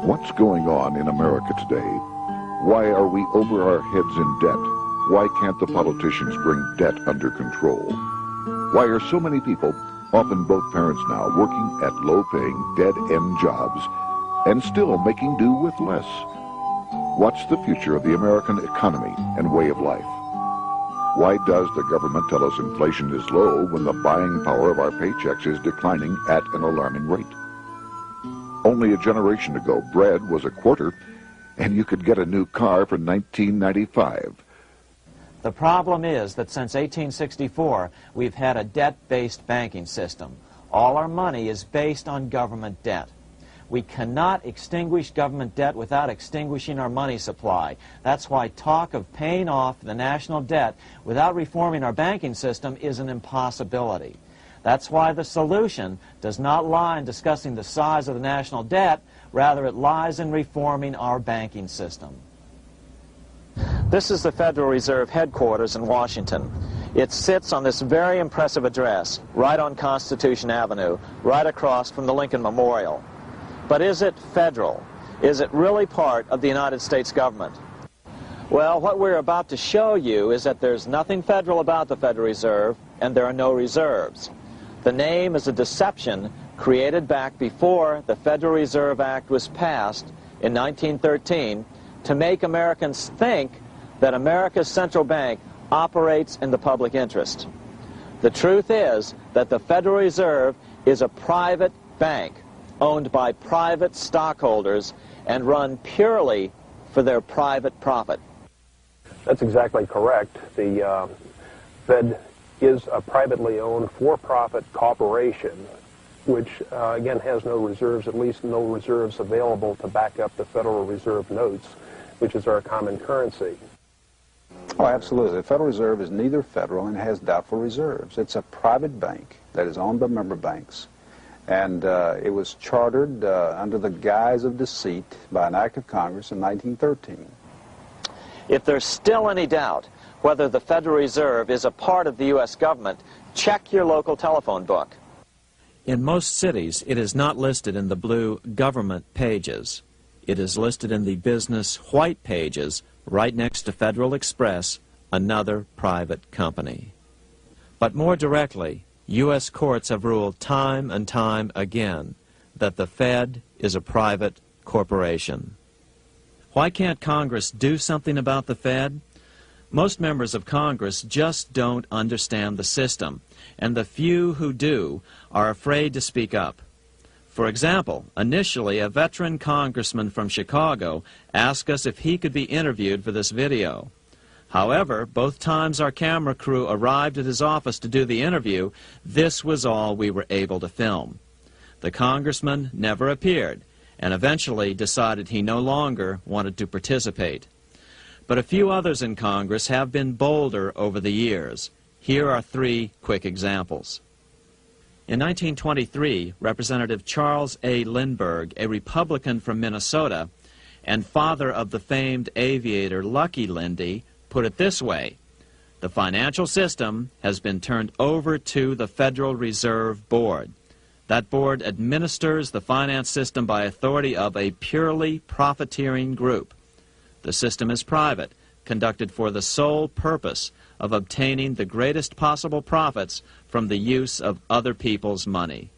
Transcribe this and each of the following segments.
What's going on in America today? Why are we over our heads in debt? Why can't the politicians bring debt under control? Why are so many people, often both parents now, working at low-paying, dead-end jobs and still making do with less? What's the future of the American economy and way of life? Why does the government tell us inflation is low when the buying power of our paychecks is declining at an alarming rate? Only a generation ago, bread was a quarter, and you could get a new car for $19.95. The problem is that since 1864, we've had a debt-based banking system. All our money is based on government debt. We cannot extinguish government debt without extinguishing our money supply. That's why talk of paying off the national debt without reforming our banking system is an impossibility. That's why the solution does not lie in discussing the size of the national debt, rather it lies in reforming our banking system. This is the Federal Reserve headquarters in Washington. It sits on this very impressive address, right on Constitution Avenue, right across from the Lincoln Memorial. But is it federal? Is it really part of the United States government? Well, what we're about to show you is that there's nothing federal about the Federal Reserve, and there are no reserves. The name is a deception created back before the Federal Reserve Act was passed in 1913 to make Americans think that America's central bank operates in the public interest. The truth is that the Federal Reserve is a private bank owned by private stockholders and run purely for their private profit. That's exactly correct. The Fed is a privately owned for-profit corporation which, again, has no reserves, at least no reserves available to back up the Federal Reserve notes, which is our common currency. Oh, absolutely. The Federal Reserve is neither federal and has doubtful reserves. It's a private bank that is owned by member banks. And it was chartered under the guise of deceit by an act of Congress in 1913. If there's still any doubt whether the Federal Reserve is a part of the U.S. government, check your local telephone book. In most cities, it is not listed in the blue government pages. It is listed in the business white pages right next to Federal Express, another private company. But more directly, U.S. courts have ruled time and time again that the Fed is a private corporation. Why can't Congress do something about the Fed? Most members of Congress just don't understand the system, and the few who do are afraid to speak up. For example, initially a veteran congressman from Chicago asked us if he could be interviewed for this video. However, both times our camera crew arrived at his office to do the interview, this was all we were able to film. The congressman never appeared, and eventually decided he no longer wanted to participate. But a few others in Congress have been bolder over the years. Here are three quick examples. In 1923, Representative Charles A. Lindbergh, a Republican from Minnesota, and father of the famed aviator Lucky Lindy, put it this way: the financial system has been turned over to the Federal Reserve Board. That board administers the finance system by authority of a purely profiteering group. The system is private, conducted for the sole purpose of obtaining the greatest possible profits from the use of other people's money.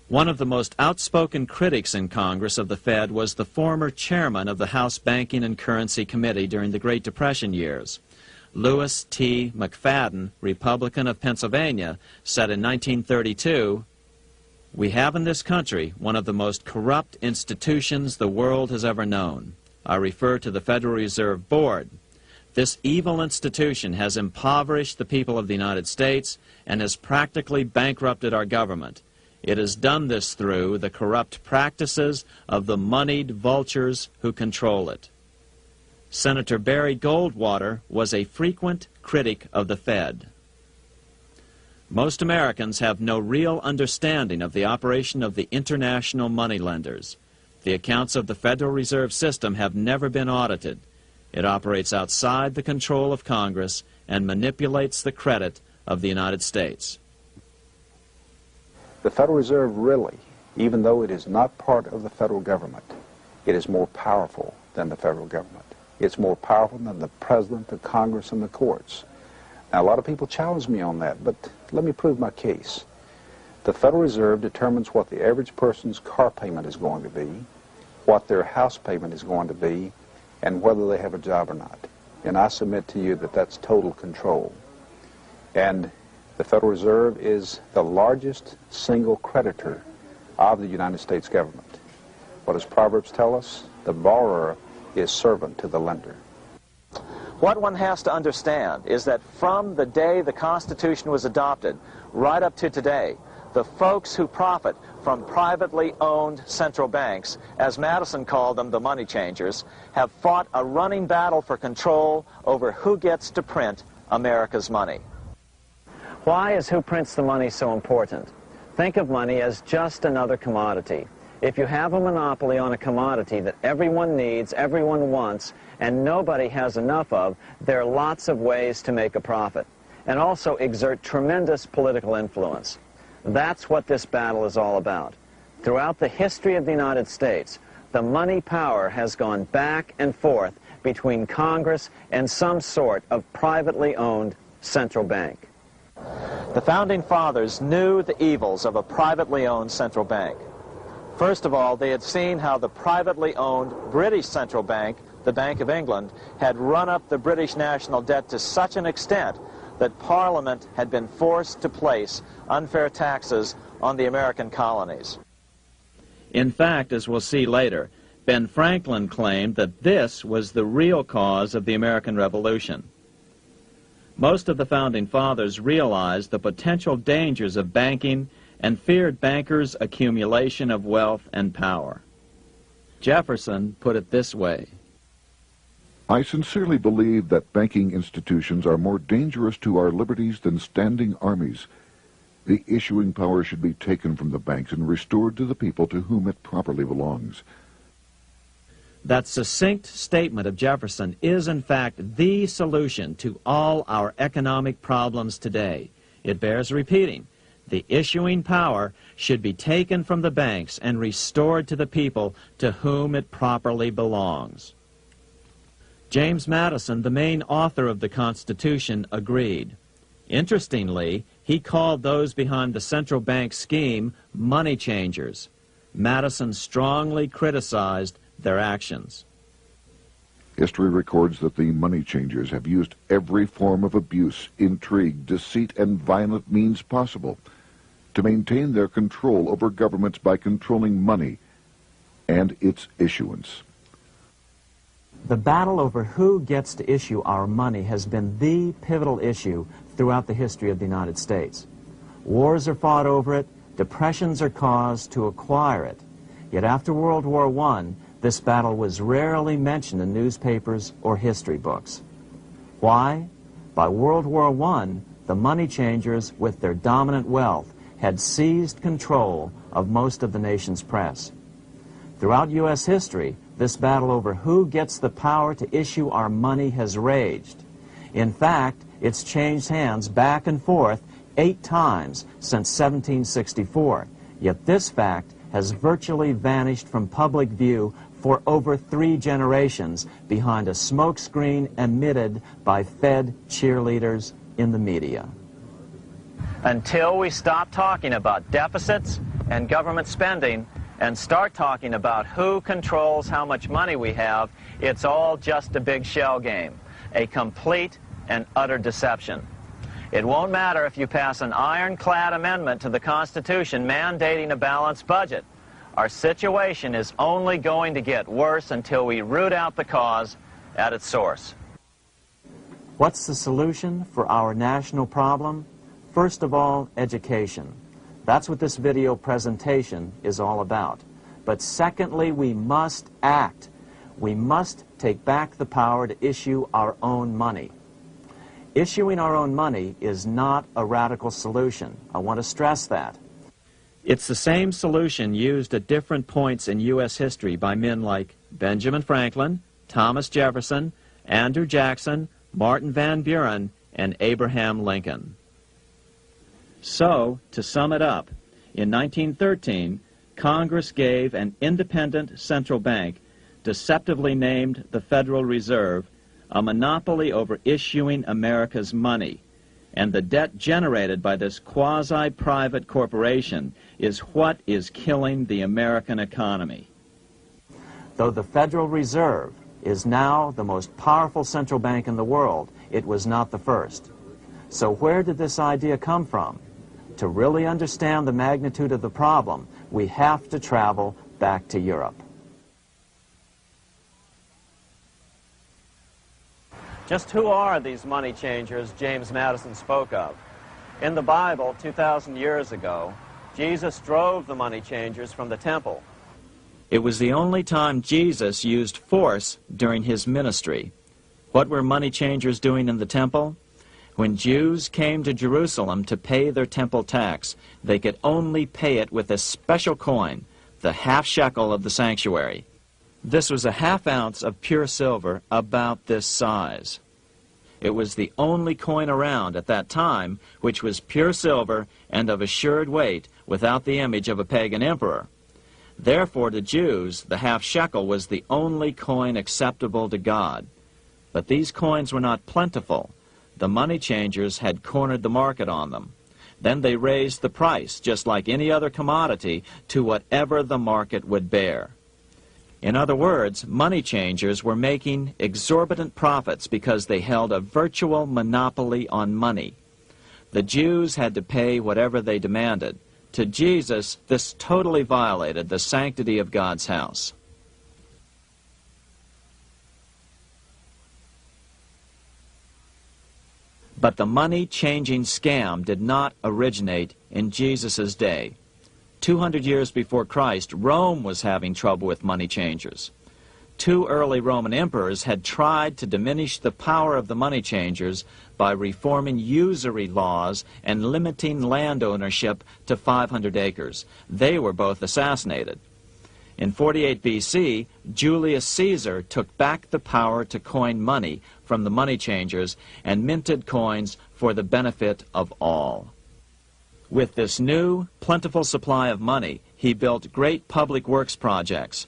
One of the most outspoken critics in Congress of the Fed was the former chairman of the House Banking and Currency Committee during the Great Depression years. Lewis T. McFadden, Republican of Pennsylvania, said in 1932, "We have in this country one of the most corrupt institutions the world has ever known. I refer to the Federal Reserve Board. This evil institution has impoverished the people of the United States and has practically bankrupted our government. It has done this through the corrupt practices of the moneyed vultures who control it." Senator Barry Goldwater was a frequent critic of the Fed. Most Americans have no real understanding of the operation of the international moneylenders. The accounts of the Federal Reserve System have never been audited. It operates outside the control of Congress and manipulates the credit of the United States. The Federal Reserve really even though it is not part of the federal government, it is more powerful than the federal government. It's more powerful than the president, the Congress, and the courts. Now, a lot of people challenge me on that, but let me prove my case. The Federal Reserve determines what the average person's car payment is going to be, what their house payment is going to be, and whether they have a job or not. And I submit to you that that's total control. And the Federal Reserve is the largest single creditor of the United States government. What does Proverbs tell us? The borrower is servant to the lender. What one has to understand is that from the day the Constitution was adopted right up to today, the folks who profit from privately owned central banks, as Madison called them, the money changers, have fought a running battle for control over who gets to print America's money. Why is who prints the money so important? Think of money as just another commodity. If you have a monopoly on a commodity that everyone needs, everyone wants, and nobody has enough of, there are lots of ways to make a profit, and also exert tremendous political influence. That's what this battle is all about. Throughout the history of the United States, the money power has gone back and forth between Congress and some sort of privately owned central bank. The Founding Fathers knew the evils of a privately owned central bank. First of all, they had seen how the privately owned British central bank, the Bank of England, had run up the British national debt to such an extent that Parliament had been forced to place unfair taxes on the American colonies. In fact, as we'll see later, Ben Franklin claimed that this was the real cause of the American Revolution. Most of the Founding Fathers realized the potential dangers of banking and feared bankers' accumulation of wealth and power. Jefferson put it this way: I sincerely believe that banking institutions are more dangerous to our liberties than standing armies. The issuing power should be taken from the banks and restored to the people to whom it properly belongs. That succinct statement of Jefferson is, in fact, the solution to all our economic problems today. It bears repeating. The issuing power should be taken from the banks and restored to the people to whom it properly belongs. James Madison, the main author of the Constitution, agreed. Interestingly, he called those behind the central bank scheme money changers. Madison strongly criticized their actions. History records that the money changers have used every form of abuse, intrigue, deceit, and violent means possible to maintain their control over governments by controlling money and its issuance. The battle over who gets to issue our money has been the pivotal issue throughout the history of the United States. Wars are fought over it, depressions are caused to acquire it. Yet after World War I, this battle was rarely mentioned in newspapers or history books. Why? By World War I, the money changers, with their dominant wealth, had seized control of most of the nation's press. Throughout U.S. history, this battle over who gets the power to issue our money has raged. In fact, it's changed hands back and forth 8 times since 1764. Yet this fact has virtually vanished from public view for over 3 generations behind a smokescreen emitted by Fed cheerleaders in the media. Until we stop talking about deficits and government spending and start talking about who controls how much money we have, it's all just a big shell game, a complete and utter deception. It won't matter if you pass an ironclad amendment to the Constitution mandating a balanced budget. Our situation is only going to get worse until we root out the cause at its source. What's the solution for our national problem? First of all, education. That's what this video presentation is all about. But secondly, we must act. We must take back the power to issue our own money. Issuing our own money is not a radical solution. I want to stress that. It's the same solution used at different points in U.S. history by men like Benjamin Franklin, Thomas Jefferson, Andrew Jackson, Martin Van Buren, and Abraham Lincoln. So, to sum it up, in 1913, Congress gave an independent central bank, deceptively named the Federal Reserve, a monopoly over issuing America's money. And the debt generated by this quasi-private corporation is what is killing the American economy. Though the Federal Reserve is now the most powerful central bank in the world, it was not the first. So where did this idea come from? To really understand the magnitude of the problem, we have to travel back to Europe. Just who are these money changers James Madison spoke of? In the Bible, 2,000 years ago, Jesus drove the money changers from the temple. It was the only time Jesus used force during his ministry. What were money changers doing in the temple? When Jews came to Jerusalem to pay their temple tax, they could only pay it with a special coin, the half shekel of the sanctuary. This was a half ounce of pure silver about this size. It was the only coin around at that time which was pure silver and of assured weight without the image of a pagan emperor. Therefore, to Jews, the half shekel was the only coin acceptable to God. But these coins were not plentiful. The money changers had cornered the market on them. Then they raised the price, just like any other commodity, to whatever the market would bear. In other words, money changers were making exorbitant profits because they held a virtual monopoly on money. The Jews had to pay whatever they demanded. To Jesus, this totally violated the sanctity of God's house. But the money-changing scam did not originate in Jesus' day. 200 years before Christ, Rome was having trouble with money changers. 2 early Roman emperors had tried to diminish the power of the money changers by reforming usury laws and limiting land ownership to 500 acres. They were both assassinated. In 48 BC, Julius Caesar took back the power to coin money from the money changers and minted coins for the benefit of all. With this new, plentiful supply of money, he built great public works projects.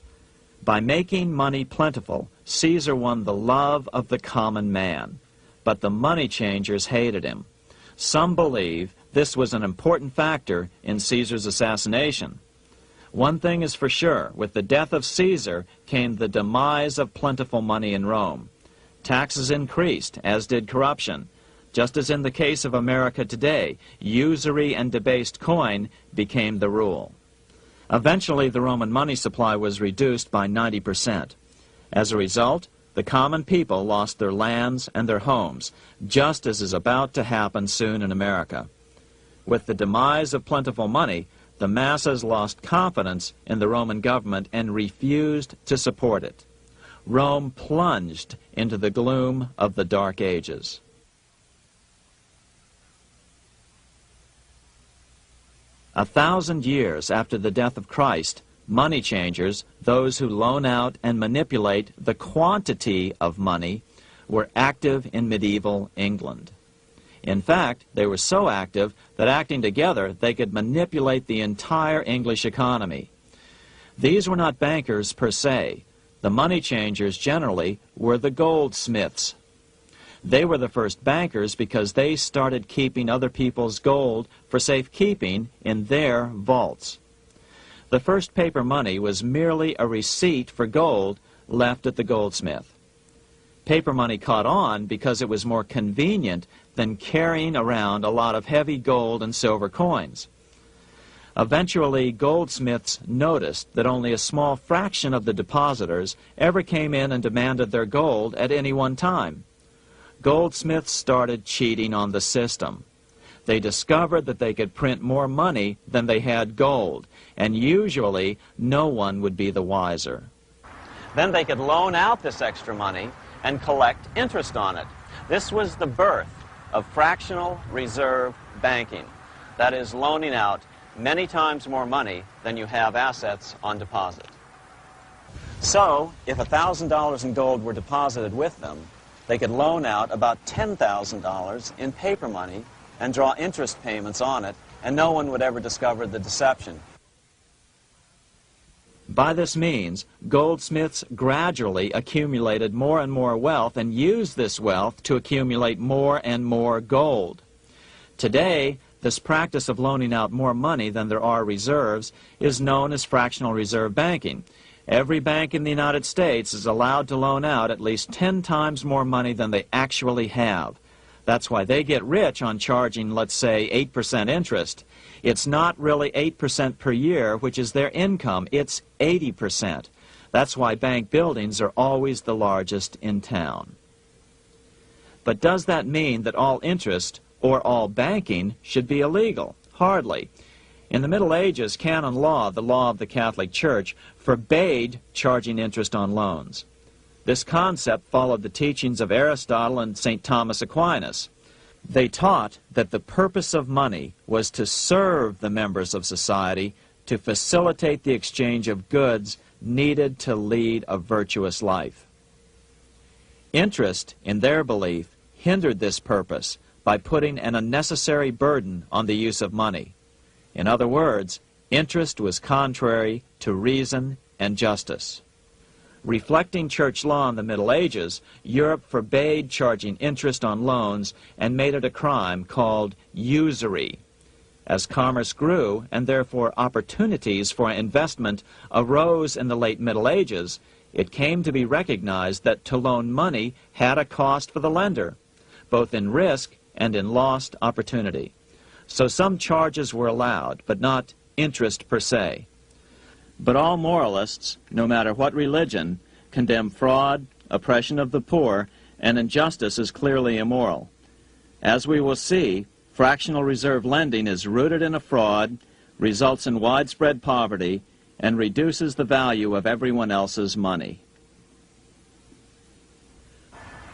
By making money plentiful, Caesar won the love of the common man. But the money changers hated him. Some believe this was an important factor in Caesar's assassination. One thing is for sure, with the death of Caesar came the demise of plentiful money in Rome. Taxes increased, as did corruption. Just as in the case of America today, usury and debased coin became the rule. Eventually, the Roman money supply was reduced by 90%. As a result, the common people lost their lands and their homes, just as is about to happen soon in America. With the demise of plentiful money, the masses lost confidence in the Roman government and refused to support it. Rome plunged into the gloom of the Dark Ages. A 1,000 years after the death of Christ, money changers, those who loan out and manipulate the quantity of money, were active in medieval England. In fact, they were so active that acting together, they could manipulate the entire English economy. These were not bankers per se. The money changers generally were the goldsmiths. They were the first bankers because they started keeping other people's gold for safekeeping in their vaults. The first paper money was merely a receipt for gold left at the goldsmith. Paper money caught on because it was more convenient than carrying around a lot of heavy gold and silver coins. Eventually, goldsmiths noticed that only a small fraction of the depositors ever came in and demanded their gold at any one time. Goldsmiths started cheating on the system. They discovered that they could print more money than they had gold, and usually no one would be the wiser. Then they could loan out this extra money and collect interest on it. This was the birth of fractional reserve banking. That is, loaning out many times more money than you have assets on deposit. So, if $1,000 in gold were deposited with them, they could loan out about $10,000 in paper money and draw interest payments on it, and no one would ever discover the deception. By this means, goldsmiths gradually accumulated more and more wealth and used this wealth to accumulate more and more gold. Today, this practice of loaning out more money than there are reserves is known as fractional reserve banking. Every bank in the United States is allowed to loan out at least 10 times more money than they actually have. That's why they get rich on charging, let's say, 8% interest. It's not really 8% per year, which is their income. It's 80%. That's why bank buildings are always the largest in town. But does that mean that all interest or all banking should be illegal? Hardly. In the Middle Ages, canon law, the law of the Catholic Church, forbade charging interest on loans. This concept followed the teachings of Aristotle and St. Thomas Aquinas. They taught that the purpose of money was to serve the members of society, to facilitate the exchange of goods needed to lead a virtuous life. Interest, in their belief, hindered this purpose by putting an unnecessary burden on the use of money. In other words, interest was contrary to reason and justice. Reflecting church law in the Middle Ages, Europe forbade charging interest on loans and made it a crime called usury. As commerce grew, and therefore opportunities for investment arose in the late Middle Ages, it came to be recognized that to loan money had a cost for the lender, both in risk and in lost opportunity. So some charges were allowed, but not interest per se. But all moralists, no matter what religion, condemn fraud, oppression of the poor, and injustice as clearly immoral. As we will see, fractional reserve lending is rooted in a fraud, results in widespread poverty, and reduces the value of everyone else's money.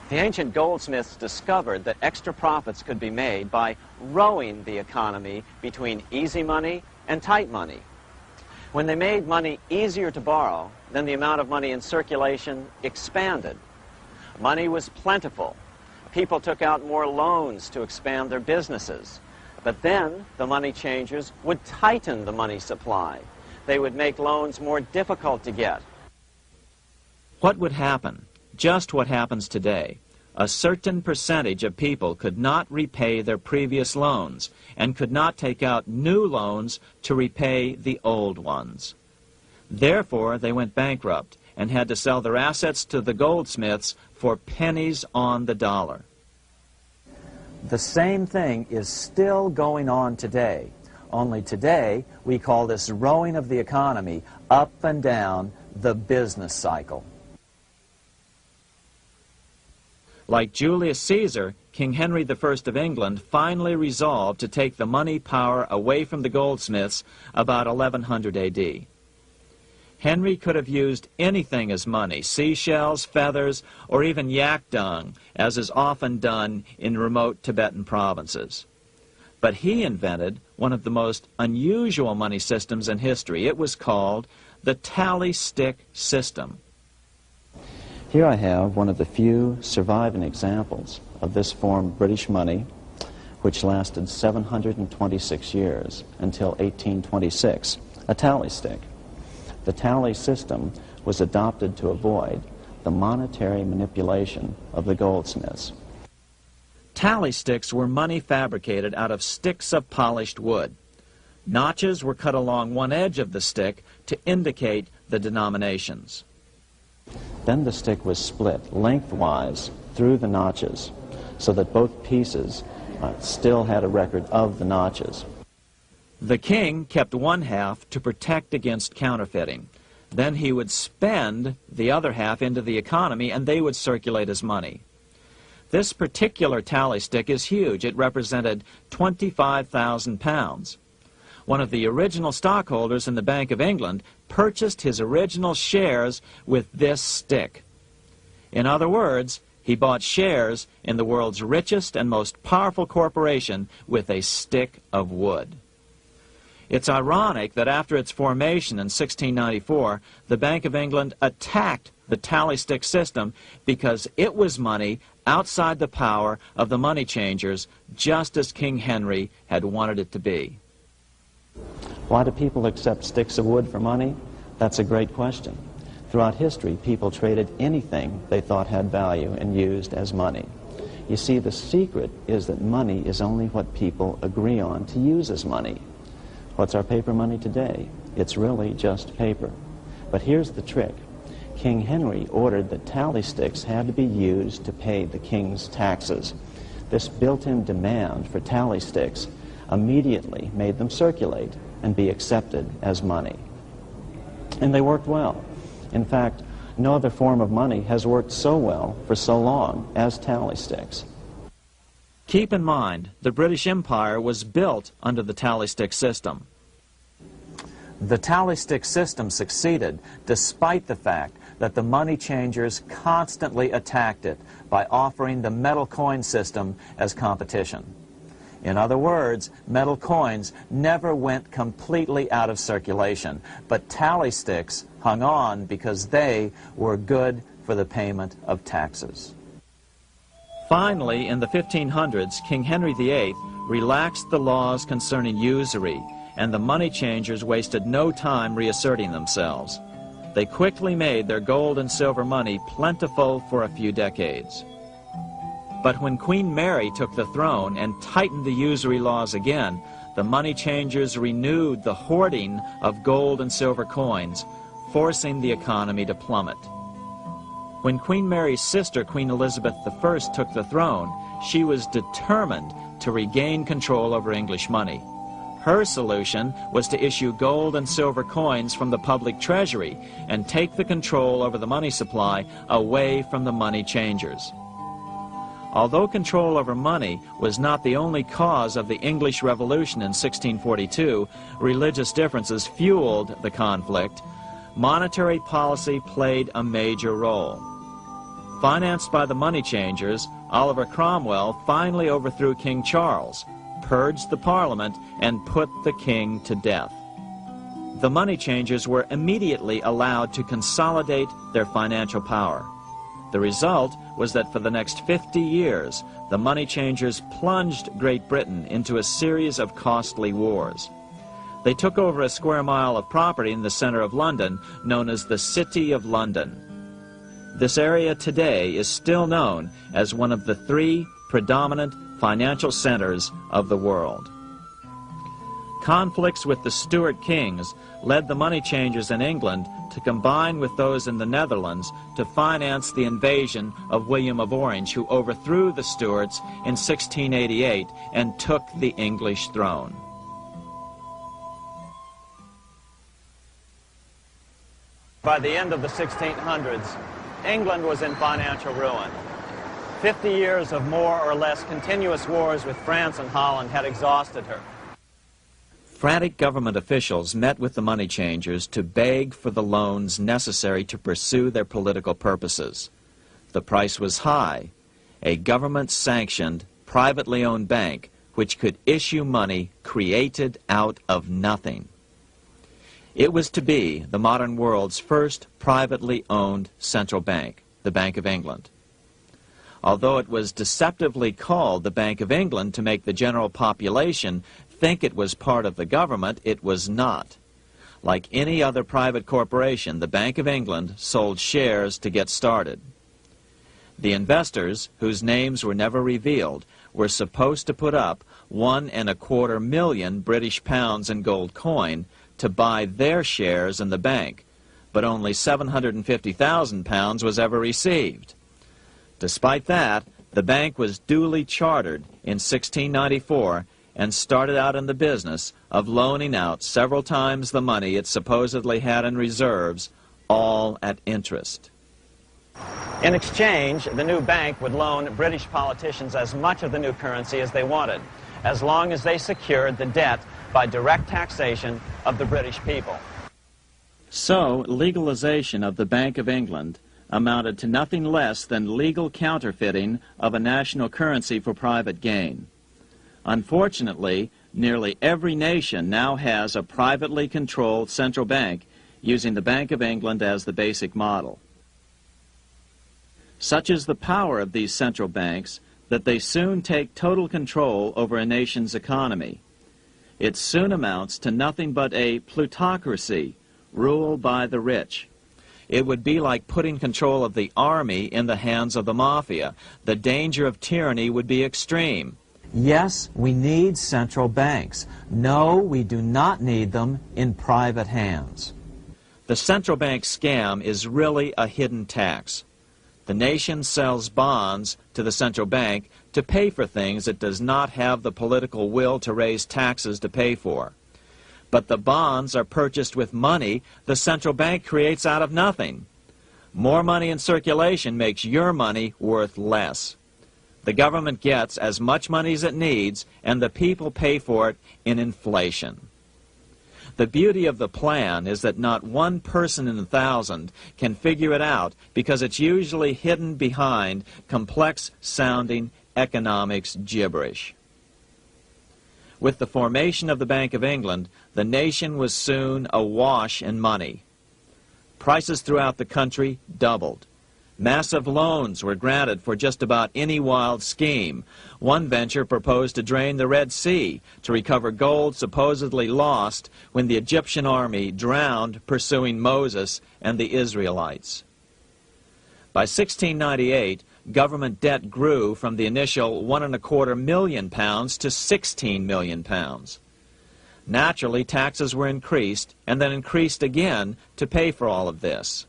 The ancient goldsmiths discovered that extra profits could be made by rowing the economy between easy money and tight money. When they made money easier to borrow, then the amount of money in circulation expanded. Money was plentiful. People took out more loans to expand their businesses. But then the money changers would tighten the money supply. They would make loans more difficult to get. What would happen? Just what happens today. A certain percentage of people could not repay their previous loans and could not take out new loans to repay the old ones. Therefore, they went bankrupt and had to sell their assets to the goldsmiths for pennies on the dollar. The same thing is still going on today. Only today, we call this rowing of the economy up and down the business cycle. Like Julius Caesar, King Henry I of England finally resolved to take the money power away from the goldsmiths about 1100 AD. Henry could have used anything as money, seashells, feathers, or even yak dung, as is often done in remote Tibetan provinces. But he invented one of the most unusual money systems in history. It was called the tally stick system. Here I have one of the few surviving examples of this form of British money, which lasted 726 years until 1826, a tally stick. The tally system was adopted to avoid the monetary manipulation of the goldsmiths. Tally sticks were money fabricated out of sticks of polished wood. Notches were cut along one edge of the stick to indicate the denominations. Then the stick was split lengthwise through the notches so that both pieces still had a record of the notches. The king kept one half to protect against counterfeiting. Then he would spend the other half into the economy and they would circulate as money. This particular tally stick is huge. It represented 25,000 pounds. One of the original stockholders in the Bank of England purchased his original shares with this stick. In other words, he bought shares in the world's richest and most powerful corporation with a stick of wood. It's ironic that after its formation in 1694, the Bank of England attacked the tally stick system because it was money outside the power of the money changers, just as King Henry had wanted it to be. Why do people accept sticks of wood for money? That's a great question. Throughout history, people traded anything they thought had value and used as money. You see, the secret is that money is only what people agree on to use as money. What's our paper money today? It's really just paper. But here's the trick. King Henry ordered that tally sticks had to be used to pay the king's taxes. This built-in demand for tally sticks immediately made them circulate and be accepted as money. And they worked well. In fact, no other form of money has worked so well for so long as tally sticks. Keep in mind, the British Empire was built under the tally stick system. The tally stick system succeeded despite the fact that the money changers constantly attacked it by offering the metal coin system as competition. In other words, metal coins never went completely out of circulation, but tally sticks hung on because they were good for the payment of taxes. Finally, in the 1500s, King Henry VIII relaxed the laws concerning usury, and the money changers wasted no time reasserting themselves. They quickly made their gold and silver money plentiful for a few decades. But when Queen Mary took the throne and tightened the usury laws again, the money changers renewed the hoarding of gold and silver coins, forcing the economy to plummet. When Queen Mary's sister, Queen Elizabeth I, took the throne, she was determined to regain control over English money. Her solution was to issue gold and silver coins from the public treasury and take the control over the money supply away from the money changers. Although control over money was not the only cause of the English Revolution in 1642, religious differences fueled the conflict. Monetary policy played a major role. Financed by the money changers, Oliver Cromwell finally overthrew King Charles, purged the Parliament, and put the king to death. The money changers were immediately allowed to consolidate their financial power. The result was that for the next 50 years, the money changers plunged Great Britain into a series of costly wars. They took over a square mile of property in the center of London, known as the City of London. This area today is still known as one of the 3 predominant financial centers of the world. Conflicts with the Stuart kings led the money changers in England to combine with those in the Netherlands to finance the invasion of William of Orange, who overthrew the Stuarts in 1688 and took the English throne. By the end of the 1600s, England was in financial ruin. 50 years of more or less continuous wars with France and Holland had exhausted her. Frantic government officials met with the money changers to beg for the loans necessary to pursue their political purposes. The price was high: a government-sanctioned, privately owned bank which could issue money created out of nothing. It was to be the modern world's first privately owned central bank, the Bank of England. Although it was deceptively called the Bank of England to make the general population think it was part of the government, it was not. Like any other private corporation, the Bank of England sold shares to get started. The investors, whose names were never revealed, were supposed to put up £1.25 million British pounds in gold coin to buy their shares in the bank, but only £750,000 was ever received. Despite that, the bank was duly chartered in 1694 and started out in the business of loaning out several times the money it supposedly had in reserves, all at interest. In exchange, the new bank would loan British politicians as much of the new currency as they wanted, as long as they secured the debt by direct taxation of the British people. So, legalization of the Bank of England amounted to nothing less than legal counterfeiting of a national currency for private gain. Unfortunately, nearly every nation now has a privately controlled central bank using the Bank of England as the basic model. Such is the power of these central banks that they soon take total control over a nation's economy. It soon amounts to nothing but a plutocracy rule by the rich. It would be like putting control of the army in the hands of the mafia. The danger of tyranny would be extreme. Yes, we need central banks. No, we do not need them in private hands. The central bank scam is really a hidden tax. The nation sells bonds to the central bank to pay for things it does not have the political will to raise taxes to pay for. But the bonds are purchased with money the central bank creates out of nothing. More money in circulation makes your money worth less. The government gets as much money as it needs, and the people pay for it in inflation. The beauty of the plan is that not one person in 1,000 can figure it out because it's usually hidden behind complex-sounding economics gibberish. With the formation of the Bank of England, the nation was soon awash in money. Prices throughout the country doubled. Massive loans were granted for just about any wild scheme. One venture proposed to drain the Red Sea to recover gold supposedly lost when the Egyptian army drowned pursuing Moses and the Israelites. By 1698, government debt grew from the initial £1.25 million to £16 million. Naturally, taxes were increased and then increased again to pay for all of this.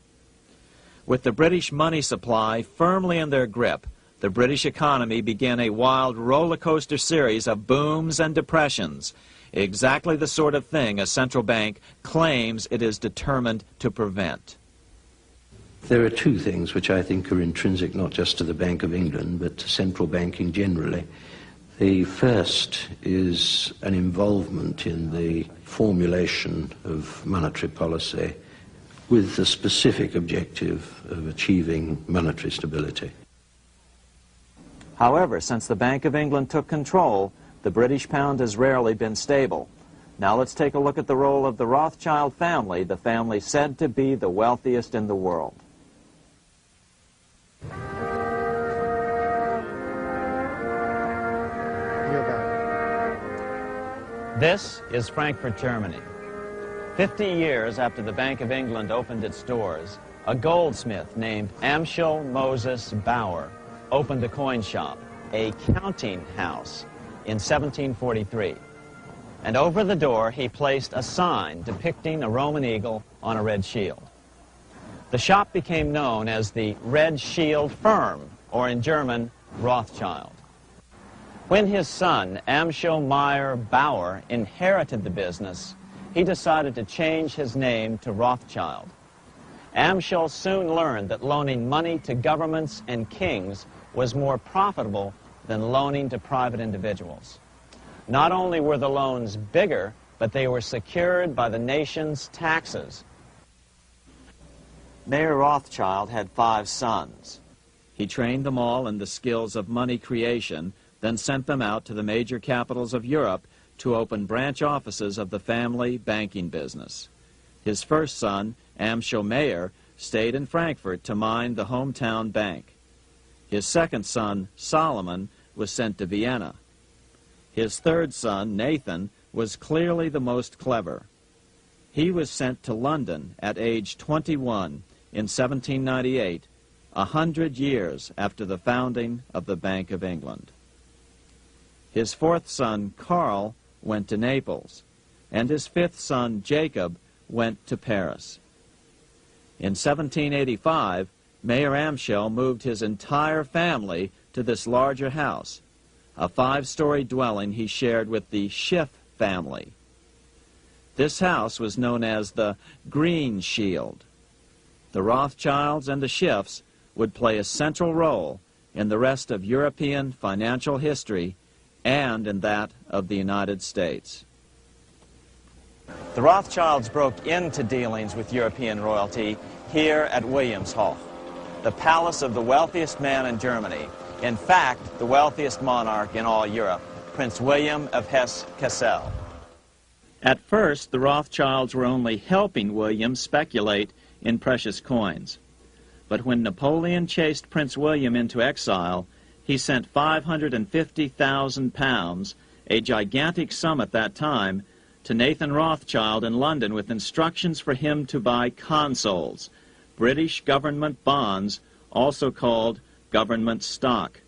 With the British money supply firmly in their grip, the British economy began a wild roller coaster series of booms and depressions, exactly the sort of thing a central bank claims it is determined to prevent. There are two things which I think are intrinsic not just to the Bank of England but to central banking generally. The first is an involvement in the formulation of monetary policy with the specific objective of achieving monetary stability. However, since the Bank of England took control, the British pound has rarely been stable. Now let's take a look at the role of the Rothschild family, the family said to be the wealthiest in the world. This is Frankfurt, Germany. 50 years after the Bank of England opened its doors, a goldsmith named Amschel Moses Bauer opened a coin shop, a counting house, in 1743. And over the door he placed a sign depicting a Roman eagle on a red shield. The shop became known as the Red Shield Firm, or in German, Rothschild. When his son, Amschel Meyer Bauer, inherited the business, he decided to change his name to Rothschild. Amschel soon learned that loaning money to governments and kings was more profitable than loaning to private individuals. Not only were the loans bigger, but they were secured by the nation's taxes. Mayer Rothschild had 5 sons. He trained them all in the skills of money creation, then sent them out to the major capitals of Europe to open branch offices of the family banking business. His first son, Amschel Meyer, stayed in Frankfurt to mind the hometown bank. His second son, Solomon, was sent to Vienna. His third son, Nathan, was clearly the most clever. He was sent to London at age 21 in 1798, 100 years after the founding of the Bank of England. His fourth son, Karl, went to Naples, and his fifth son, Jacob, went to Paris. In 1785, Mayer Amschel moved his entire family to this larger house, a 5-story dwelling he shared with the Schiff family. This house was known as the Green Shield. The Rothschilds and the Schiffs would play a central role in the rest of European financial history and in that of the United States. The Rothschilds broke into dealings with European royalty here at Wilhelmshof, the palace of the wealthiest man in Germany. In fact, the wealthiest monarch in all Europe, Prince William of Hesse-Kassel. At first, the Rothschilds were only helping William speculate in precious coins. But when Napoleon chased Prince William into exile, he sent £550,000, a gigantic sum at that time, to Nathan Rothschild in London with instructions for him to buy consols, British government bonds, also called government stock.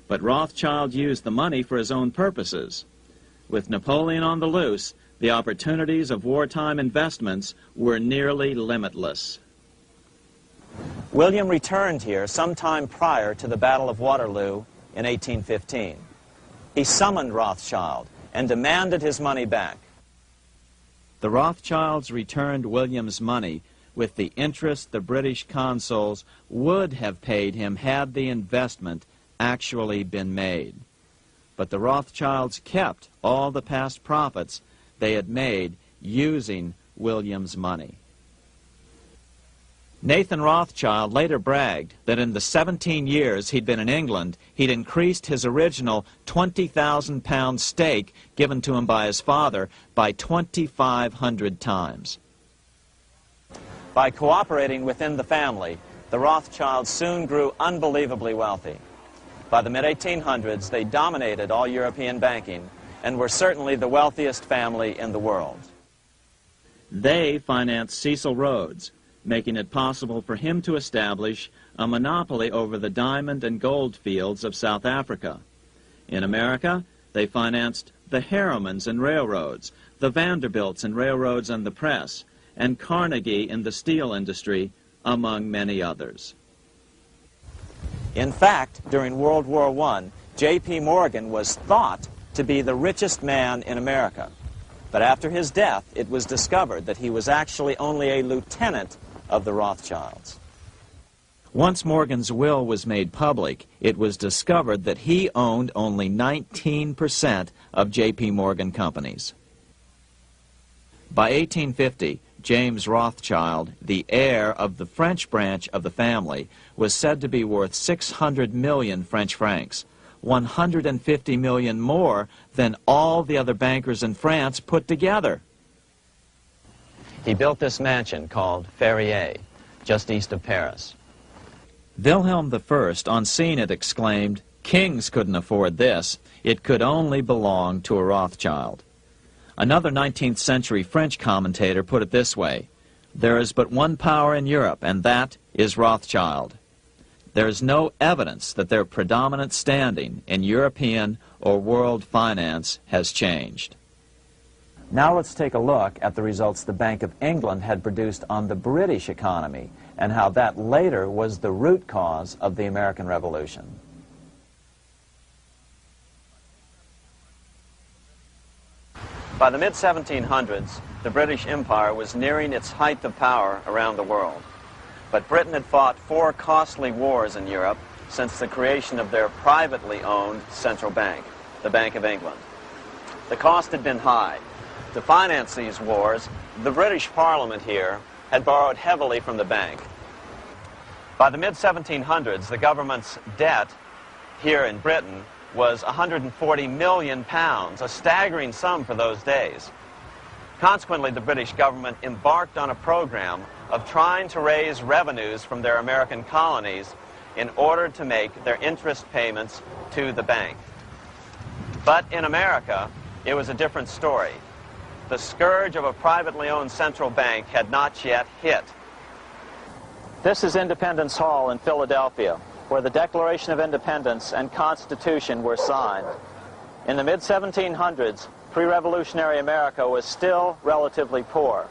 But Rothschild used the money for his own purposes. With Napoleon on the loose, the opportunities of wartime investments were nearly limitless. William returned here sometime prior to the Battle of Waterloo in 1815. He summoned Rothschild and demanded his money back. The Rothschilds returned William's money with the interest the British consuls would have paid him had the investment actually been made. But the Rothschilds kept all the past profits they had made using William's money. Nathan Rothschild later bragged that in the 17 years he'd been in England, he'd increased his original £20,000 stake given to him by his father by 2,500 times. By cooperating within the family, the Rothschilds soon grew unbelievably wealthy. By the mid-1800s, they dominated all European banking and were certainly the wealthiest family in the world. They financed Cecil Rhodes, making it possible for him to establish a monopoly over the diamond and gold fields of South Africa. In America, they financed the Harrimans and railroads, the Vanderbilts and railroads and the press, and Carnegie in the steel industry, among many others. In fact, during World War I, J.P. Morgan was thought to be the richest man in America. But after his death, it was discovered that he was actually only a lieutenant of the Rothschilds. Once Morgan's will was made public, it was discovered that he owned only 19% of J.P. Morgan companies. By 1850, James Rothschild, the heir of the French branch of the family, was said to be worth 600 million French francs, 150 million more than all the other bankers in France put together. He built this mansion called Ferrier, just east of Paris. Wilhelm I, on seeing it, exclaimed, "Kings couldn't afford this. It could only belong to a Rothschild." Another 19th century French commentator put it this way: "There is but one power in Europe, and that is Rothschild." There is no evidence that their predominant standing in European or world finance has changed. Now let's take a look at the results the Bank of England had produced on the British economy and how that later was the root cause of the American Revolution. By the mid-1700s, the British Empire was nearing its height of power around the world. But Britain had fought 4 costly wars in Europe since the creation of their privately owned central bank, the Bank of England. The cost had been high. To finance these wars, the British Parliament here had borrowed heavily from the bank. By the mid-1700s, the government's debt here in Britain was £140 million, a staggering sum for those days. Consequently, the British government embarked on a program of trying to raise revenues from their American colonies in order to make their interest payments to the bank. But in America, it was a different story. The scourge of a privately owned central bank had not yet hit. This is Independence Hall in Philadelphia, where the Declaration of Independence and Constitution were signed. In the mid-1700s, pre-revolutionary America was still relatively poor.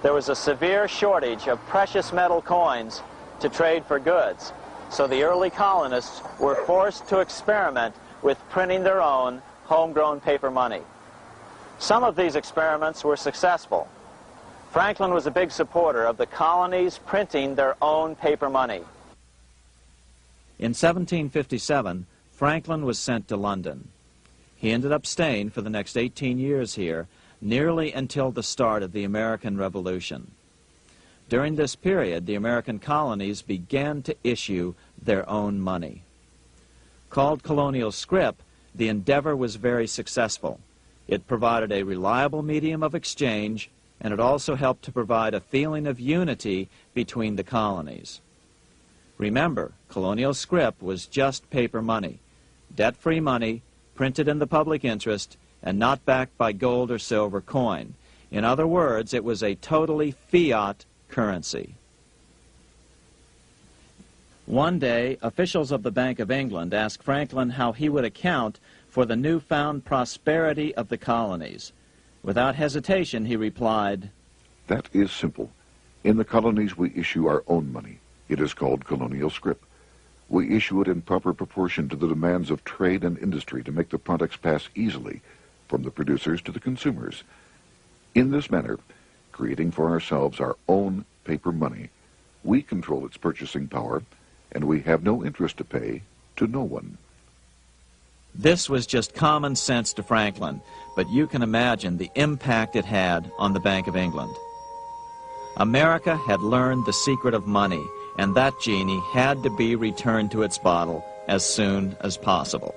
There was a severe shortage of precious metal coins to trade for goods, so the early colonists were forced to experiment with printing their own homegrown paper money. Some of these experiments were successful. Franklin was a big supporter of the colonies printing their own paper money. In 1757, Franklin was sent to London. He ended up staying for the next 18 years here, nearly until the start of the American Revolution. During this period, the American colonies began to issue their own money. Called colonial scrip, the endeavor was very successful. It provided a reliable medium of exchange, and it also helped to provide a feeling of unity between the colonies. Remember, colonial scrip was just paper money, debt-free money, printed in the public interest, and not backed by gold or silver coin. In other words, it was a totally fiat currency. One day, officials of the Bank of England asked Franklin how he would account for the newfound prosperity of the colonies. Without hesitation, he replied, "That is simple. In the colonies, we issue our own money. It is called colonial scrip. We issue it in proper proportion to the demands of trade and industry to make the products pass easily from the producers to the consumers. In this manner, creating for ourselves our own paper money, we control its purchasing power, and we have no interest to pay to no one." This was just common sense to Franklin, but you can imagine the impact it had on the Bank of England. America had learned the secret of money, and that genie had to be returned to its bottle as soon as possible.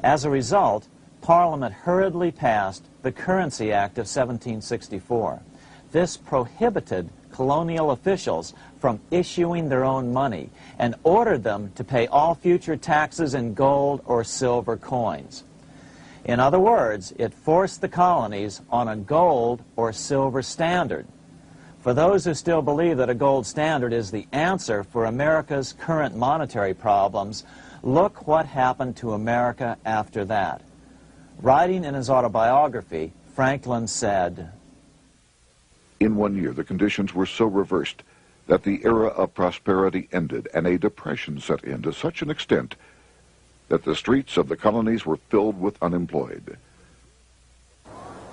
As a result, Parliament hurriedly passed the Currency Act of 1764. This prohibited colonial officials from issuing their own money and ordered them to pay all future taxes in gold or silver coins. In other words, it forced the colonies on a gold or silver standard. For those who still believe that a gold standard is the answer for America's current monetary problems, look what happened to America after that. Writing in his autobiography, Franklin said, "In 1 year, the conditions were so reversed that the era of prosperity ended and a depression set in to such an extent that the streets of the colonies were filled with unemployed."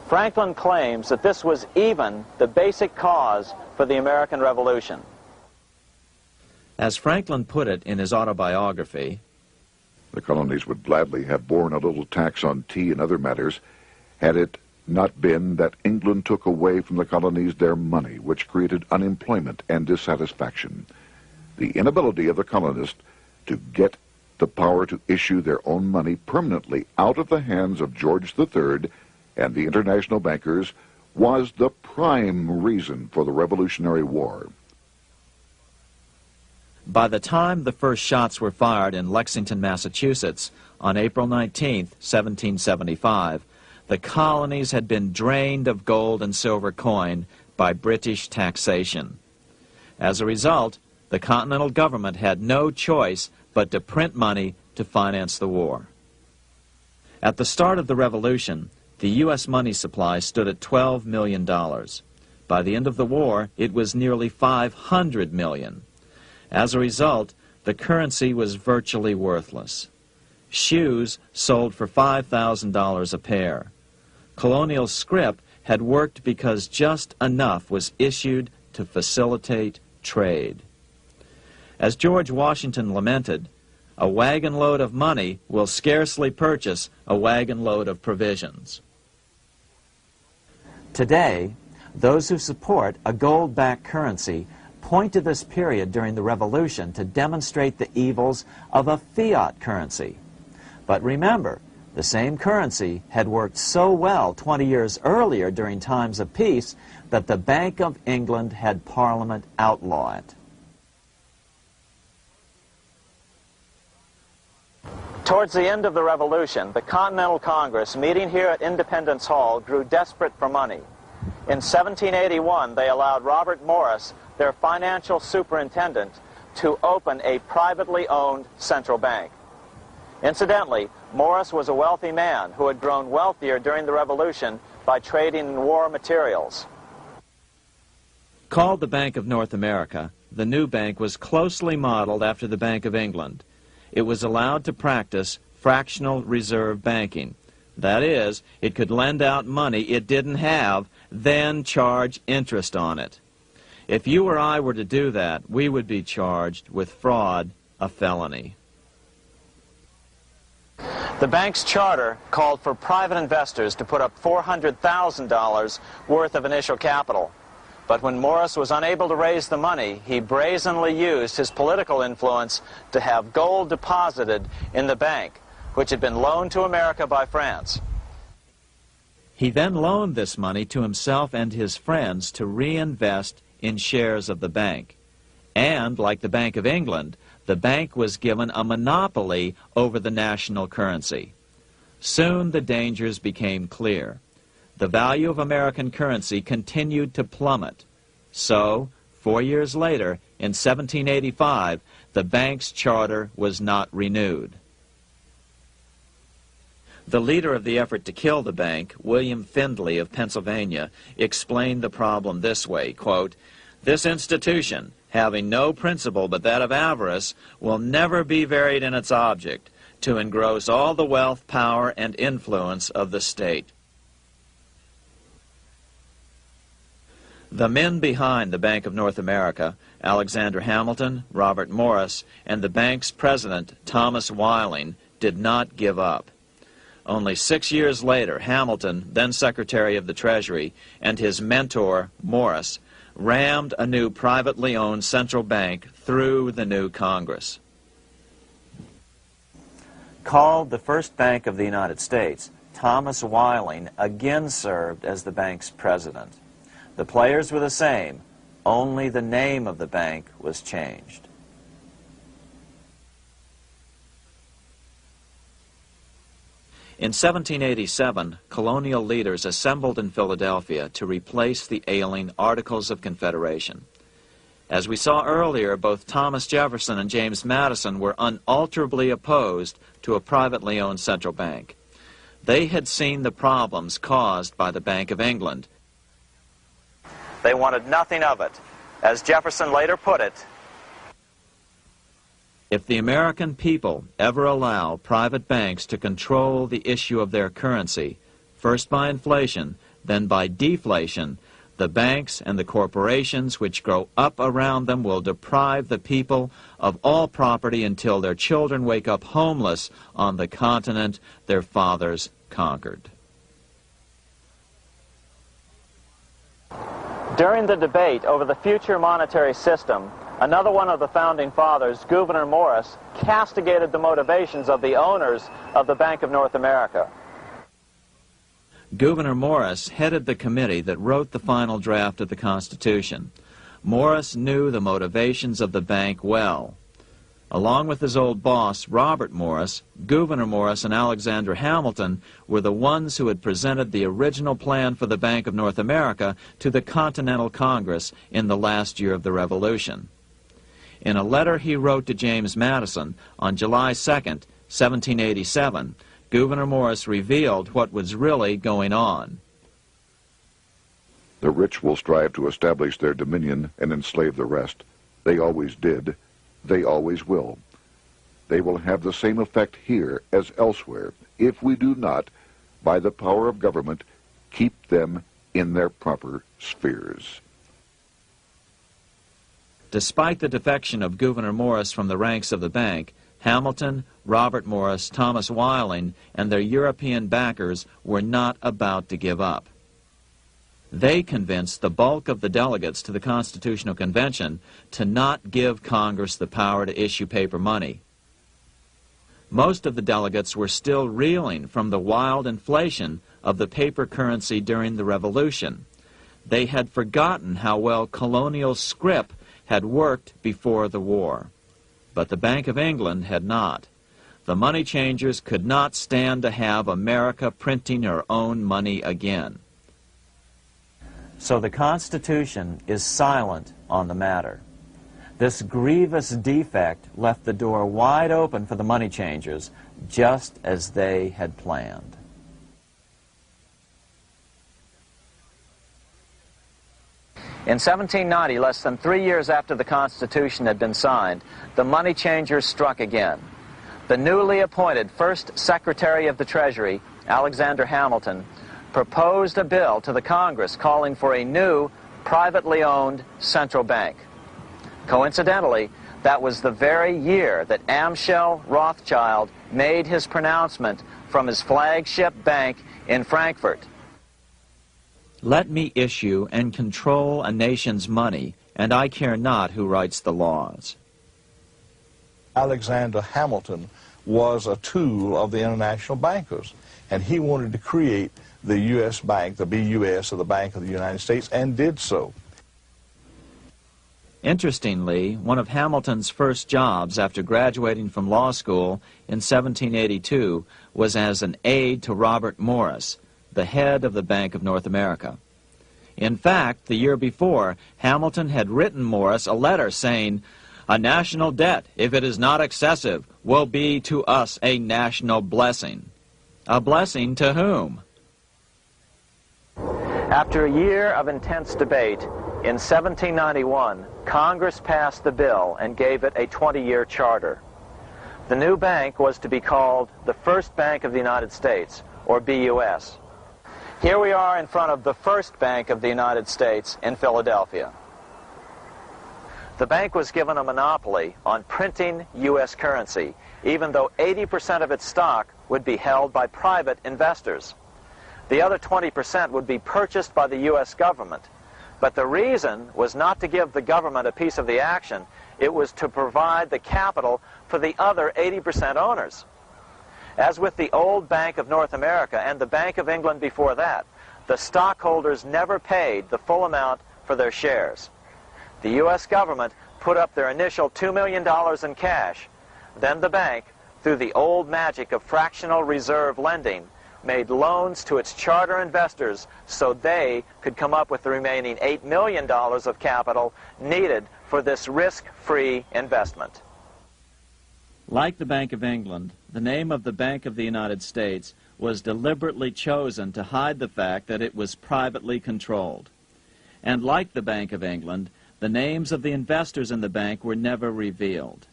Franklin claims that this was even the basic cause for the American Revolution. As Franklin put it in his autobiography, "The colonies would gladly have borne a little tax on tea and other matters had it not been that England took away from the colonies their money, which created unemployment and dissatisfaction. The inability of the colonists to get the power to issue their own money permanently out of the hands of George III and the international bankers was the prime reason for the Revolutionary War." By the time the first shots were fired in Lexington, Massachusetts, on April 19, 1775, the colonies had been drained of gold and silver coin by British taxation. As a result, the Continental government had no choice but to print money to finance the war. At the start of the Revolution, the U.S. money supply stood at $12 million. By the end of the war, it was nearly $500 million. As a result, the currency was virtually worthless. Shoes sold for $5,000 a pair. Colonial scrip had worked because just enough was issued to facilitate trade. As George Washington lamented, "A wagon load of money will scarcely purchase a wagon load of provisions." Today, those who support a gold-backed currency point to this period during the Revolution to demonstrate the evils of a fiat currency. But remember, the same currency had worked so well 20 years earlier during times of peace that the Bank of England had Parliament outlaw it. Towards the end of the Revolution, the Continental Congress, meeting here at Independence Hall, grew desperate for money. In 1781, they allowed Robert Morris, their financial superintendent, to open a privately owned central bank. Incidentally, Morris was a wealthy man who had grown wealthier during the Revolution by trading in war materials. Called the Bank of North America, the new bank was closely modeled after the Bank of England. It was allowed to practice fractional reserve banking. That is, it could lend out money it didn't have, then charge interest on it. If you or I were to do that, we would be charged with fraud, a felony. The bank's charter called for private investors to put up $400,000 worth of initial capital. But when Morris was unable to raise the money, he brazenly used his political influence to have gold deposited in the bank, which had been loaned to America by France. He then loaned this money to himself and his friends to reinvest in shares of the bank. And, like the Bank of England, the bank was given a monopoly over the national currency. Soon the dangers became clear. The value of American currency continued to plummet. So, 4 years later, in 1785, the bank's charter was not renewed. The leader of the effort to kill the bank, William Findley of Pennsylvania, explained the problem this way, quote, "This institution, having no principle but that of avarice, will never be varied in its object, to engross all the wealth, power, and influence of the state." The men behind the Bank of North America, Alexander Hamilton, Robert Morris, and the bank's president, Thomas Whiling, did not give up. Only 6 years later, Hamilton, then Secretary of the Treasury, and his mentor, Morris, rammed a new privately owned central bank through the new Congress. Called the first bank of the United States, Thomas Whiling again served as the bank's president. The players were the same, only the name of the bank was changed. In 1787, colonial leaders assembled in Philadelphia to replace the ailing Articles of Confederation. As we saw earlier, both Thomas Jefferson and James Madison were unalterably opposed to a privately owned central bank. They had seen the problems caused by the Bank of England. They wanted nothing of it. As Jefferson later put it, "If the American people ever allow private banks to control the issue of their currency, first by inflation, then by deflation, the banks and the corporations which grow up around them will deprive the people of all property until their children wake up homeless on the continent their fathers conquered." During the debate over the future monetary system, another one of the founding fathers, Gouverneur Morris, castigated the motivations of the owners of the Bank of North America. Gouverneur Morris headed the committee that wrote the final draft of the Constitution. Morris knew the motivations of the bank well. Along with his old boss, Robert Morris, Gouverneur Morris and Alexander Hamilton were the ones who had presented the original plan for the Bank of North America to the Continental Congress in the last year of the Revolution. In a letter he wrote to James Madison on July 2nd, 1787, Gouverneur Morris revealed what was really going on. "The rich will strive to establish their dominion and enslave the rest. They always did. They always will. They will have the same effect here as elsewhere if we do not, by the power of government, keep them in their proper spheres." Despite the defection of Gouverneur Morris from the ranks of the bank, Hamilton, Robert Morris, Thomas Whiling, and their European backers were not about to give up. They convinced the bulk of the delegates to the Constitutional Convention to not give Congress the power to issue paper money. Most of the delegates were still reeling from the wild inflation of the paper currency during the Revolution. They had forgotten how well colonial scrip had worked before the war. But the Bank of England had not. The money changers could not stand to have America printing her own money again. So the Constitution is silent on the matter. This grievous defect left the door wide open for the money changers, just as they had planned. In 1790, less than 3 years after the Constitution had been signed, the money changers struck again. The newly appointed first Secretary of the Treasury, Alexander Hamilton, proposed a bill to the Congress calling for a new, privately owned central bank. Coincidentally, that was the very year that Amschel Rothschild made his pronouncement from his flagship bank in Frankfurt. Let me issue and control a nation's money, and I care not who writes the laws. Alexander Hamilton was a tool of the international bankers, and he wanted to create the U.S. Bank, the BUS, or the Bank of the United States, and did so. Interestingly, one of Hamilton's first jobs after graduating from law school in 1782 was as an aide to Robert Morris, the head of the Bank of North America. In fact, the year before, Hamilton had written Morris a letter saying, "A national debt, if it is not excessive, will be to us a national blessing." A blessing to whom? After a year of intense debate, in 1791, Congress passed the bill and gave it a 20-year charter. The new bank was to be called the First Bank of the United States, or BUS. Here we are in front of the First Bank of the United States in Philadelphia. The bank was given a monopoly on printing U.S. currency, even though 80% of its stock would be held by private investors. The other 20% would be purchased by the U.S. government. But the reason was not to give the government a piece of the action. It was to provide the capital for the other 80% owners. As with the old Bank of North America and the Bank of England before that, the stockholders never paid the full amount for their shares. The U.S. government put up their initial $2 million in cash. Then the bank, through the old magic of fractional reserve lending, made loans to its charter investors so they could come up with the remaining $8 million of capital needed for this risk-free investment. Like the Bank of England, the name of the Bank of the United States was deliberately chosen to hide the fact that it was privately controlled. And like the Bank of England, the names of the investors in the bank were never revealed.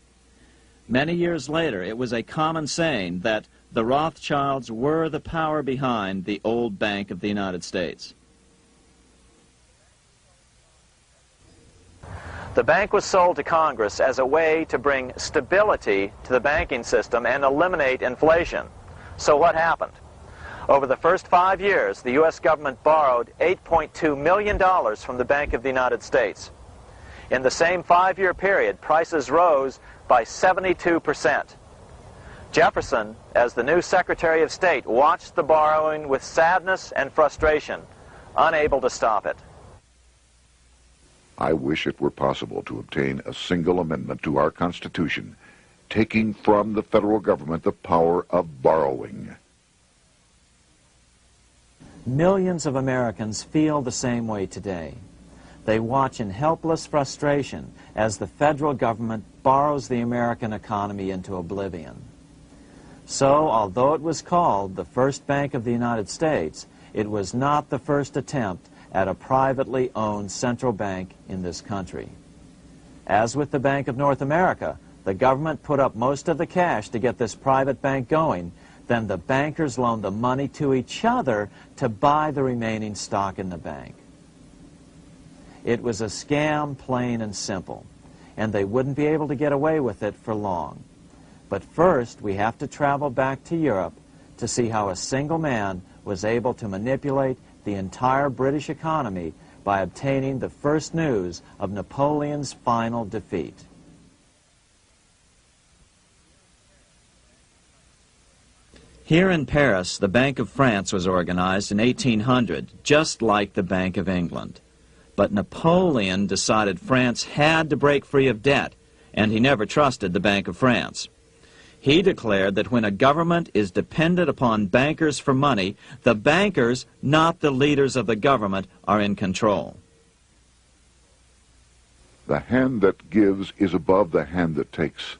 Many years later, it was a common saying that the Rothschilds were the power behind the old Bank of the United States. The bank was sold to Congress as a way to bring stability to the banking system and eliminate inflation. So what happened? Over the first 5 years, the U.S. government borrowed $8.2 million from the Bank of the United States. In the same 5-year period, prices rose by 72%. Jefferson, as the new Secretary of State, watched the borrowing with sadness and frustration, unable to stop it. I wish it were possible to obtain a single amendment to our Constitution, taking from the federal government the power of borrowing. Millions of Americans feel the same way today. They watch in helpless frustration as the federal government borrows the American economy into oblivion. So, although it was called the First Bank of the United States, it was not the first attempt at a privately owned central bank in this country. As with the Bank of North America, the government put up most of the cash to get this private bank going, then the bankers loaned the money to each other to buy the remaining stock in the bank. It was a scam, plain and simple, and they wouldn't be able to get away with it for long. But first, we have to travel back to Europe to see how a single man was able to manipulate the entire British economy by obtaining the first news of Napoleon's final defeat. Here in Paris, the Bank of France was organized in 1800, just like the Bank of England. But Napoleon decided France had to break free of debt, and he never trusted the Bank of France. He declared that when a government is dependent upon bankers for money, the bankers, not the leaders of the government, are in control. The hand that gives is above the hand that takes.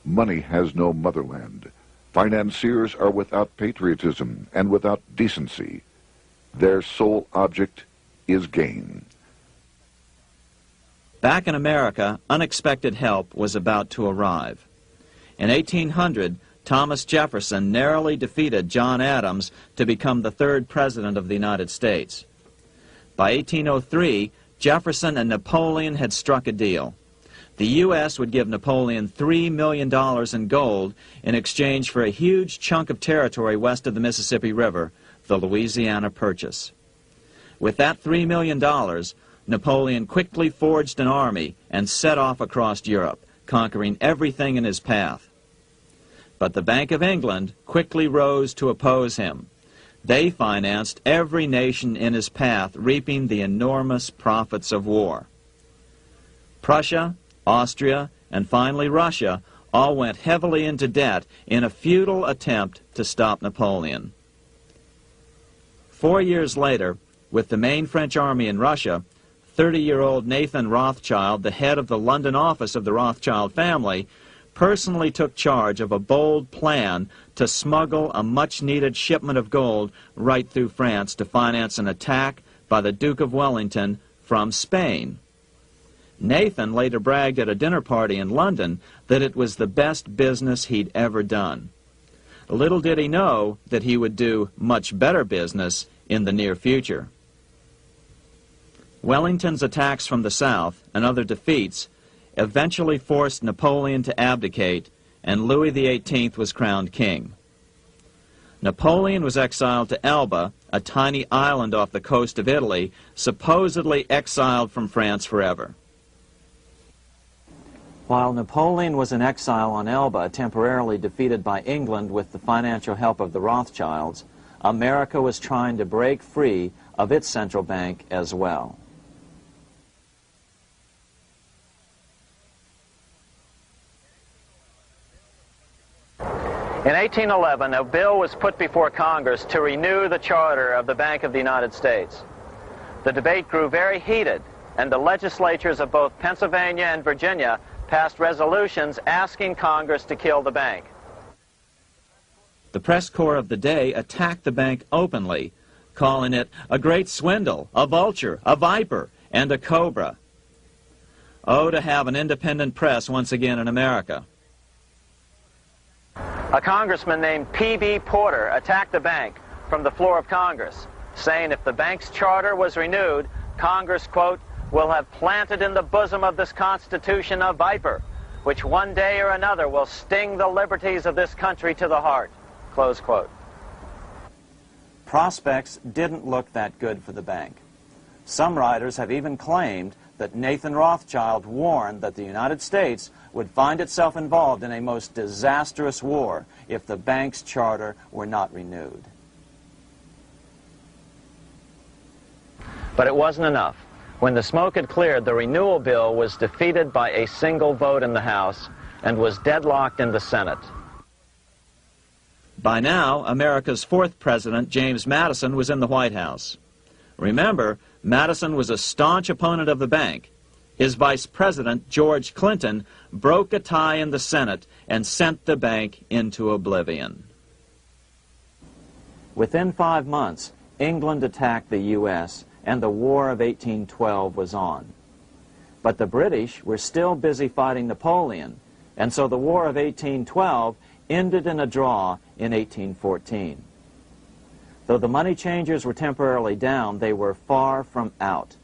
Money has no motherland. Financiers are without patriotism and without decency. Their sole object is gain. Back in America, unexpected help was about to arrive. In 1800, Thomas Jefferson narrowly defeated John Adams to become the third president of the United States. By 1803, Jefferson and Napoleon had struck a deal. The U.S. would give Napoleon $3 million in gold in exchange for a huge chunk of territory west of the Mississippi River, the Louisiana Purchase. With that $3 million, Napoleon quickly forged an army and set off across Europe, conquering everything in his path. But the Bank of England quickly rose to oppose him. They financed every nation in his path, reaping the enormous profits of war. Prussia, Austria, and finally Russia all went heavily into debt in a futile attempt to stop Napoleon. 4 years later, with the main French army in Russia, 30-year-old Nathan Rothschild, the head of the London office of the Rothschild family, personally took charge of a bold plan to smuggle a much-needed shipment of gold right through France to finance an attack by the Duke of Wellington from Spain. Nathan later bragged at a dinner party in London that it was the best business he'd ever done. Little did he know that he would do much better business in the near future. Wellington's attacks from the south and other defeats eventually forced Napoleon to abdicate, and Louis XVIII was crowned king. Napoleon was exiled to Elba, a tiny island off the coast of Italy, supposedly exiled from France forever. While Napoleon was in exile on Elba, temporarily defeated by England with the financial help of the Rothschilds, America was trying to break free of its central bank as well. In 1811, a bill was put before Congress to renew the charter of the Bank of the United States. The debate grew very heated, and the legislatures of both Pennsylvania and Virginia passed resolutions asking Congress to kill the bank. The press corps of the day attacked the bank openly, calling it a great swindle, a vulture, a viper, and a cobra. Oh, to have an independent press once again in America. A congressman named P.B. Porter attacked the bank from the floor of Congress, saying if the bank's charter was renewed, Congress, quote, will have planted in the bosom of this Constitution a viper, which one day or another will sting the liberties of this country to the heart, close quote. Prospects didn't look that good for the bank. Some writers have even claimed that Nathan Rothschild warned that the United States would find itself involved in a most disastrous war if the bank's charter were not renewed. But it wasn't enough. When the smoke had cleared, the renewal bill was defeated by a single vote in the House and was deadlocked in the Senate. By now, America's fourth president, James Madison, was in the White House. Remember, Madison was a staunch opponent of the bank. His vice president, George Clinton, broke a tie in the Senate and sent the bank into oblivion. Within 5 months, England attacked the U.S., and the War of 1812 was on. But the British were still busy fighting Napoleon, and so the War of 1812 ended in a draw in 1814. Though the money changers were temporarily down, they were far from out.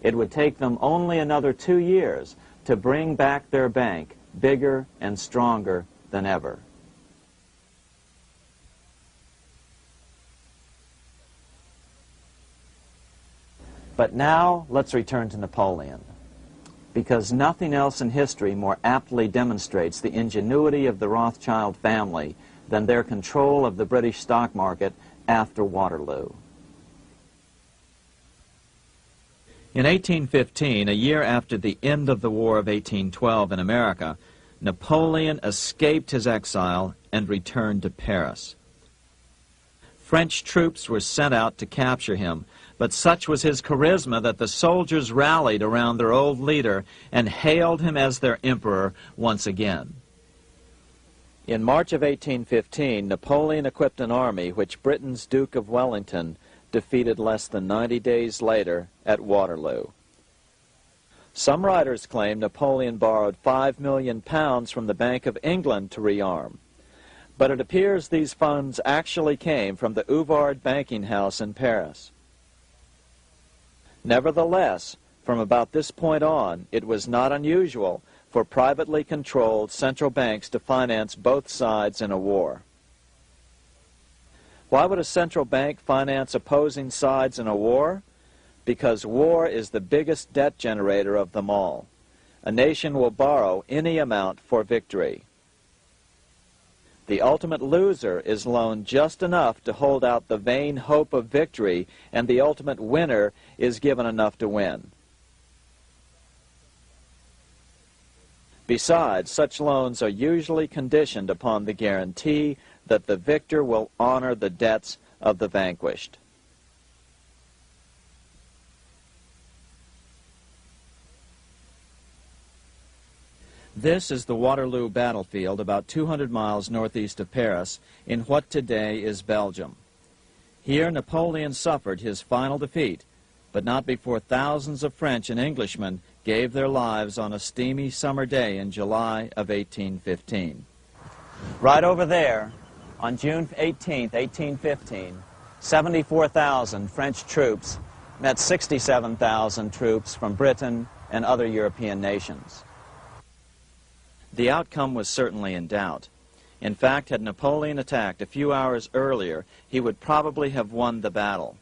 It would take them only another 2 years to bring back their bank bigger and stronger than ever. But now let's return to Napoleon, because nothing else in history more aptly demonstrates the ingenuity of the Rothschild family than their control of the British stock market after Waterloo. In 1815, a year after the end of the War of 1812 in America, Napoleon escaped his exile and returned to Paris. French troops were sent out to capture him, but such was his charisma that the soldiers rallied around their old leader and hailed him as their emperor once again. In March of 1815, Napoleon equipped an army which Britain's Duke of Wellington defeated less than 90 days later at Waterloo. Some writers claim Napoleon borrowed £5 million from the Bank of England to rearm. But it appears these funds actually came from the Ouvard banking house in Paris. Nevertheless, from about this point on, it was not unusual for privately controlled central banks to finance both sides in a war. Why would a central bank finance opposing sides in a war? Because war is the biggest debt generator of them all. A nation will borrow any amount for victory. The ultimate loser is loaned just enough to hold out the vain hope of victory, and the ultimate winner is given enough to win. Besides, such loans are usually conditioned upon the guarantee that the victor will honor the debts of the vanquished. This is the Waterloo battlefield about 200 miles northeast of Paris in what today is Belgium. Here Napoleon suffered his final defeat, but not before thousands of French and Englishmen gave their lives on a steamy summer day in July of 1815. Right over there, on June 18, 1815, 74,000 French troops met 67,000 troops from Britain and other European nations. The outcome was certainly in doubt. In fact, had Napoleon attacked a few hours earlier, he would probably have won the battle.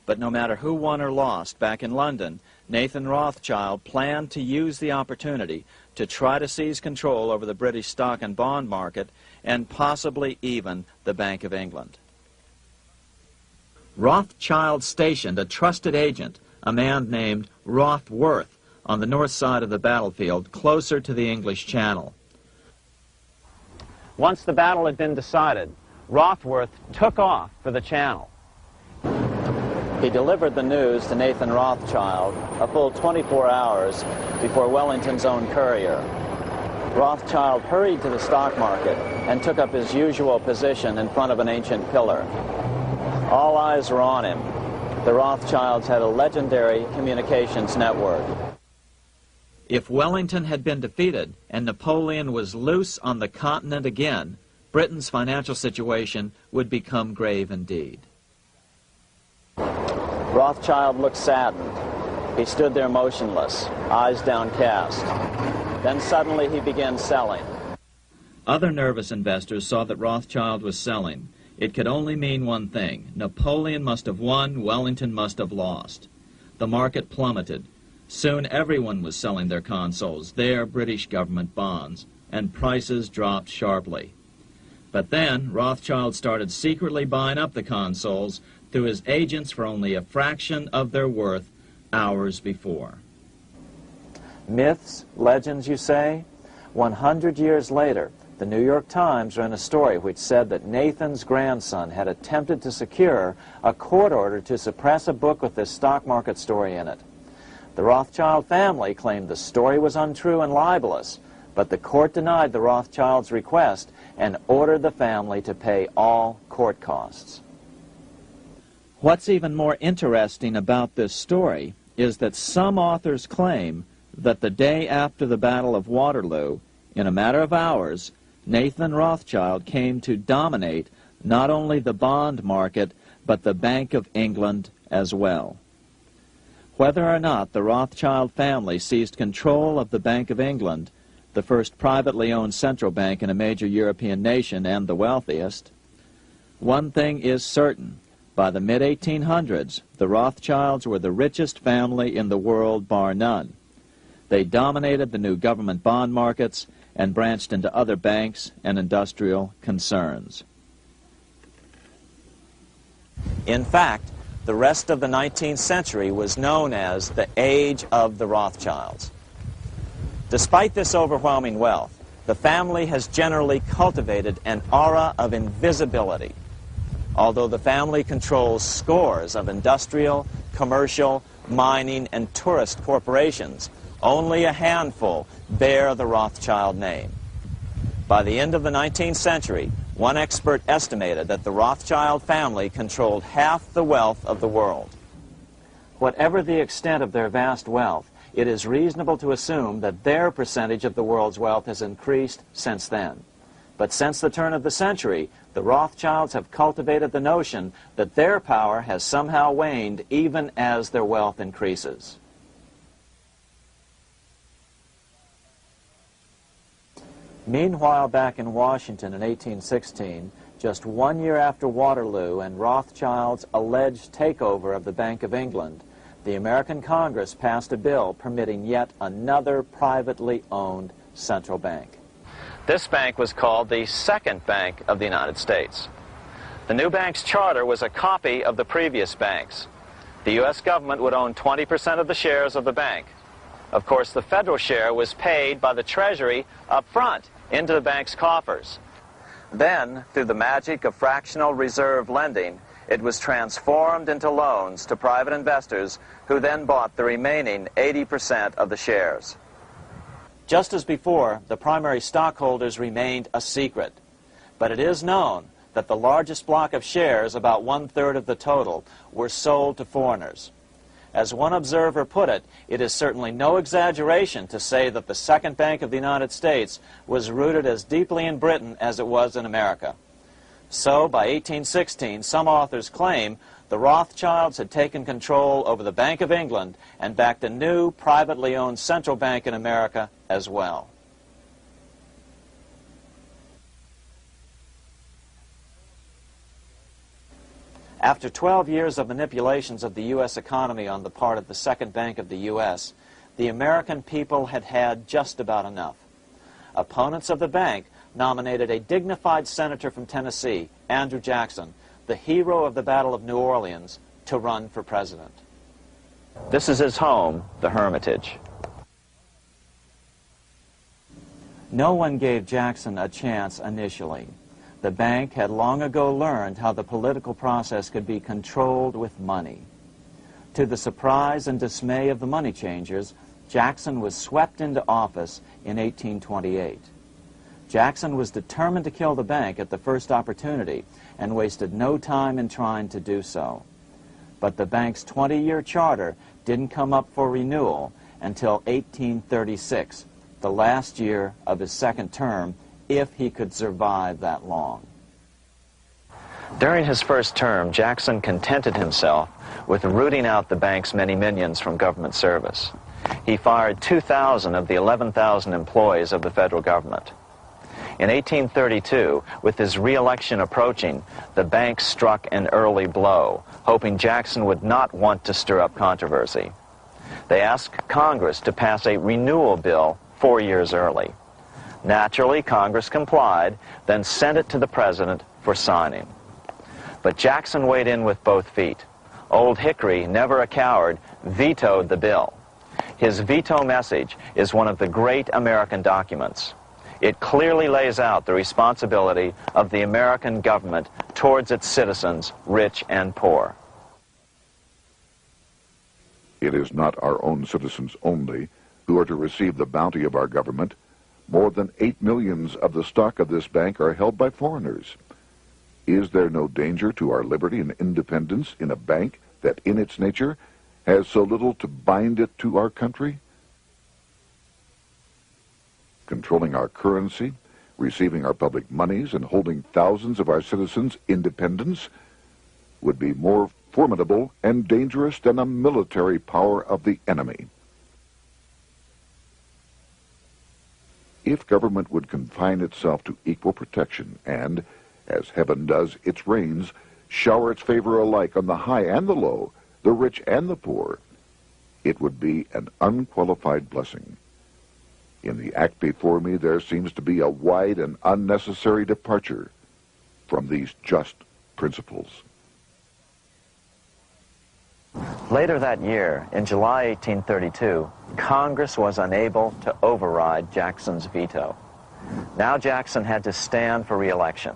But no matter who won or lost, back in London, Nathan Rothschild planned to use the opportunity to try to seize control over the British stock and bond market and possibly even the Bank of England. Rothschild stationed a trusted agent, a man named Rothworth, on the north side of the battlefield, closer to the English Channel. Once the battle had been decided, Rothworth took off for the Channel. He delivered the news to Nathan Rothschild a full 24 hours before Wellington's own courier. Rothschild hurried to the stock market and took up his usual position in front of an ancient pillar. All eyes were on him. The Rothschilds had a legendary communications network. If Wellington had been defeated and Napoleon was loose on the continent again, Britain's financial situation would become grave indeed. Rothschild looked saddened. He stood there motionless, eyes downcast. Then suddenly he began selling. Other nervous investors saw that Rothschild was selling. It could only mean one thing. Napoleon must have won, Wellington must have lost. The market plummeted. Soon everyone was selling their consols, their British government bonds, and prices dropped sharply. But then Rothschild started secretly buying up the consols through his agents for only a fraction of their worth hours before. Myths, legends, you say? 100 years later, the New York Times ran a story which said that Nathan's grandson had attempted to secure a court order to suppress a book with this stock market story in it. The Rothschild family claimed the story was untrue and libelous, but the court denied the Rothschilds' request and ordered the family to pay all court costs. What's even more interesting about this story is that some authors claim that the day after the Battle of Waterloo, in a matter of hours, Nathan Rothschild came to dominate not only the bond market, but the Bank of England as well. Whether or not the Rothschild family seized control of the Bank of England, the first privately owned central bank in a major European nation and the wealthiest, one thing is certain. By the mid-1800s, the Rothschilds were the richest family in the world, bar none. They dominated the new government bond markets and branched into other banks and industrial concerns. In fact, the rest of the 19th century was known as the Age of the Rothschilds. Despite this overwhelming wealth, the family has generally cultivated an aura of invisibility. Although the family controls scores of industrial, commercial, mining, and tourist corporations, only a handful bear the Rothschild name. By the end of the 19th century, one expert estimated that the Rothschild family controlled half the wealth of the world. Whatever the extent of their vast wealth, it is reasonable to assume that their percentage of the world's wealth has increased since then. But since the turn of the century, the Rothschilds have cultivated the notion that their power has somehow waned even as their wealth increases. Meanwhile, back in Washington in 1816, just 1 year after Waterloo and Rothschild's alleged takeover of the Bank of England, the American Congress passed a bill permitting yet another privately owned central bank. This bank was called the Second Bank of the United States. The new bank's charter was a copy of the previous banks. The U.S. government would own 20% of the shares of the bank. Of course, the federal share was paid by the Treasury up front into the bank's coffers. Then, through the magic of fractional reserve lending, it was transformed into loans to private investors who then bought the remaining 80% of the shares. Just as before, the primary stockholders remained a secret. But it is known that the largest block of shares, about 1/3 of the total, were sold to foreigners. As one observer put it, it is certainly no exaggeration to say that the Second Bank of the United States was rooted as deeply in Britain as it was in America. So, by 1816, some authors claim the Rothschilds had taken control over the Bank of England and backed a new, privately owned central bank in America as well. After 12 years of manipulations of the U.S. economy on the part of the Second Bank of the U.S., the American people had had just about enough. Opponents of the bank nominated a dignified senator from Tennessee, Andrew Jackson, the hero of the Battle of New Orleans, to run for president. This is his home, the Hermitage. No one gave Jackson a chance initially. The bank had long ago learned how the political process could be controlled with money. To the surprise and dismay of the money changers, Jackson was swept into office in 1828. Jackson was determined to kill the bank at the first opportunity and wasted no time in trying to do so. But the bank's 20-year charter didn't come up for renewal until 1836, the last year of his second term, if he could survive that long. During his first term, Jackson contented himself with rooting out the bank's many minions from government service. He fired 2,000 of the 11,000 employees of the federal government. In 1832, with his re-election approaching, the bank struck an early blow, hoping Jackson would not want to stir up controversy. They asked Congress to pass a renewal bill 4 years early. Naturally, Congress complied, then sent it to the president for signing. But Jackson weighed in with both feet. Old Hickory, never a coward, vetoed the bill. His veto message is one of the great American documents. It clearly lays out the responsibility of the American government towards its citizens, rich and poor. It is not our own citizens only who are to receive the bounty of our government. More than 8 millions of the stock of this bank are held by foreigners. Is there no danger to our liberty and independence in a bank that in its nature has so little to bind it to our country? Controlling our currency, receiving our public monies, and holding thousands of our citizens' independence would be more formidable and dangerous than a military power of the enemy. If government would confine itself to equal protection and, as heaven does its rains, shower its favor alike on the high and the low, the rich and the poor, it would be an unqualified blessing. In the act before me, there seems to be a wide and unnecessary departure from these just principles. Later that year, in July 1832, Congress was unable to override Jackson's veto. Now Jackson had to stand for re-election.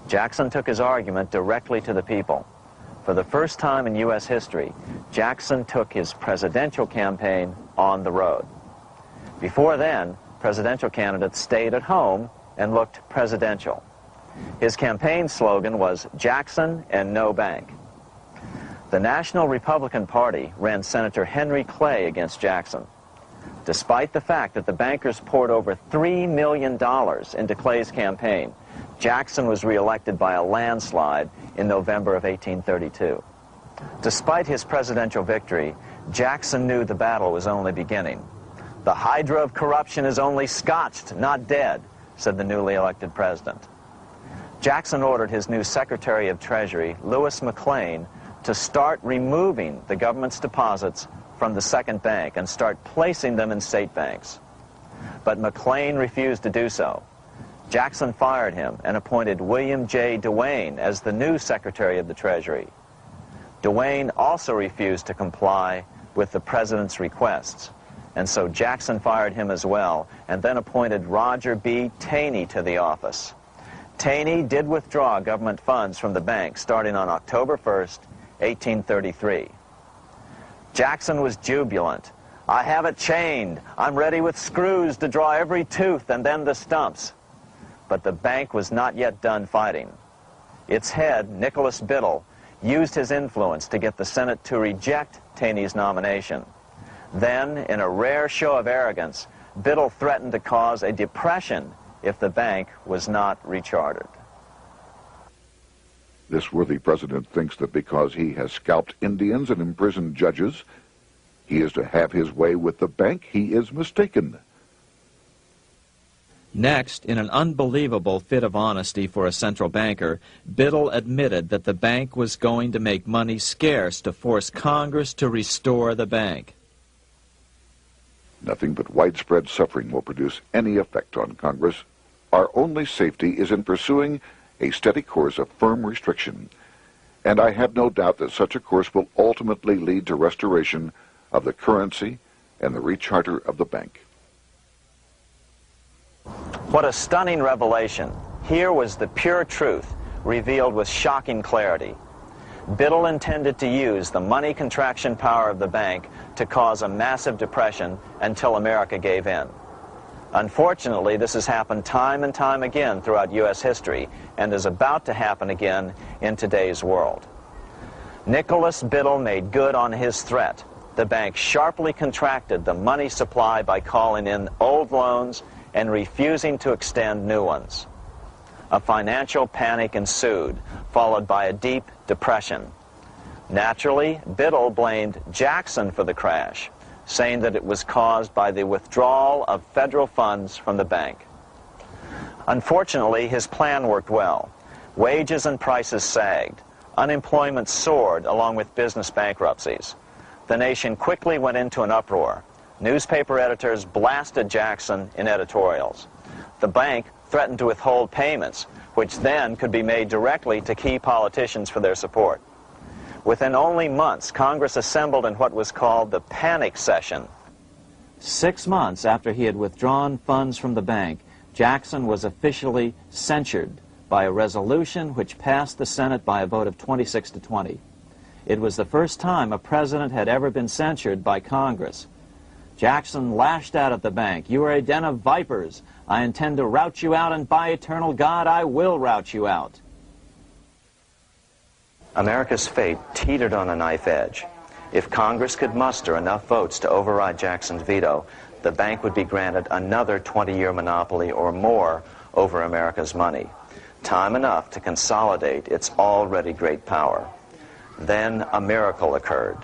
Jackson took his argument directly to the people. For the first time in U.S. history, Jackson took his presidential campaign on the road. Before then, presidential candidates stayed at home and looked presidential. His campaign slogan was "Jackson and no bank." The National Republican Party ran Senator Henry Clay against Jackson. Despite the fact that the bankers poured over $3 million into Clay's campaign, Jackson was reelected by a landslide in November of 1832. Despite his presidential victory, Jackson knew the battle was only beginning. "The hydra of corruption is only scotched, not dead," said the newly elected president. Jackson ordered his new Secretary of Treasury, Lewis McLean, to start removing the government's deposits from the second bank and start placing them in state banks. But McLean refused to do so. Jackson fired him and appointed William J. Duane as the new Secretary of the Treasury. Duane also refused to comply with the president's requests, and so Jackson fired him as well and then appointed Roger B. Taney to the office. Taney did withdraw government funds from the bank starting on October 1st, 1833. Jackson was jubilant. "I have it chained. I'm ready with screws to draw every tooth and then the stumps." But the bank was not yet done fighting. Its head, Nicholas Biddle, used his influence to get the Senate to reject Taney's nomination. Then, in a rare show of arrogance, Biddle threatened to cause a depression if the bank was not rechartered. This worthy president thinks that because he has scalped Indians and imprisoned judges, he is to have his way with the bank. He is mistaken. Next, in an unbelievable fit of honesty for a central banker, Biddle admitted that the bank was going to make money scarce to force Congress to restore the bank. Nothing but widespread suffering will produce any effect on Congress. Our only safety is in pursuing a steady course of firm restriction, and I have no doubt that such a course will ultimately lead to restoration of the currency and the recharter of the bank. What a stunning revelation. Here was the pure truth, revealed with shocking clarity. Biddle intended to use the money contraction power of the bank to cause a massive depression until America gave in. Unfortunately, this has happened time and time again throughout U.S. history and is about to happen again in today's world. Nicholas Biddle made good on his threat. The bank sharply contracted the money supply by calling in old loans and refusing to extend new ones. A financial panic ensued, followed by a deep depression. Naturally, Biddle blamed Jackson for the crash, saying that it was caused by the withdrawal of federal funds from the bank. Unfortunately, his plan worked well. Wages and prices sagged. Unemployment soared along with business bankruptcies. The nation quickly went into an uproar. Newspaper editors blasted Jackson in editorials. The bank threatened to withhold payments, which then could be made directly to key politicians for their support. Within only months, Congress assembled in what was called the panic session. 6 months after he had withdrawn funds from the bank, Jackson was officially censured by a resolution which passed the Senate by a vote of 26 to 20. It was the first time a president had ever been censured by Congress. Jackson lashed out at the bank. "You are a den of vipers. I intend to rout you out, and by eternal God, I will rout you out." America's fate teetered on a knife edge. If Congress could muster enough votes to override Jackson's veto, the bank would be granted another 20-year monopoly or more over America's money, time enough to consolidate its already great power. Then a miracle occurred.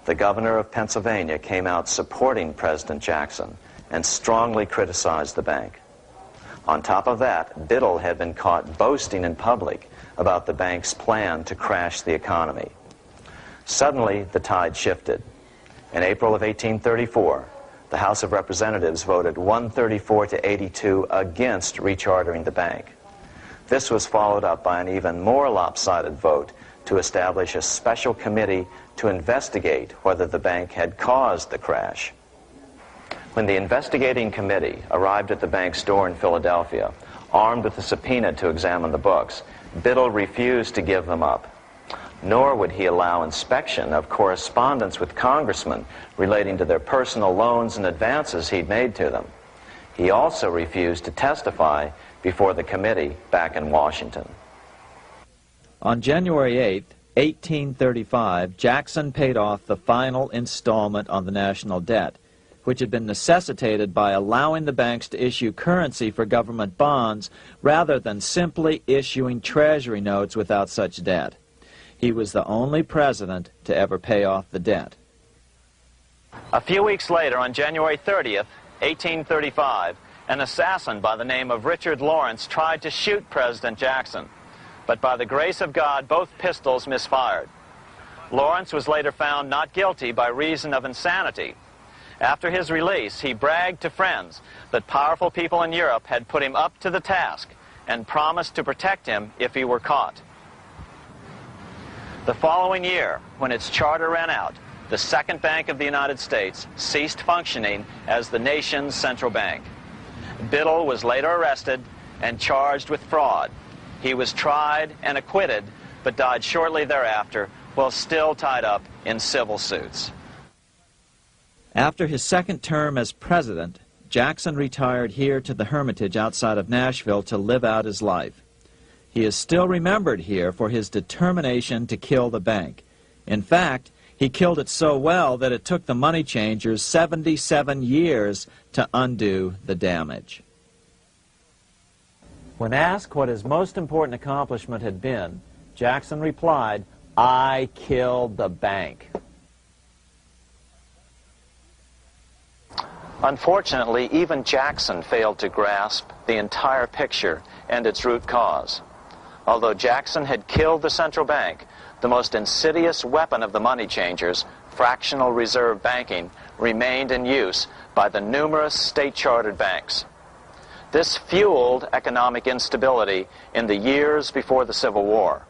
The governor of Pennsylvania came out supporting President Jackson and strongly criticized the bank. On top of that, Biddle had been caught boasting in public about the bank's plan to crash the economy. Suddenly, the tide shifted. In April of 1834, the House of Representatives voted 134 to 82 against rechartering the bank. This was followed up by an even more lopsided vote to establish a special committee to investigate whether the bank had caused the crash. When the investigating committee arrived at the bank's door in Philadelphia, armed with a subpoena to examine the books, Biddle refused to give them up. Nor would he allow inspection of correspondence with congressmen relating to their personal loans and advances he'd made to them. He also refused to testify before the committee back in Washington. On January 8th, 1835, Jackson paid off the final installment on the national debt, which had been necessitated by allowing the banks to issue currency for government bonds rather than simply issuing treasury notes without such debt. He was the only president to ever pay off the debt. A few weeks later, on January 30th, 1835, an assassin by the name of Richard Lawrence tried to shoot President Jackson, but by the grace of God, both pistols misfired. Lawrence was later found not guilty by reason of insanity. After his release, he bragged to friends that powerful people in Europe had put him up to the task and promised to protect him if he were caught. The following year, when its charter ran out, the Second Bank of the United States ceased functioning as the nation's central bank. Biddle was later arrested and charged with fraud. He was tried and acquitted, but died shortly thereafter while still tied up in civil suits. After his second term as president, Jackson retired here to the Hermitage outside of Nashville to live out his life. He is still remembered here for his determination to kill the bank. In fact, he killed it so well that it took the money changers 77 years to undo the damage. When asked what his most important accomplishment had been, Jackson replied, "I killed the bank." Unfortunately, even Jackson failed to grasp the entire picture and its root cause. Although Jackson had killed the central bank, the most insidious weapon of the money changers, fractional reserve banking, remained in use by the numerous state-chartered banks. This fueled economic instability in the years before the Civil War.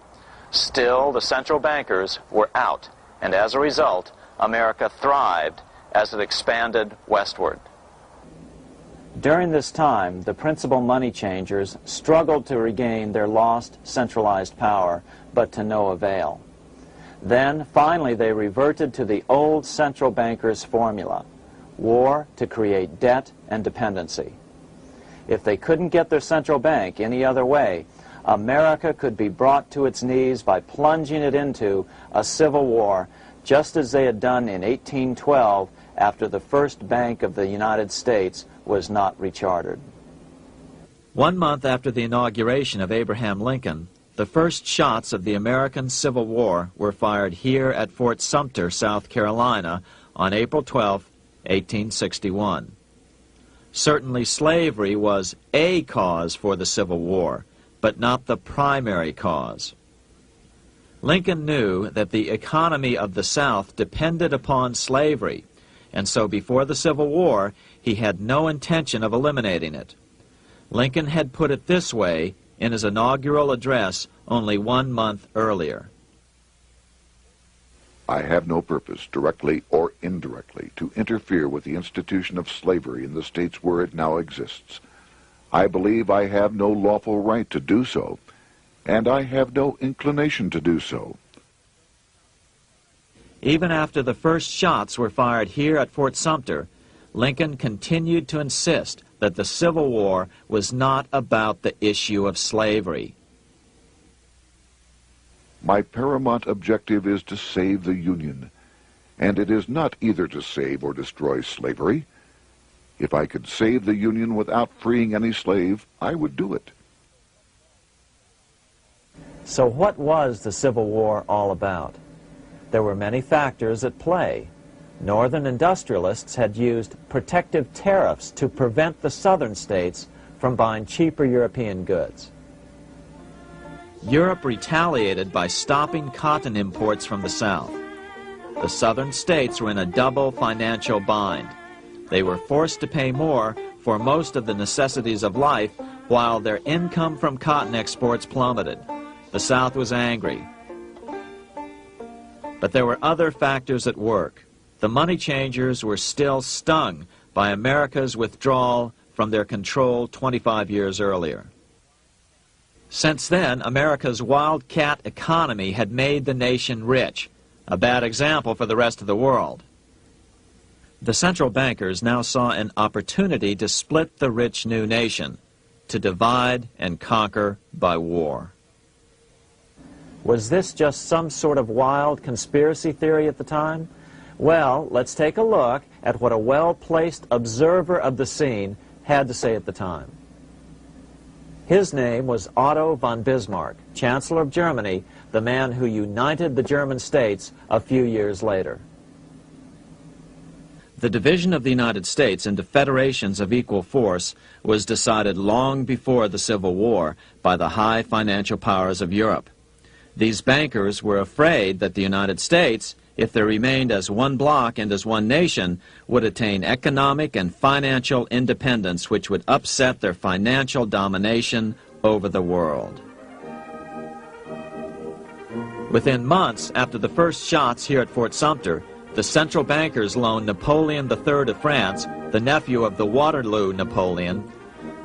Still, the central bankers were out, and as a result, America thrived as it expanded westward. During this time, the principal money changers struggled to regain their lost centralized power, but to no avail. Then, finally, they reverted to the old central bankers' formula: war to create debt and dependency. If they couldn't get their central bank any other way, America could be brought to its knees by plunging it into a civil war, just as they had done in 1812 after the first Bank of the United States was not rechartered. 1 month after the inauguration of Abraham Lincoln, the first shots of the American Civil War were fired here at Fort Sumter, South Carolina, on April 12, 1861. Certainly slavery was a cause for the Civil War, but not the primary cause. Lincoln knew that the economy of the South depended upon slavery, and so before the Civil War, he had no intention of eliminating it. Lincoln had put it this way in his inaugural address only 1 month earlier. I have no purpose, directly or indirectly, to interfere with the institution of slavery in the states where it now exists. I believe I have no lawful right to do so, and I have no inclination to do so. Even after the first shots were fired here at Fort Sumter, Lincoln continued to insist that the Civil War was not about the issue of slavery. My paramount objective is to save the Union, and it is not either to save or destroy slavery. If I could save the Union without freeing any slave, I would do it. So what was the Civil War all about? There were many factors at play. Northern industrialists had used protective tariffs to prevent the southern states from buying cheaper European goods. Europe retaliated by stopping cotton imports from the South. The southern states were in a double financial bind. They were forced to pay more for most of the necessities of life, while their income from cotton exports plummeted. The South was angry. But there were other factors at work. The money changers were still stung by America's withdrawal from their control 25 years earlier. Since then, America's wildcat economy had made the nation rich, a bad example for the rest of the world. The central bankers now saw an opportunity to split the rich new nation, to divide and conquer by war. Was this just some sort of wild conspiracy theory at the time? Well, let's take a look at what a well-placed observer of the scene had to say at the time. His name was Otto von Bismarck, Chancellor of Germany, the man who united the German states a few years later. The division of the United States into federations of equal force was decided long before the Civil War by the high financial powers of Europe. These bankers were afraid that the United States, if they remained as one bloc and as one nation, would attain economic and financial independence which would upset their financial domination over the world. Within months after the first shots here at Fort Sumter, the central bankers loaned Napoleon III of France, the nephew of the Waterloo Napoleon,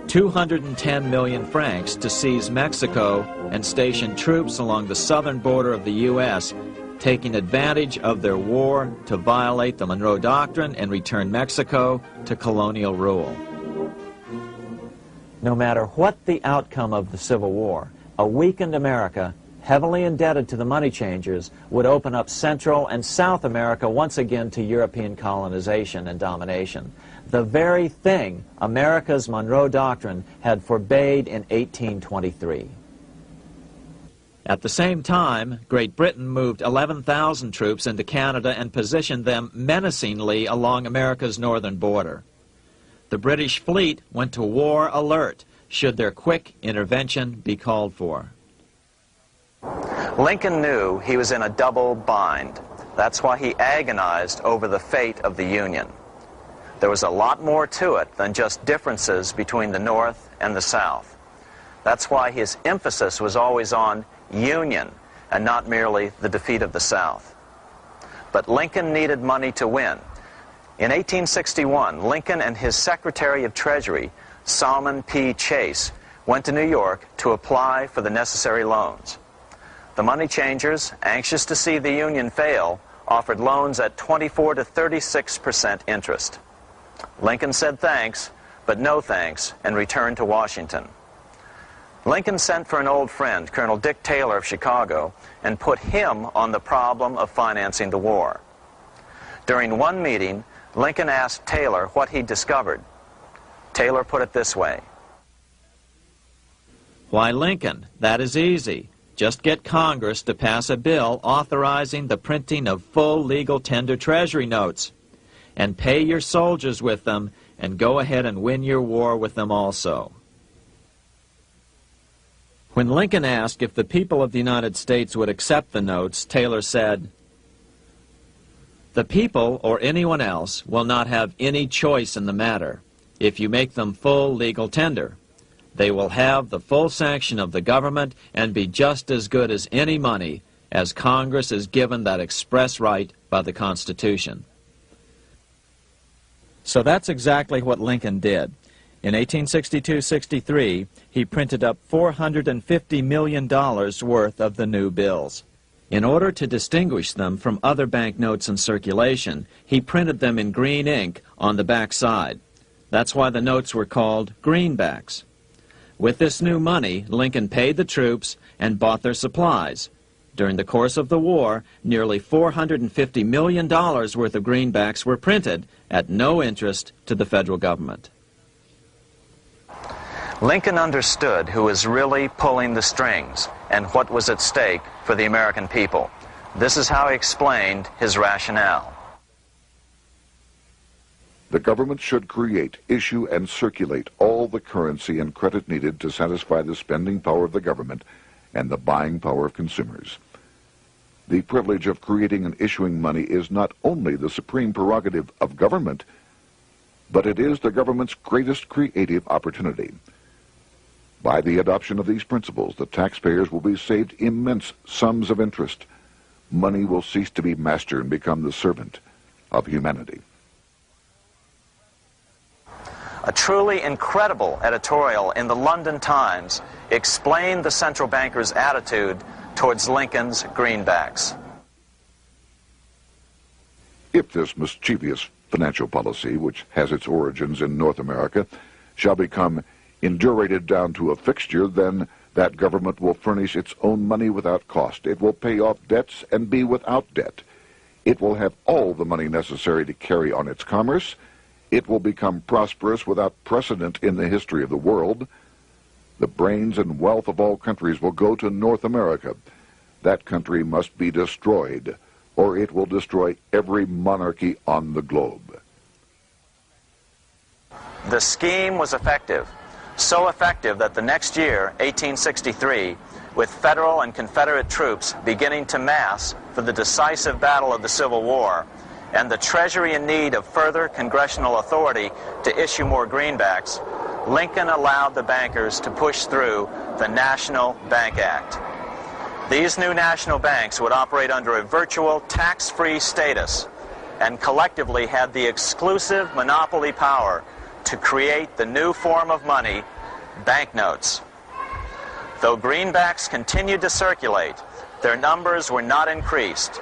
210 million francs to seize Mexico and station troops along the southern border of the U.S., taking advantage of their war to violate the Monroe Doctrine and return Mexico to colonial rule. No matter what the outcome of the Civil War, a weakened America, heavily indebted to the money changers, would open up Central and South America once again to European colonization and domination. The very thing America's Monroe Doctrine had forbade in 1823. At the same time, Great Britain moved 11,000 troops into Canada and positioned them menacingly along America's northern border. The British fleet went to war alert should their quick intervention be called for. Lincoln knew he was in a double bind. That's why he agonized over the fate of the Union. There was a lot more to it than just differences between the North and the South. That's why his emphasis was always on union and not merely the defeat of the South. But Lincoln needed money to win. In 1861, Lincoln and his Secretary of Treasury, Salmon P. Chase, went to New York to apply for the necessary loans. The money changers, anxious to see the Union fail, offered loans at 24 to 36% interest. Lincoln said thanks, but no thanks, and returned to Washington. Lincoln sent for an old friend, Colonel Dick Taylor of Chicago, and put him on the problem of financing the war. During one meeting, Lincoln asked Taylor what he'd discovered. Taylor put it this way. Why, Lincoln, that is easy. Just get Congress to pass a bill authorizing the printing of full legal tender treasury notes, and pay your soldiers with them, and go ahead and win your war with them also. When Lincoln asked if the people of the United States would accept the notes, Taylor said, "The people, or anyone else, will not have any choice in the matter if you make them full legal tender. They will have the full sanction of the government and be just as good as any money, as Congress is given that express right by the Constitution." So that's exactly what Lincoln did. In 1862-63, he printed up $450 million worth of the new bills. In order to distinguish them from other banknotes in circulation, he printed them in green ink on the back side. That's why the notes were called greenbacks. With this new money, Lincoln paid the troops and bought their supplies. During the course of the war, nearly $450 million worth of greenbacks were printed at no interest to the federal government. Lincoln understood who was really pulling the strings and what was at stake for the American people. This is how he explained his rationale. The government should create, issue, and circulate all the currency and credit needed to satisfy the spending power of the government and the buying power of consumers. The privilege of creating and issuing money is not only the supreme prerogative of government, but it is the government's greatest creative opportunity. By the adoption of these principles, the taxpayers will be saved immense sums of interest. Money will cease to be master and become the servant of humanity. A truly incredible editorial in the London Times explained the central bankers' attitude towards Lincoln's greenbacks. If this mischievous financial policy, which has its origins in North America, shall become indurated down to a fixture, then That government will furnish its own money without cost. It will pay off debts and be without debt. It will have all the money necessary to carry on its commerce. It will become prosperous without precedent in the history of the world. The brains and wealth of all countries will go to North America. That country must be destroyed, or it will destroy every monarchy on the globe. The scheme was effective, so effective that the next year, 1863, with Federal and Confederate troops beginning to mass for the decisive battle of the Civil War, and the Treasury in need of further congressional authority to issue more greenbacks, Lincoln allowed the bankers to push through the National Bank Act. These new national banks would operate under a virtual tax-free status and collectively had the exclusive monopoly power to create the new form of money, banknotes. Though greenbacks continued to circulate, their numbers were not increased.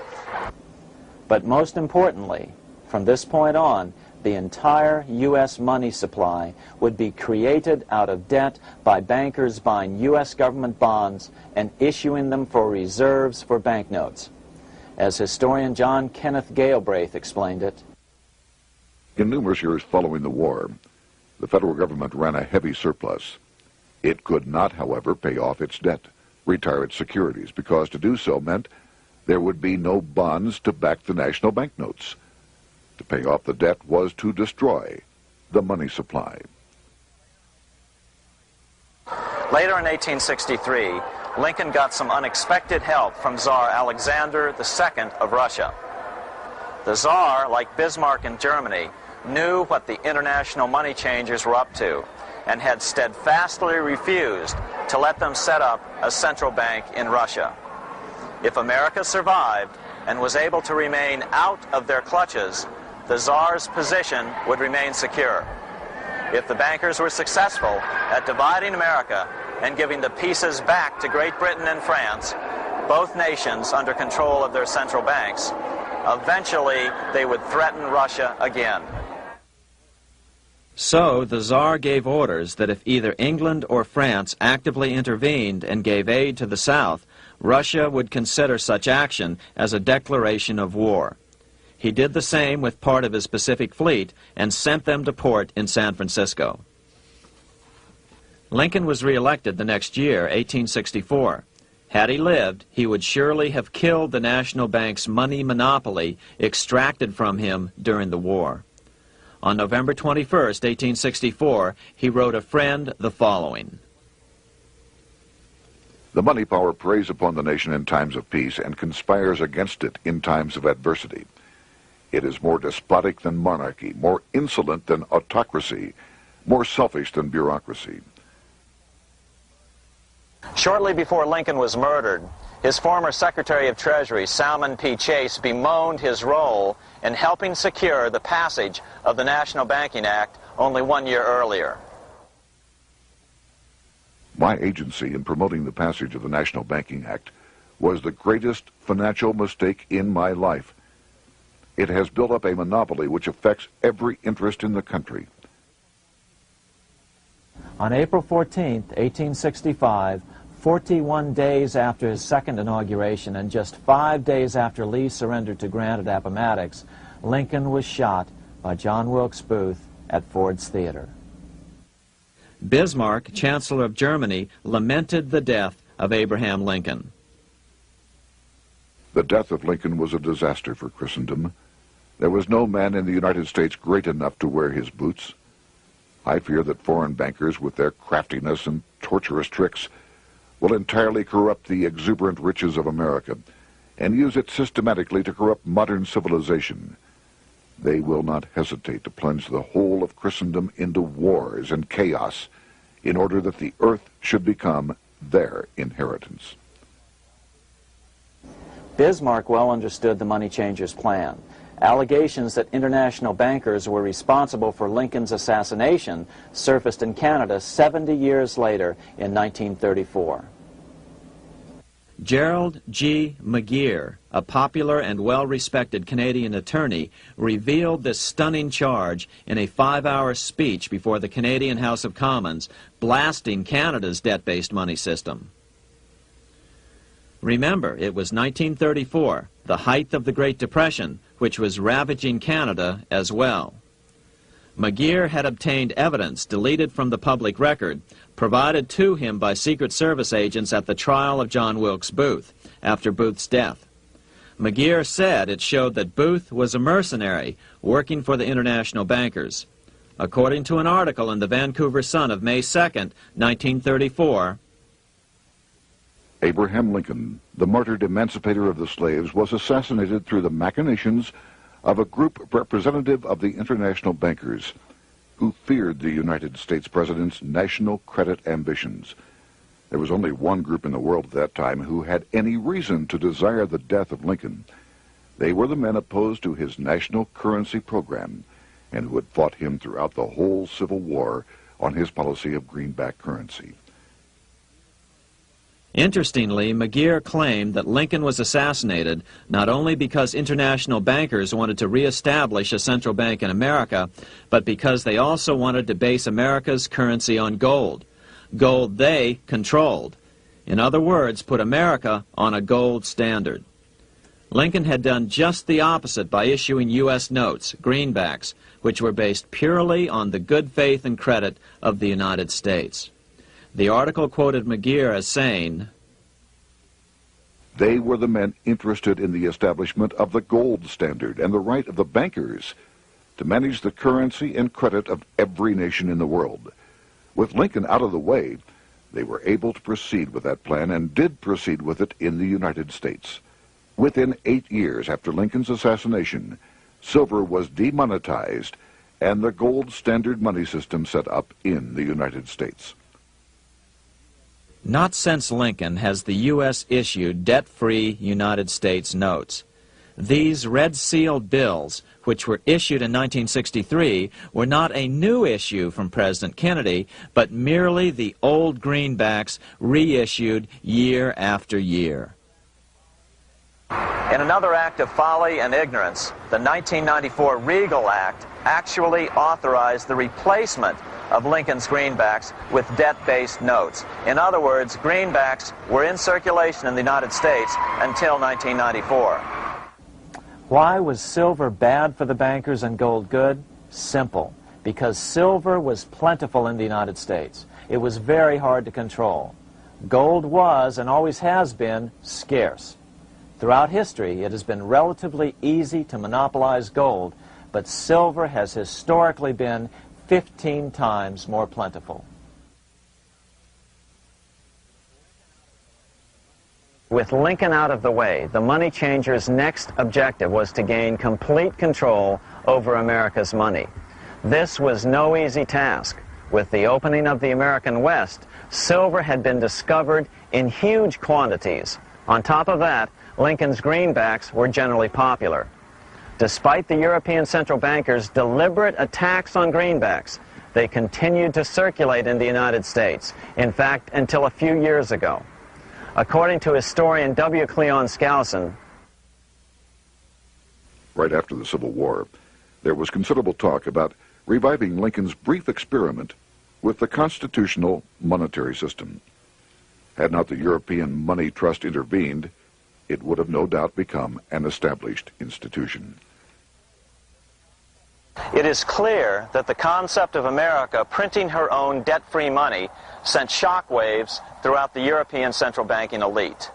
But most importantly, from this point on, the entire U.S. money supply would be created out of debt by bankers buying U.S. government bonds and issuing them for reserves for banknotes. As historian John Kenneth Galbraith explained it, in numerous years following the war, the federal government ran a heavy surplus. It could not, however, pay off its debt, retire its securities, because to do so meant there would be no bonds to back the national banknotes. To pay off the debt was to destroy the money supply. Later in 1863, Lincoln got some unexpected help from Tsar Alexander II of Russia. The Tsar, like Bismarck in Germany, knew what the international money changers were up to and had steadfastly refused to let them set up a central bank in Russia. If America survived and was able to remain out of their clutches, the Tsar's position would remain secure. If the bankers were successful at dividing America and giving the pieces back to Great Britain and France, both nations under control of their central banks, eventually they would threaten Russia again. So the Tsar gave orders that if either England or France actively intervened and gave aid to the South, Russia would consider such action as a declaration of war. He did the same with part of his Pacific Fleet and sent them to port in San Francisco. Lincoln was reelected the next year, 1864. Had he lived, he would surely have killed the national bank's money monopoly extracted from him during the war. On November 21, 1864, he wrote a friend the following: The money power preys upon the nation in times of peace and conspires against it in times of adversity. It is more despotic than monarchy, more insolent than autocracy, more selfish than bureaucracy. Shortly before Lincoln was murdered, his former Secretary of Treasury, Salmon P. Chase, bemoaned his role in helping secure the passage of the National Banking Act only 1 year earlier. My agency in promoting the passage of the National Banking Act was the greatest financial mistake in my life. It has built up a monopoly which affects every interest in the country. On April 14, 1865, 41 days after his second inauguration and just 5 days after Lee surrendered to Grant at Appomattox, Lincoln was shot by John Wilkes Booth at Ford's Theater. Bismarck, Chancellor of Germany, lamented the death of Abraham Lincoln. The death of Lincoln was a disaster for Christendom. There was no man in the United States great enough to wear his boots. I fear that foreign bankers, with their craftiness and torturous tricks, will entirely corrupt the exuberant riches of America and use it systematically to corrupt modern civilization. They will not hesitate to plunge the whole of Christendom into wars and chaos in order that the earth should become their inheritance. Bismarck well understood the money changers' plan. Allegations that international bankers were responsible for Lincoln's assassination surfaced in Canada 70 years later in 1934. Gerald G. McGeer, a popular and well-respected Canadian attorney, revealed this stunning charge in a 5-hour speech before the Canadian House of Commons, blasting Canada's debt-based money system. Remember, it was 1934, the height of the Great Depression, which was ravaging Canada as well. McGeer had obtained evidence deleted from the public record, provided to him by Secret Service agents at the trial of John Wilkes Booth, after Booth's death. McGeer said it showed that Booth was a mercenary working for the international bankers. According to an article in the Vancouver Sun of May 2nd, 1934, Abraham Lincoln, the martyred emancipator of the slaves, was assassinated through the machinations of a group representative of the international bankers who feared the United States president's national credit ambitions. There was only one group in the world at that time who had any reason to desire the death of Lincoln. They were the men opposed to his national currency program and who had fought him throughout the whole Civil War on his policy of greenback currency. Interestingly, McGeer claimed that Lincoln was assassinated not only because international bankers wanted to reestablish a central bank in America, but because they also wanted to base America's currency on gold. Gold they controlled. In other words, put America on a gold standard. Lincoln had done just the opposite by issuing U.S. notes, greenbacks, which were based purely on the good faith and credit of the United States. The article quoted McGeer as saying, "They were the men interested in the establishment of the gold standard and the right of the bankers to manage the currency and credit of every nation in the world. With Lincoln out of the way, they were able to proceed with that plan and did proceed with it in the United States. Within 8 years after Lincoln's assassination, silver was demonetized and the gold standard money system set up in the United States." Not since Lincoln has the U.S. issued debt-free United States notes. These red-sealed bills, which were issued in 1963, were not a new issue from President Kennedy, but merely the old greenbacks reissued year after year. In another act of folly and ignorance, the 1994 Regal Act actually authorized the replacement of Lincoln's greenbacks with debt-based notes. In other words, greenbacks were in circulation in the United States until 1994. Why was silver bad for the bankers and gold good? Simple. Because silver was plentiful in the United States. It was very hard to control. Gold was, and always has been, scarce. Throughout history, it has been relatively easy to monopolize gold, but silver has historically been 15 times more plentiful. With Lincoln out of the way, the money changers' next objective was to gain complete control over America's money. This was no easy task. With the opening of the American West, silver had been discovered in huge quantities. On top of that, Lincoln's greenbacks were generally popular. Despite the European central bankers' deliberate attacks on greenbacks, they continued to circulate in the United States, in fact, until a few years ago. According to historian W. Cleon Skousen, right after the Civil War, there was considerable talk about reviving Lincoln's brief experiment with the constitutional monetary system. Had not the European Money Trust intervened, it would have no doubt become an established institution. it is clear that the concept of America printing her own debt-free money sent shockwaves throughout the European central banking elite.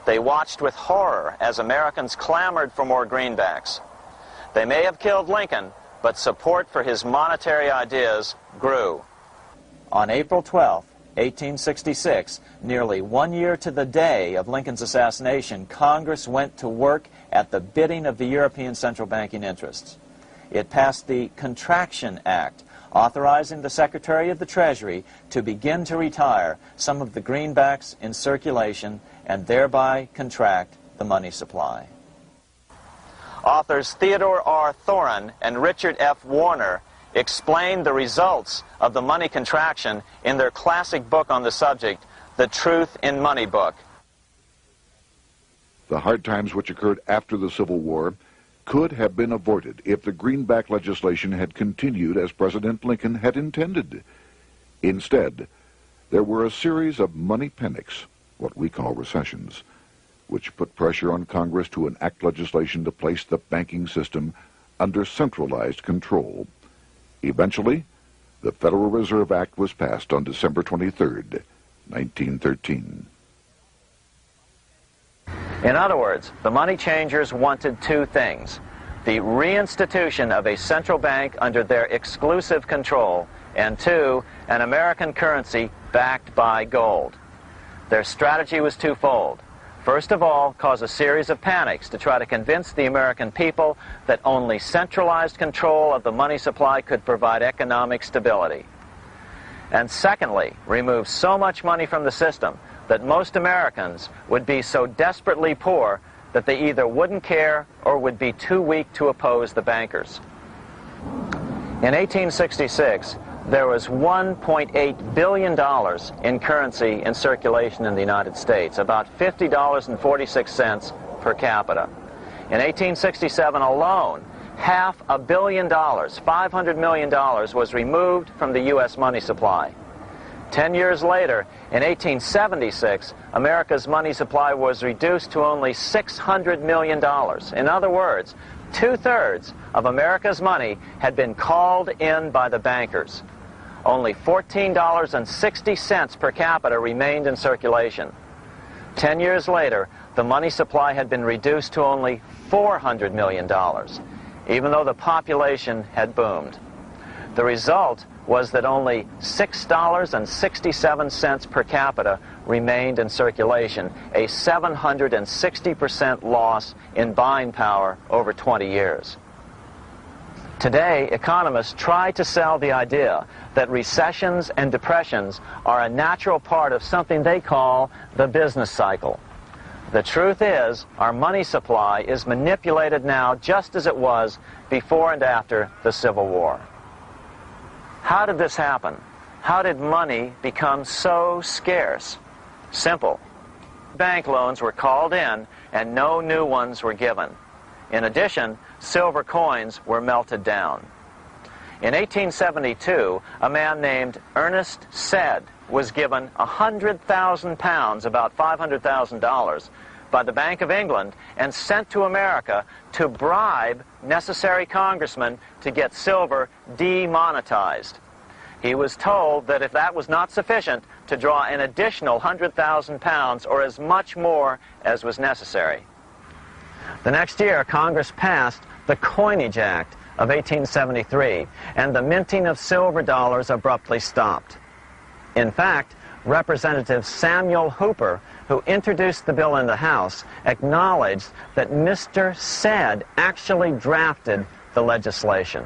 They watched with horror as Americans clamored for more greenbacks. They may have killed Lincoln, but support for his monetary ideas grew. On April 12, 1866, nearly 1 year to the day of Lincoln's assassination, Congress went to work at the bidding of the European central banking interests. It passed the Contraction Act, authorizing the Secretary of the Treasury to begin to retire some of the greenbacks in circulation and thereby contract the money supply. Authors Theodore R. Thorin and Richard F. Warner explained the results of the money contraction in their classic book on the subject, The Truth in Money Book. The hard times which occurred after the Civil War could have been avoided if the greenback legislation had continued as President Lincoln had intended. Instead, there were a series of money panics, what we call recessions, which put pressure on Congress to enact legislation to place the banking system under centralized control. Eventually, the Federal Reserve Act was passed on December 23, 1913. In other words, the money changers wanted two things: the reinstitution of a central bank under their exclusive control, and two, an American currency backed by gold. Their strategy was twofold. First of all, cause a series of panics to try to convince the American people that only centralized control of the money supply could provide economic stability. And secondly, remove so much money from the system that most Americans would be so desperately poor that they either wouldn't care or would be too weak to oppose the bankers. In 1866, there was $1.8 billion in currency in circulation in the United States, about $50.46 per capita. In 1867 alone, $500 million, $500 million, was removed from the U.S. money supply. 10 years later, in 1876, America's money supply was reduced to only $600 million. In other words, 2/3 of America's money had been called in by the bankers. Only $14.60 per capita remained in circulation. 10 years later, the money supply had been reduced to only $400 million, even though the population had boomed. The result was that only $6.67 per capita remained in circulation, a 760% loss in buying power over 20 years. Today, economists try to sell the idea that recessions and depressions are a natural part of something they call the business cycle. The truth is, our money supply is manipulated now just as it was before and after the Civil War. How did this happen? How did money become so scarce? Simple. Bank loans were called in and no new ones were given. In addition, silver coins were melted down. In 1872, a man named Ernest Sed was given 100,000 pounds, about $500,000, by the Bank of England and sent to America to bribe necessary congressmen to get silver demonetized. He was told that if that was not sufficient, to draw an additional 100,000 pounds or as much more as was necessary. The next year, Congress passed the Coinage Act of 1873, and the minting of silver dollars abruptly stopped. In fact, Representative Samuel Hooper, who introduced the bill in the House, acknowledged that Mr. Sed actually drafted the legislation.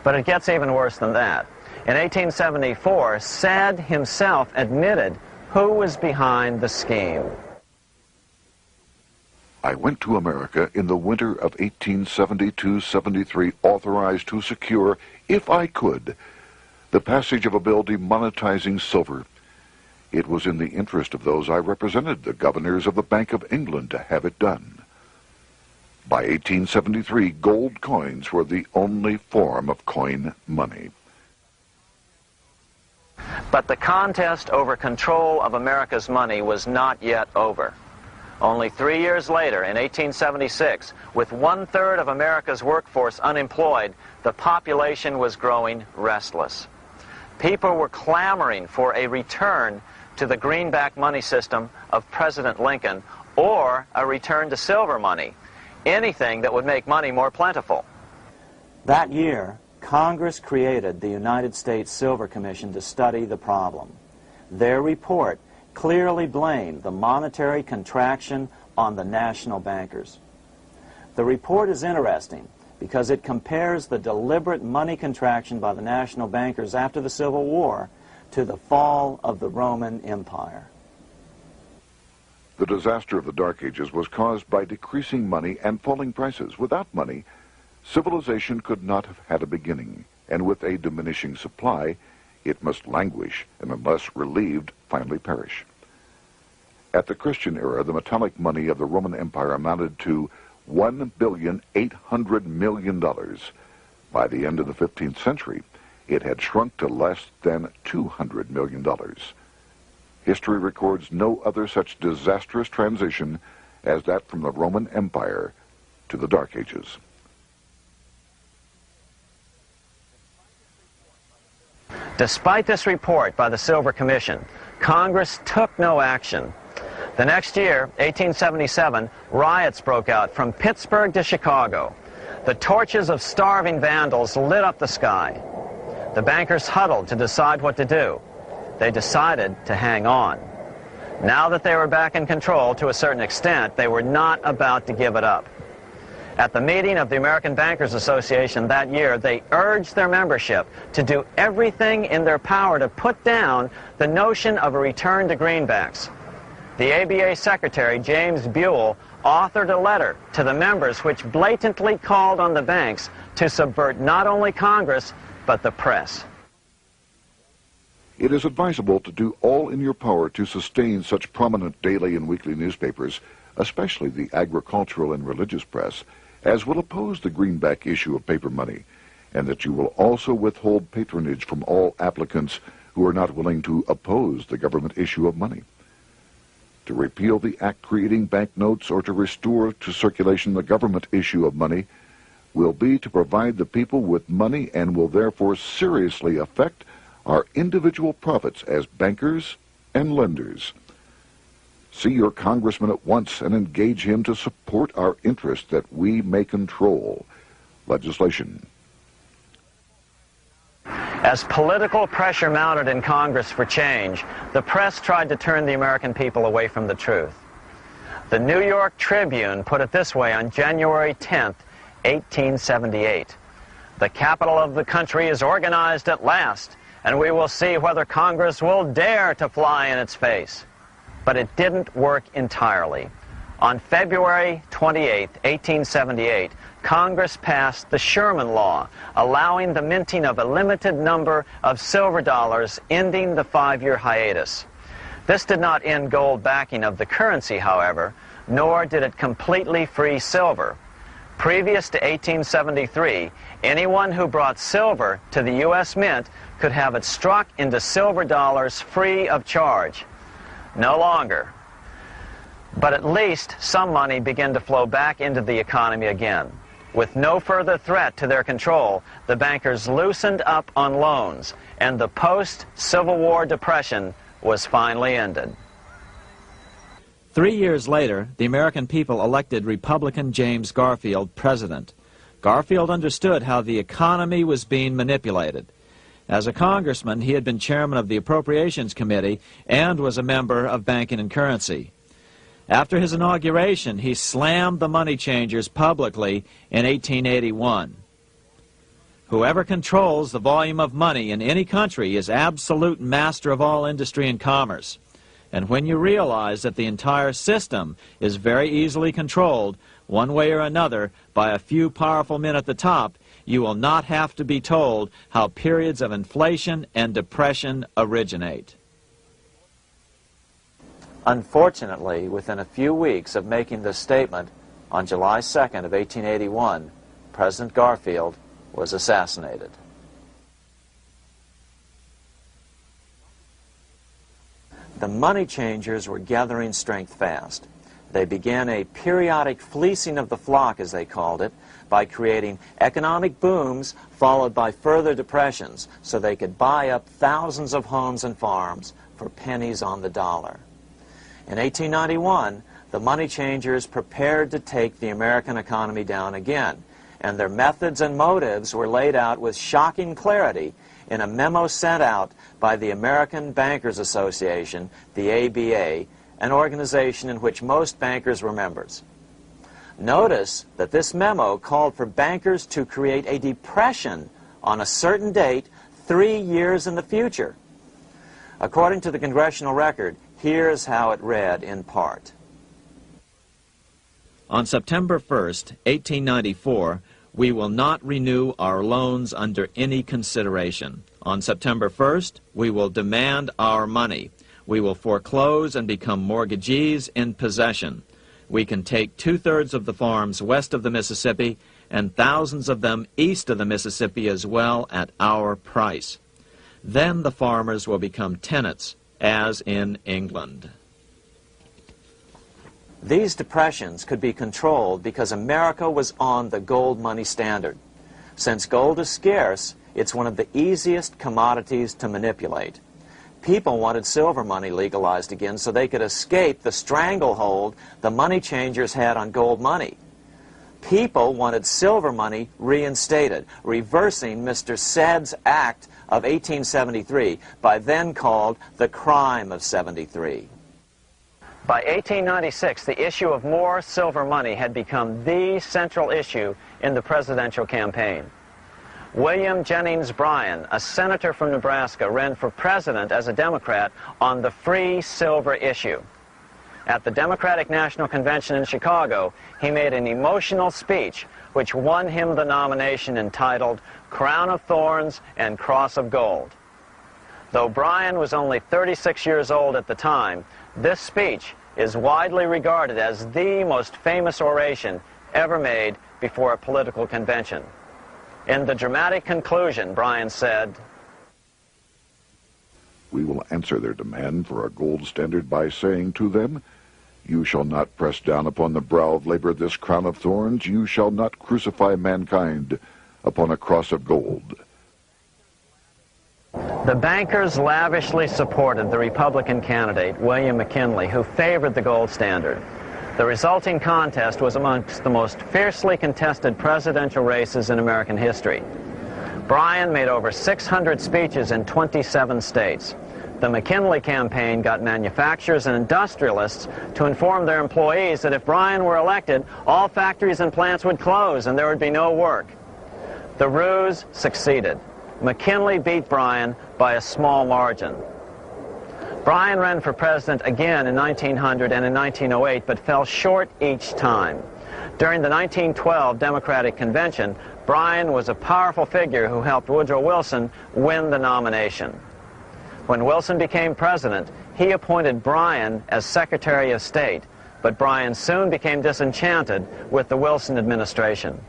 But it gets even worse than that. In 1874, Sed himself admitted who was behind the scheme. I went to America in the winter of 1872-73, authorized to secure, if I could, the passage of a bill demonetizing silver. It was in the interest of those I represented, the governors of the Bank of England, to have it done. By 1873, gold coins were the only form of coin money. But the contest over control of America's money was not yet over. Only 3 years later, in 1876, with 1/3 of America's workforce unemployed, the population was growing restless. People were clamoring for a return to the greenback money system of President Lincoln, or a return to silver money, anything that would make money more plentiful. That year, Congress created the United States Silver Commission to study the problem. Their report clearly blamed the monetary contraction on the national bankers. The report is interesting because it compares the deliberate money contraction by the national bankers after the Civil War to the fall of the Roman Empire. The disaster of the Dark Ages was caused by decreasing money and falling prices. Without money, civilization could not have had a beginning, and with a diminishing supply, it must languish, and unless relieved, finally perish. At the Christian era, the metallic money of the Roman Empire amounted to $1,800,000,000. By the end of the 15th century, it had shrunk to less than $200 million. History records no other such disastrous transition as that from the Roman Empire to the Dark Ages. Despite this report by the Silver Commission, Congress took no action. The next year, 1877, riots broke out from Pittsburgh to Chicago. The torches of starving vandals lit up the sky. The bankers huddled to decide what to do. They decided to hang on. Now that they were back in control to a certain extent, they were not about to give it up. At the meeting of the American Bankers Association that year, they urged their membership to do everything in their power to put down the notion of a return to greenbacks. The ABA Secretary, James Buell, authored a letter to the members which blatantly called on the banks to subvert not only Congress, but the press. It is advisable to do all in your power to sustain such prominent daily and weekly newspapers, especially the agricultural and religious press, as will oppose the greenback issue of paper money, and that you will also withhold patronage from all applicants who are not willing to oppose the government issue of money. To repeal the act creating banknotes or to restore to circulation the government issue of money will be to provide the people with money and will therefore seriously affect our individual profits as bankers and lenders. See your congressman at once and engage him to support our interest that we may control legislation. As political pressure mounted in Congress for change, the press tried to turn the American people away from the truth. The New York Tribune put it this way on January 10th, 1878. "The capital of the country is organized at last, and we will see whether Congress will dare to fly in its face." But it didn't work entirely. On February 28, 1878, Congress passed the Sherman Law, allowing the minting of a limited number of silver dollars, ending the 5-year hiatus. This did not end gold backing of the currency, however, nor did it completely free silver. Previous to 1873, anyone who brought silver to the U.S. Mint could have it struck into silver dollars free of charge. No longer. But at least some money began to flow back into the economy again. With no further threat to their control, the bankers loosened up on loans, and the post-Civil War depression was finally ended. 3 years later, the American people elected Republican James Garfield president. Garfield understood how the economy was being manipulated. As a congressman, he had been chairman of the Appropriations Committee and was a member of Banking and Currency. After his inauguration, he slammed the money changers publicly in 1881. Whoever controls the volume of money in any country is absolute master of all industry and commerce. And when you realize that the entire system is very easily controlled, one way or another, by a few powerful men at the top, you will not have to be told how periods of inflation and depression originate. Unfortunately, within a few weeks of making this statement, on July 2nd of 1881, President Garfield was assassinated. The money changers were gathering strength fast. They began a periodic fleecing of the flock, as they called it, by creating economic booms followed by further depressions so they could buy up thousands of homes and farms for pennies on the dollar. In 1891, the money changers prepared to take the American economy down again, and their methods and motives were laid out with shocking clarity in a memo sent out by the American Bankers Association, the ABA, an organization in which most bankers were members. Notice that this memo called for bankers to create a depression on a certain date 3 years in the future. According to the Congressional Record, here's how it read in part. On September 1st, 1894, we will not renew our loans under any consideration. On September 1st, we will demand our money. We will foreclose and become mortgagees in possession. We can take 2/3 of the farms west of the Mississippi and thousands of them east of the Mississippi as well at our price. Then the farmers will become tenants, as in England. These depressions could be controlled because America was on the gold money standard. Since gold is scarce, it's one of the easiest commodities to manipulate. People wanted silver money legalized again so they could escape the stranglehold the money changers had on gold money. People wanted silver money reinstated, reversing Mr. Said's Act of 1873, by then called the Crime of 73. By 1896, the issue of more silver money had become the central issue in the presidential campaign. William Jennings Bryan, a senator from Nebraska, ran for president as a Democrat on the free silver issue. At the Democratic National Convention in Chicago, he made an emotional speech which won him the nomination entitled Crown of Thorns and Cross of Gold. Though Bryan was only 36 years old at the time, this speech is widely regarded as the most famous oration ever made before a political convention. In the dramatic conclusion, Bryan said, "We will answer their demand for a gold standard by saying to them, you shall not press down upon the brow of labor this crown of thorns. You shall not crucify mankind upon a cross of gold." The bankers lavishly supported the Republican candidate, William McKinley, who favored the gold standard. The resulting contest was amongst the most fiercely contested presidential races in American history. Bryan made over 600 speeches in 27 states. The McKinley campaign got manufacturers and industrialists to inform their employees that if Bryan were elected, all factories and plants would close and there would be no work. The ruse succeeded. McKinley beat Bryan by a small margin. Bryan ran for president again in 1900 and in 1908, but fell short each time. During the 1912 Democratic Convention, Bryan was a powerful figure who helped Woodrow Wilson win the nomination. When Wilson became president, he appointed Bryan as Secretary of State, but Bryan soon became disenchanted with the Wilson administration.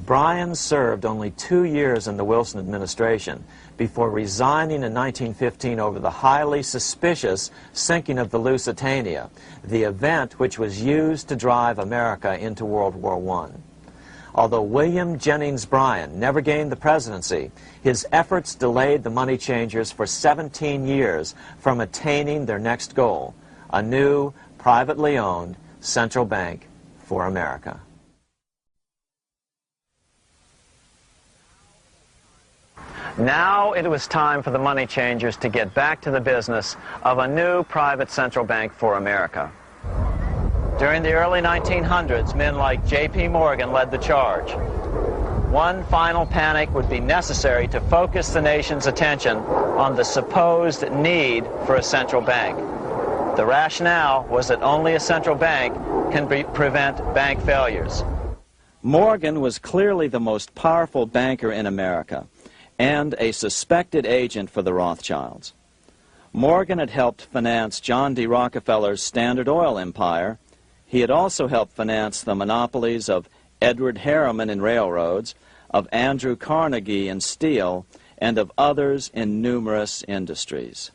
Bryan served only 2 years in the Wilson administration before resigning in 1915 over the highly suspicious sinking of the Lusitania, the event which was used to drive America into World War I. Although William Jennings Bryan never gained the presidency, his efforts delayed the money changers for 17 years from attaining their next goal, a new, privately owned central bank for America. Now it was time for the money changers to get back to the business of a new private central bank for America. During the early 1900s, men like J.P. Morgan led the charge. One final panic would be necessary to focus the nation's attention on the supposed need for a central bank. The rationale was that only a central bank can prevent bank failures. Morgan was clearly the most powerful banker in America and a suspected agent for the Rothschilds. Morgan had helped finance John D. Rockefeller's Standard Oil empire. He had also helped finance the monopolies of Edward Harriman in railroads, of Andrew Carnegie in steel, and of others in numerous industries.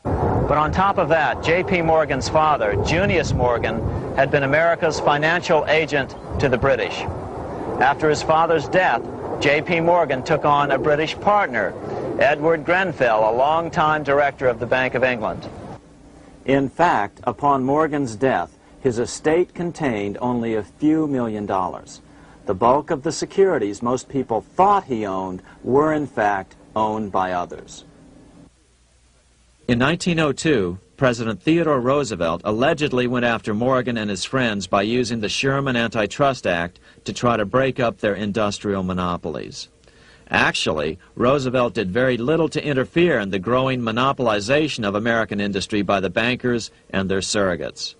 But on top of that, J.P. Morgan's father, Junius Morgan, had been America's financial agent to the British. After his father's death, J.P. Morgan took on a British partner, Edward Grenfell, a longtime director of the Bank of England. In fact, upon Morgan's death, his estate contained only a few $1,000,000. The bulk of the securities most people thought he owned were, in fact, owned by others. In 1902, President Theodore Roosevelt allegedly went after Morgan and his friends by using the Sherman Antitrust Act to try to break up their industrial monopolies. Actually, Roosevelt did very little to interfere in the growing monopolization of American industry by the bankers and their surrogates.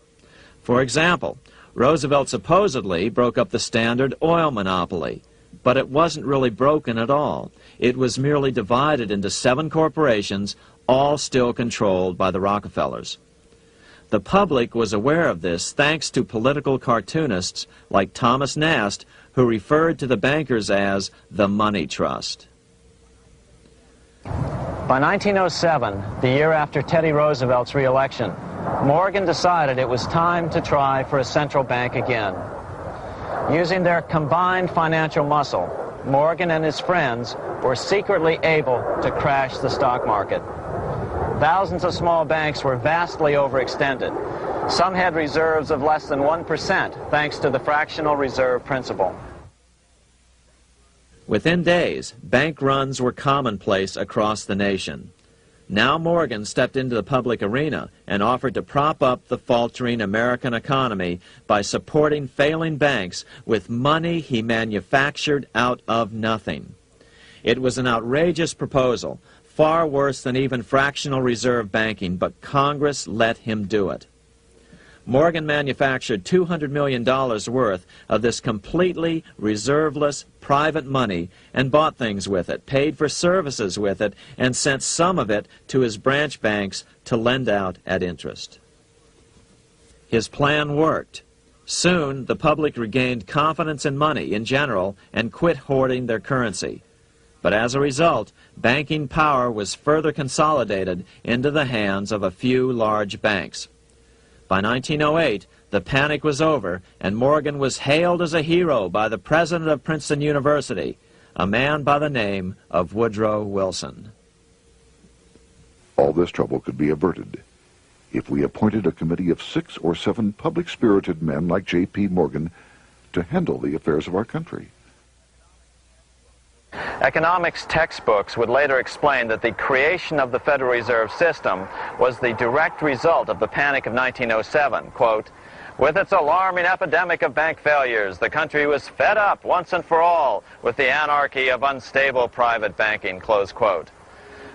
For example, Roosevelt supposedly broke up the Standard Oil monopoly, But it wasn't really broken at all. It was merely divided into 7 corporations, all still controlled by the Rockefellers. The public was aware of this thanks to political cartoonists like Thomas Nast, who referred to the bankers as the money trust. By 1907, the year after Teddy Roosevelt's re-election, Morgan decided it was time to try for a central bank again. Using their combined financial muscle, Morgan and his friends were secretly able to crash the stock market. Thousands of small banks were vastly overextended. Some had reserves of less than 1% thanks to the fractional reserve principle. Within days, bank runs were commonplace across the nation. Now Morgan stepped into the public arena and offered to prop up the faltering American economy by supporting failing banks with money he manufactured out of nothing. It was an outrageous proposal, far worse than even fractional reserve banking, but Congress let him do it. Morgan manufactured $200 million worth of this completely reserveless private money and bought things with it, paid for services with it, and sent some of it to his branch banks to lend out at interest. His plan worked. Soon, the public regained confidence in money in general and quit hoarding their currency. But as a result, banking power was further consolidated into the hands of a few large banks. By 1908, the panic was over, and Morgan was hailed as a hero by the president of Princeton University, a man by the name of Woodrow Wilson. All this trouble could be averted if we appointed a committee of 6 or 7 public-spirited men like J.P. Morgan to handle the affairs of our country. Economics textbooks would later explain that the creation of the Federal Reserve System was the direct result of the panic of 1907. Quote, "With its alarming epidemic of bank failures, the country was fed up once and for all with the anarchy of unstable private banking," close quote.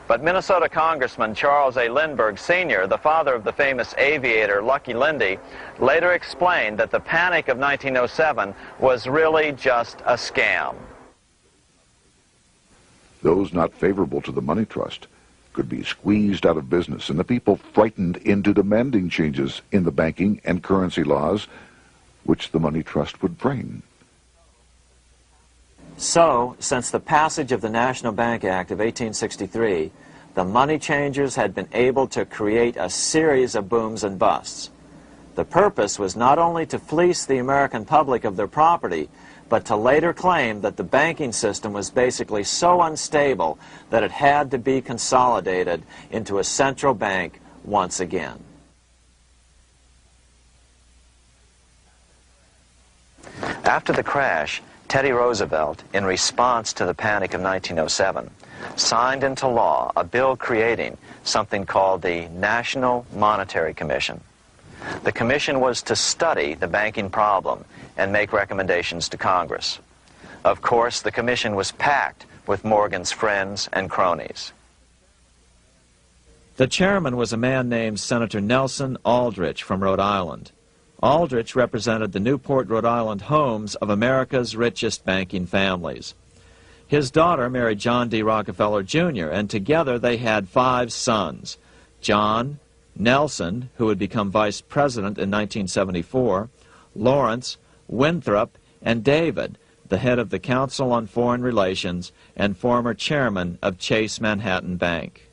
But Minnesota Congressman Charles A. Lindbergh Sr., the father of the famous aviator Lucky Lindy, later explained that the panic of 1907 was really just a scam. Those not favorable to the money trust could be squeezed out of business, and the people frightened into demanding changes in the banking and currency laws which the money trust would frame. So, since the passage of the National Bank Act of 1863, the money changers had been able to create a series of booms and busts. The purpose was not only to fleece the American public of their property, but to later claim that the banking system was basically so unstable that it had to be consolidated into a central bank once again. After the crash, Teddy Roosevelt, in response to the panic of 1907, signed into law a bill creating something called the National Monetary Commission. The commission was to study the banking problem and make recommendations to Congress. Of course, the commission was packed with Morgan's friends and cronies. The chairman was a man named Senator Nelson Aldrich from Rhode Island. Aldrich represented the Newport, Rhode Island homes of America's richest banking families. His daughter married John D. Rockefeller, Jr., and together they had 5 sons: John, Nelson, who would become vice president in 1974, Lawrence, Winthrop, and David, the head of the Council on Foreign Relations and former chairman of Chase Manhattan Bank.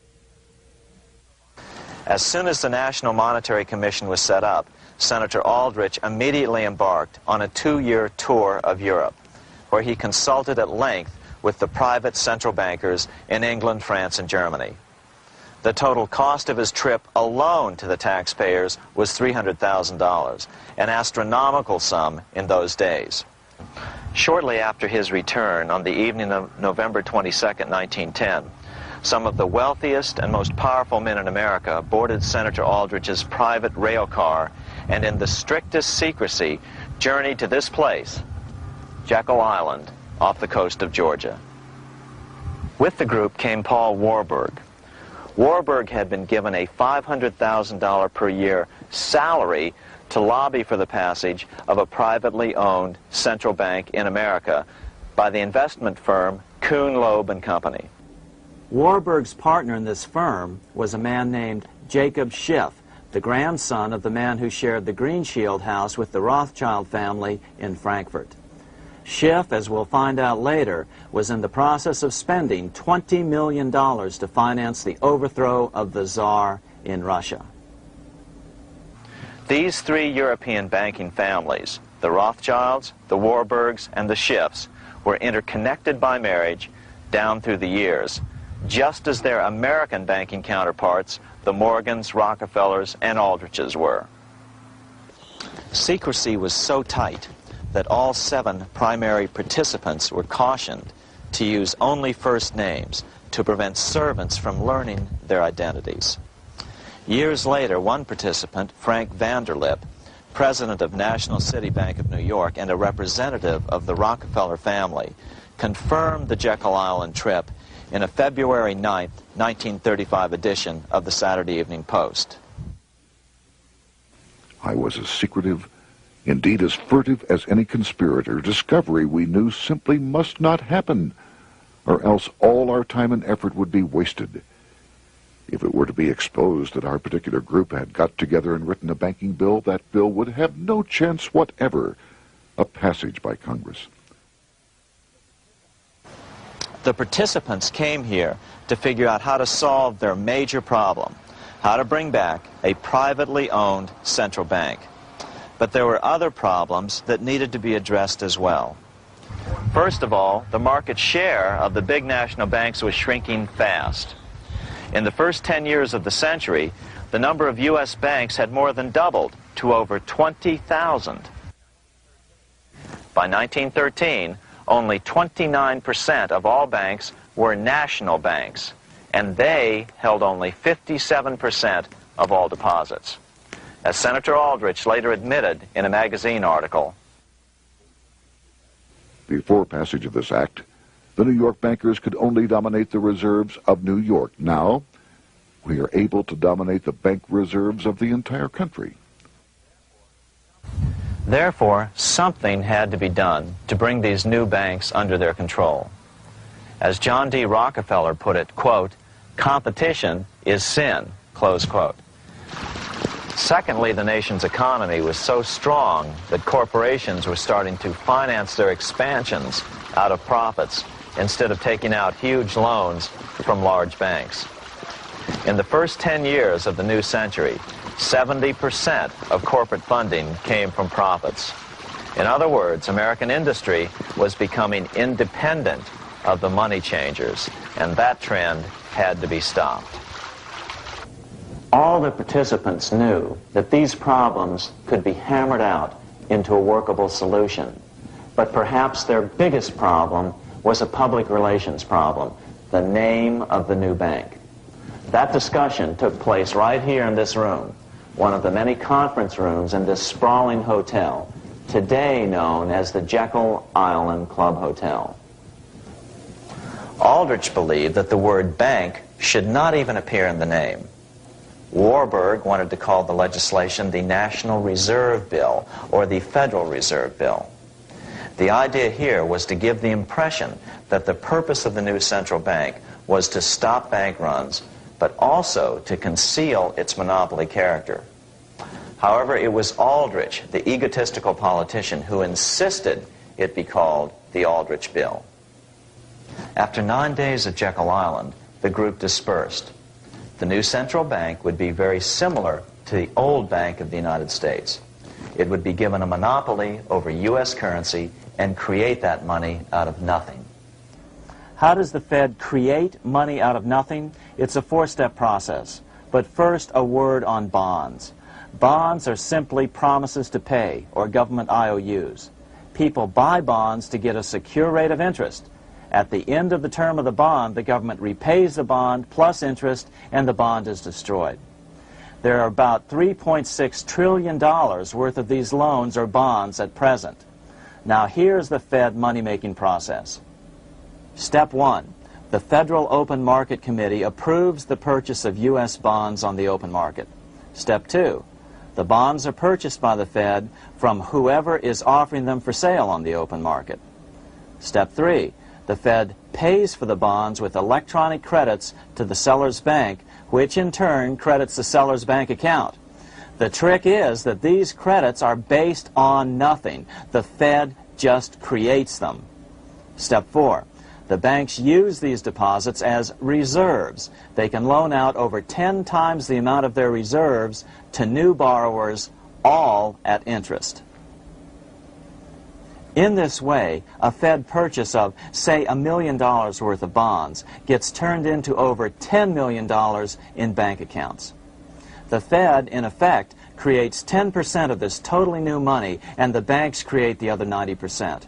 As soon as the National Monetary Commission was set up, Senator Aldrich immediately embarked on a 2-year tour of Europe, where he consulted at length with the private central bankers in England, France, and Germany. The total cost of his trip alone to the taxpayers was $300,000, an astronomical sum in those days. Shortly after his return, on the evening of November 22, 1910, some of the wealthiest and most powerful men in America boarded Senator Aldrich's private rail car and in the strictest secrecy journeyed to this place, Jekyll Island, off the coast of Georgia. With the group came Paul Warburg. Warburg had been given a $500,000 per year salary to lobby for the passage of a privately owned central bank in America by the investment firm Kuhn, Loeb and Company. Warburg's partner in this firm was a man named Jacob Schiff, the grandson of the man who shared the Greenshield house with the Rothschild family in Frankfurt. Schiff, as we'll find out later, was in the process of spending $20 million to finance the overthrow of the Tsar in Russia. These three European banking families, the Rothschilds, the Warburgs, and the Schiffs, were interconnected by marriage down through the years, just as their American banking counterparts, the Morgans, Rockefellers, and Aldriches were. Secrecy was so tight that all 7 primary participants were cautioned to use only first names to prevent servants from learning their identities. Years later, one participant, Frank Vanderlip, president of National City Bank of New York and a representative of the Rockefeller family, confirmed the Jekyll Island trip in a February 9, 1935 edition of the Saturday Evening Post. I was as secretive, indeed as furtive as any conspirator. Discovery, we knew, simply must not happen, or else all our time and effort would be wasted. If it were to be exposed that our particular group had got together and written a banking bill, that bill would have no chance whatever of passage by Congress. The participants came here to figure out how to solve their major problem, how to bring back a privately owned central bank. But there were other problems that needed to be addressed as well. First of all, the market share of the big national banks was shrinking fast. In the first 10 years of the century, the number of U.S. banks had more than doubled to over 20,000. By 1913, only 29% of all banks were national banks, and they held only 57% of all deposits. As Senator Aldrich later admitted in a magazine article, before passage of this act, the New York bankers could only dominate the reserves of New York. Now, we are able to dominate the bank reserves of the entire country. Therefore, something had to be done to bring these new banks under their control. As John D. Rockefeller put it, quote, "Competition is sin," close quote. Secondly, the nation's economy was so strong that corporations were starting to finance their expansions out of profits instead of taking out huge loans from large banks. In the first 10 years of the new century, 70% of corporate funding came from profits. In other words, American industry was becoming independent of the money changers, and that trend had to be stopped. All the participants knew that these problems could be hammered out into a workable solution. But perhaps their biggest problem was a public relations problem, the name of the new bank. That discussion took place right here in this room, one of the many conference rooms in this sprawling hotel, today known as the Jekyll Island Club Hotel. Aldrich believed that the word bank should not even appear in the name. Warburg wanted to call the legislation the National Reserve Bill or the Federal Reserve Bill. The idea here was to give the impression that the purpose of the new central bank was to stop bank runs, but also to conceal its monopoly character. However, it was Aldrich, the egotistical politician, who insisted it be called the Aldrich Bill. After 9 days at Jekyll Island, the group dispersed. The new central bank would be very similar to the old Bank of the United States. It would be given a monopoly over U.S. currency and create that money out of nothing. How does the Fed create money out of nothing? It's a four-step process. But first, a word on bonds. Bonds are simply promises to pay, or government IOUs. People buy bonds to get a secure rate of interest. At the end of the term of the bond, the government repays the bond plus interest, and the bond is destroyed. There are about $3.6 trillion worth of these loans or bonds at present. Now here's the Fed money-making process. Step 1. The Federal Open Market Committee approves the purchase of U.S. bonds on the open market. Step 2. The bonds are purchased by the Fed from whoever is offering them for sale on the open market. Step 3. The Fed pays for the bonds with electronic credits to the seller's bank, which in turn credits the seller's bank account. The trick is that these credits are based on nothing. The Fed just creates them. Step 4. The banks use these deposits as reserves. They can loan out over 10 times the amount of their reserves to new borrowers, all at interest. In this way, a Fed purchase of, say, $1 million worth of bonds gets turned into over $10 million in bank accounts. The Fed, in effect, creates 10% of this totally new money, and the banks create the other 90%.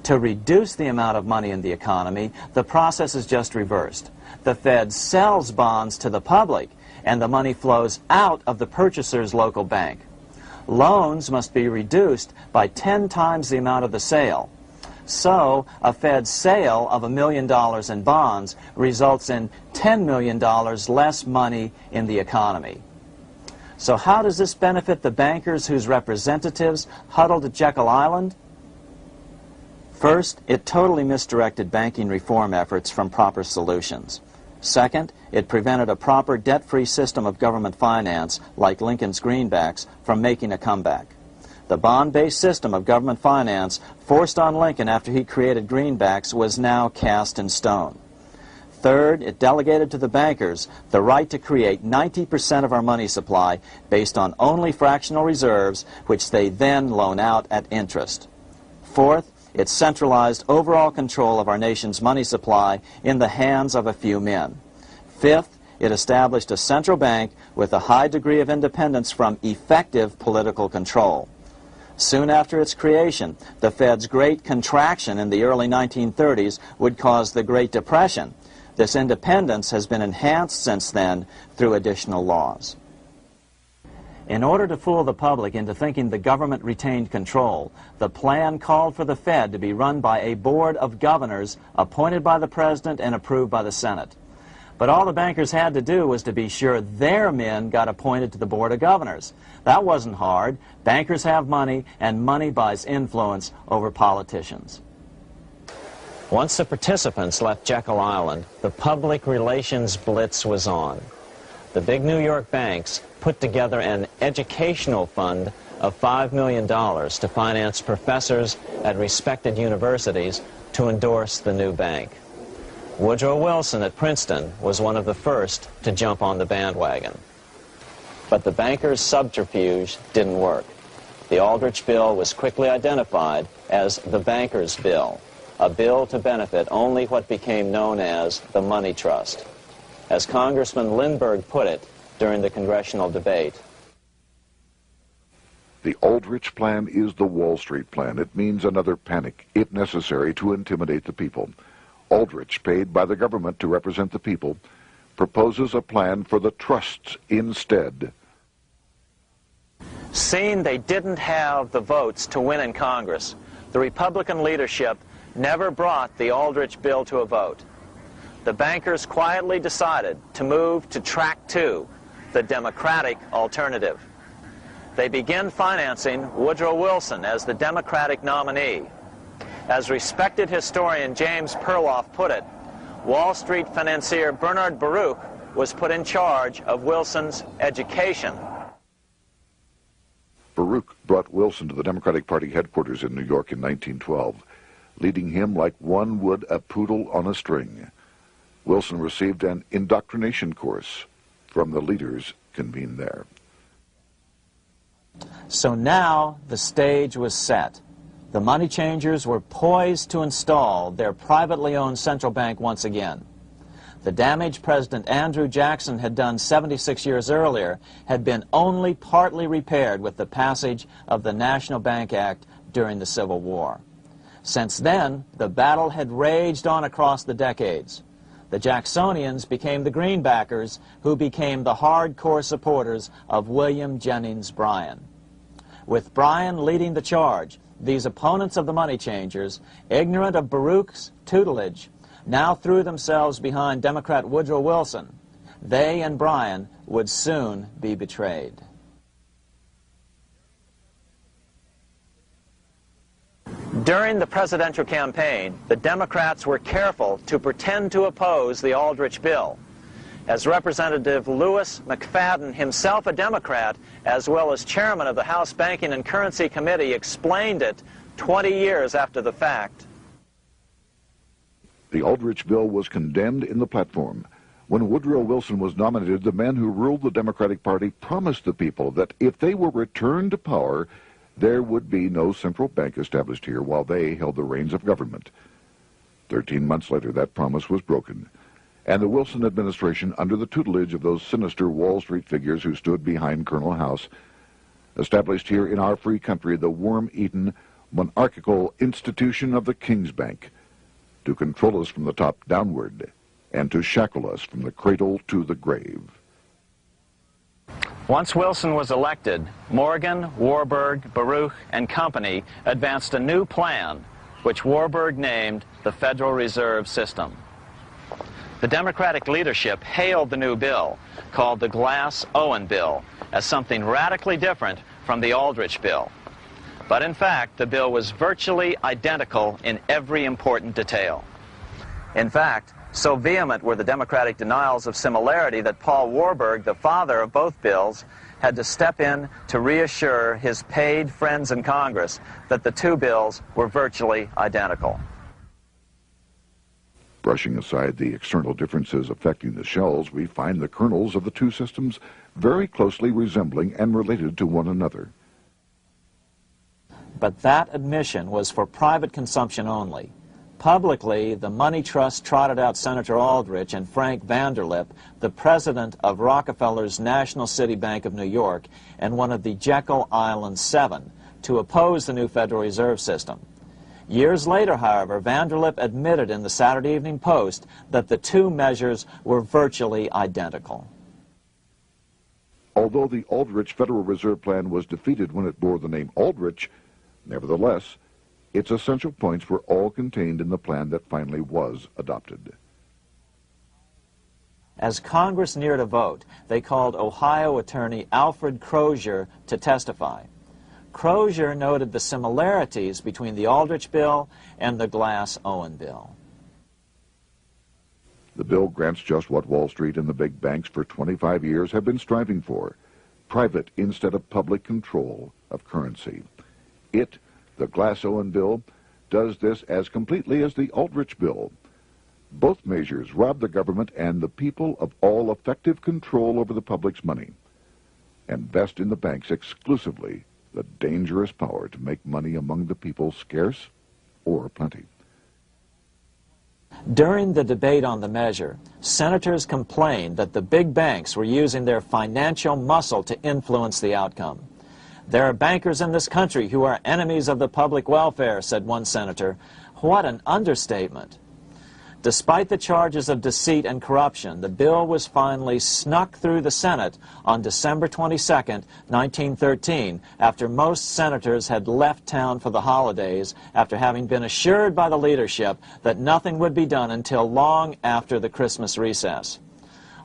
To reduce the amount of money in the economy, the process is just reversed. The Fed sells bonds to the public, and the money flows out of the purchaser's local bank. Loans must be reduced by 10 times the amount of the sale. So, a Fed sale of $1 million in bonds results in $10 million less money in the economy. So how does this benefit the bankers whose representatives huddled at Jekyll Island? First, it totally misdirected banking reform efforts from proper solutions. Second, it prevented a proper debt-free system of government finance, like Lincoln's greenbacks, from making a comeback. The bond-based system of government finance forced on Lincoln after he created greenbacks was now cast in stone. Third, it delegated to the bankers the right to create 90% of our money supply based on only fractional reserves, which they then loan out at interest. Fourth, it centralized overall control of our nation's money supply in the hands of a few men. Fifth, it established a central bank with a high degree of independence from effective political control. Soon after its creation, the Fed's great contraction in the early 1930s would cause the Great Depression. This independence has been enhanced since then through additional laws. In order to fool the public into thinking the government retained control, the plan called for the Fed to be run by a board of governors appointed by the President and approved by the Senate. But all the bankers had to do was to be sure their men got appointed to the board of governors. That wasn't hard. Bankers have money, and money buys influence over politicians. Once the participants left Jekyll Island, the public relations blitz was on. The big New York banks put together an educational fund of $5 million to finance professors at respected universities to endorse the new bank. Woodrow Wilson at Princeton was one of the first to jump on the bandwagon. But the bankers' subterfuge didn't work. The Aldrich Bill was quickly identified as the bankers' bill, a bill to benefit only what became known as the money trust. As Congressman Lindbergh put it during the congressional debate, the Aldrich Plan is the Wall Street Plan. It means another panic, if necessary, to intimidate the people. Aldrich, paid by the government to represent the people, proposes a plan for the trusts instead. Seeing they didn't have the votes to win in Congress, the Republican leadership never brought the Aldrich bill to a vote. The bankers quietly decided to move to track 2, the Democratic alternative. They began financing Woodrow Wilson as the Democratic nominee. As respected historian James Perloff put it, Wall Street financier Bernard Baruch was put in charge of Wilson's education. Baruch brought Wilson to the Democratic Party headquarters in New York in 1912, leading him like one would a poodle on a string. Wilson received an indoctrination course from the leaders convened there. So now the stage was set. The money changers were poised to install their privately owned central bank once again. The damage President Andrew Jackson had done 76 years earlier had been only partly repaired with the passage of the National Bank Act during the Civil War. Since then, the battle had raged on across the decades. The Jacksonians became the greenbackers, who became the hardcore supporters of William Jennings Bryan. With Bryan leading the charge, these opponents of the money changers, ignorant of Baruch's tutelage, now threw themselves behind Democrat Woodrow Wilson. They and Bryan would soon be betrayed. During the presidential campaign, the Democrats were careful to pretend to oppose the Aldrich bill. As Representative Lewis McFadden, himself a Democrat, as well as chairman of the House Banking and Currency Committee, explained it 20 years after the fact. The Aldrich bill was condemned in the platform. When Woodrow Wilson was nominated, the man who ruled the Democratic Party promised the people that if they were returned to power, there would be no central bank established here while they held the reins of government. 13 months later, that promise was broken, and the Wilson administration, under the tutelage of those sinister Wall Street figures who stood behind Colonel House, established here in our free country the worm-eaten, monarchical institution of the King's Bank, to control us from the top downward and to shackle us from the cradle to the grave. Once Wilson was elected, Morgan, Warburg, Baruch, and company advanced a new plan, which Warburg named the Federal Reserve System. The Democratic leadership hailed the new bill, called the Glass-Owen Bill, as something radically different from the Aldrich bill. But in fact, the bill was virtually identical in every important detail. In fact, so vehement were the Democratic denials of similarity that Paul Warburg, the father of both bills, had to step in to reassure his paid friends in Congress that the two bills were virtually identical. Brushing aside the external differences affecting the shells, we find the kernels of the two systems very closely resembling and related to one another. But that admission was for private consumption only. Publicly, the money trust trotted out Senator Aldrich and Frank Vanderlip, the president of Rockefeller's National City Bank of New York and one of the Jekyll Island Seven, to oppose the new Federal Reserve System. Years later, however, Vanderlip admitted in the Saturday Evening Post that the two measures were virtually identical. Although the Aldrich Federal Reserve Plan was defeated when it bore the name Aldrich, nevertheless, its essential points were all contained in the plan that finally was adopted. As Congress neared a vote, they called Ohio attorney Alfred Crozier to testify. Crozier noted the similarities between the Aldrich bill and the Glass-Owen bill. The bill grants just what Wall Street and the big banks for 25 years have been striving for: private instead of public control of currency. It, the Glass-Owen bill, does this as completely as the Aldrich bill. Both measures rob the government and the people of all effective control over the public's money, and vest in the banks exclusively the dangerous power to make money among the people scarce or plenty. During the debate on the measure, senators complained that the big banks were using their financial muscle to influence the outcome. "There are bankers in this country who are enemies of the public welfare," said one senator. What an understatement. Despite the charges of deceit and corruption, the bill was finally snuck through the Senate on December 22, 1913, after most senators had left town for the holidays, after having been assured by the leadership that nothing would be done until long after the Christmas recess.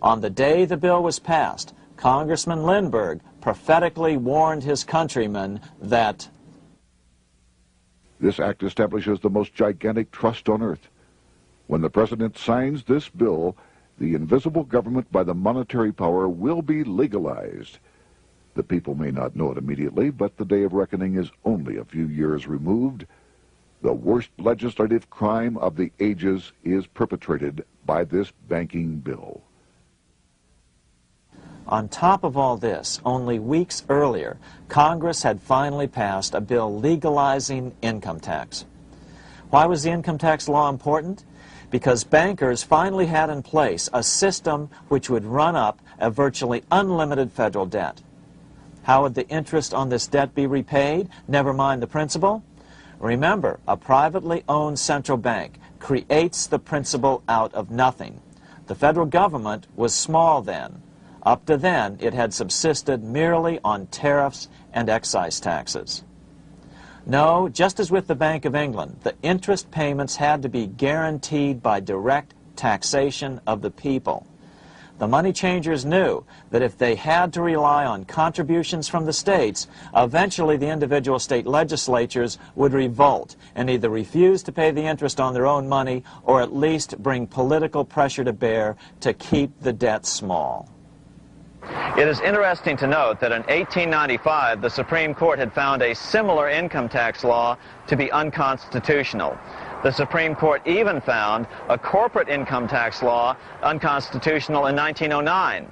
On the day the bill was passed, Congressman Lindbergh prophetically warned his countrymen that this act establishes the most gigantic trust on earth. When the president signs this bill, the invisible government by the monetary power will be legalized. The people may not know it immediately, but the day of reckoning is only a few years removed. The worst legislative crime of the ages is perpetrated by this banking bill. On top of all this, only weeks earlier, Congress had finally passed a bill legalizing income tax. Why was the income tax law important? Because bankers finally had in place a system which would run up a virtually unlimited federal debt. How would the interest on this debt be repaid? Never mind the principal. Remember, a privately owned central bank creates the principal out of nothing. The federal government was small then. Up to then, it had subsisted merely on tariffs and excise taxes. No, just as with the Bank of England, the interest payments had to be guaranteed by direct taxation of the people. the money changers knew that if they had to rely on contributions from the states, eventually the individual state legislatures would revolt and either refuse to pay the interest on their own money or at least bring political pressure to bear to keep the debt small. It is interesting to note that in 1895, the Supreme Court had found a similar income tax law to be unconstitutional. The Supreme Court even found a corporate income tax law unconstitutional in 1909.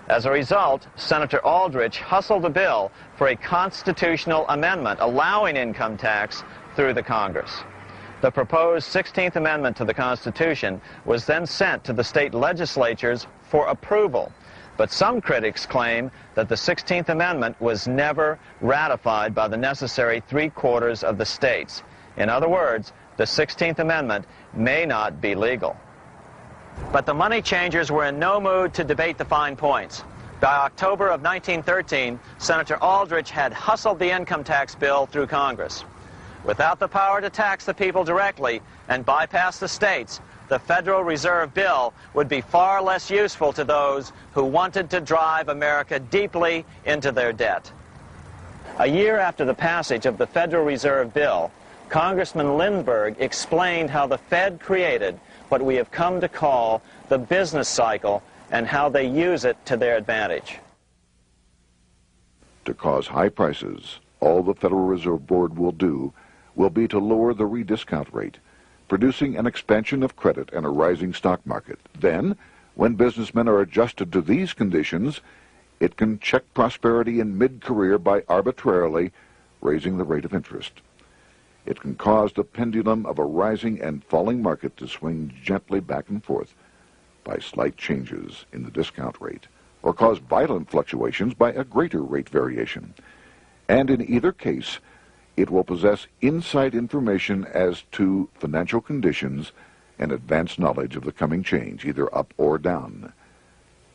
As a result, Senator Aldrich hustled a bill for a constitutional amendment allowing income tax through the Congress. The proposed 16th Amendment to the Constitution was then sent to the state legislatures for approval. But some critics claim that the 16th Amendment was never ratified by the necessary 3/4 of the states. In other words, the 16th Amendment may not be legal. But the money changers were in no mood to debate the fine points. By October of 1913, Senator Aldrich had hustled the income tax bill through Congress. Without the power to tax the people directly and bypass the states, the Federal Reserve Bill would be far less useful to those who wanted to drive America deeply into their debt. A year after the passage of the Federal Reserve Bill, Congressman Lindbergh explained how the Fed created what we have come to call the business cycle and how they use it to their advantage. To cause high prices, all the Federal Reserve Board will do will be to lower the rediscount rate, producing an expansion of credit and a rising stock market. Then, when businessmen are adjusted to these conditions, it can check prosperity in mid-career by arbitrarily raising the rate of interest. It can cause the pendulum of a rising and falling market to swing gently back and forth by slight changes in the discount rate, or cause violent fluctuations by a greater rate variation. And in either case, it will possess inside information as to financial conditions and advanced knowledge of the coming change, either up or down.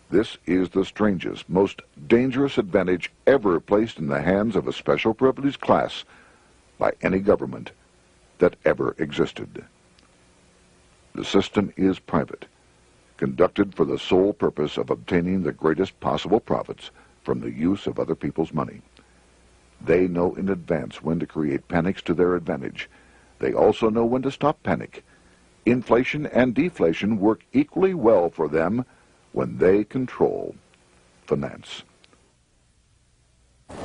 This is the strangest, most dangerous advantage ever placed in the hands of a special privileged class by any government that ever existed. The system is private, conducted for the sole purpose of obtaining the greatest possible profits from the use of other people's money. They know in advance when to create panics to their advantage. They also know when to stop panic. Inflation and deflation work equally well for them when they control finance.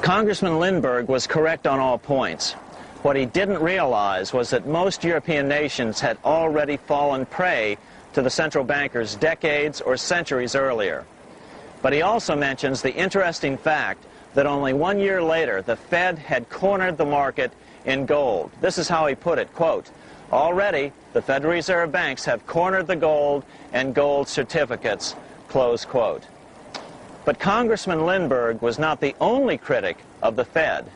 Congressman Lindbergh was correct on all points. What he didn't realize was that most European nations had already fallen prey to the central bankers decades or centuries earlier. But he also mentions the interesting fact that only 1 year later the Fed had cornered the market in gold. This is how he put it, quote, "Already the Federal Reserve banks have cornered the gold and gold certificates," close quote. But Congressman Lindbergh was not the only critic of the Fed.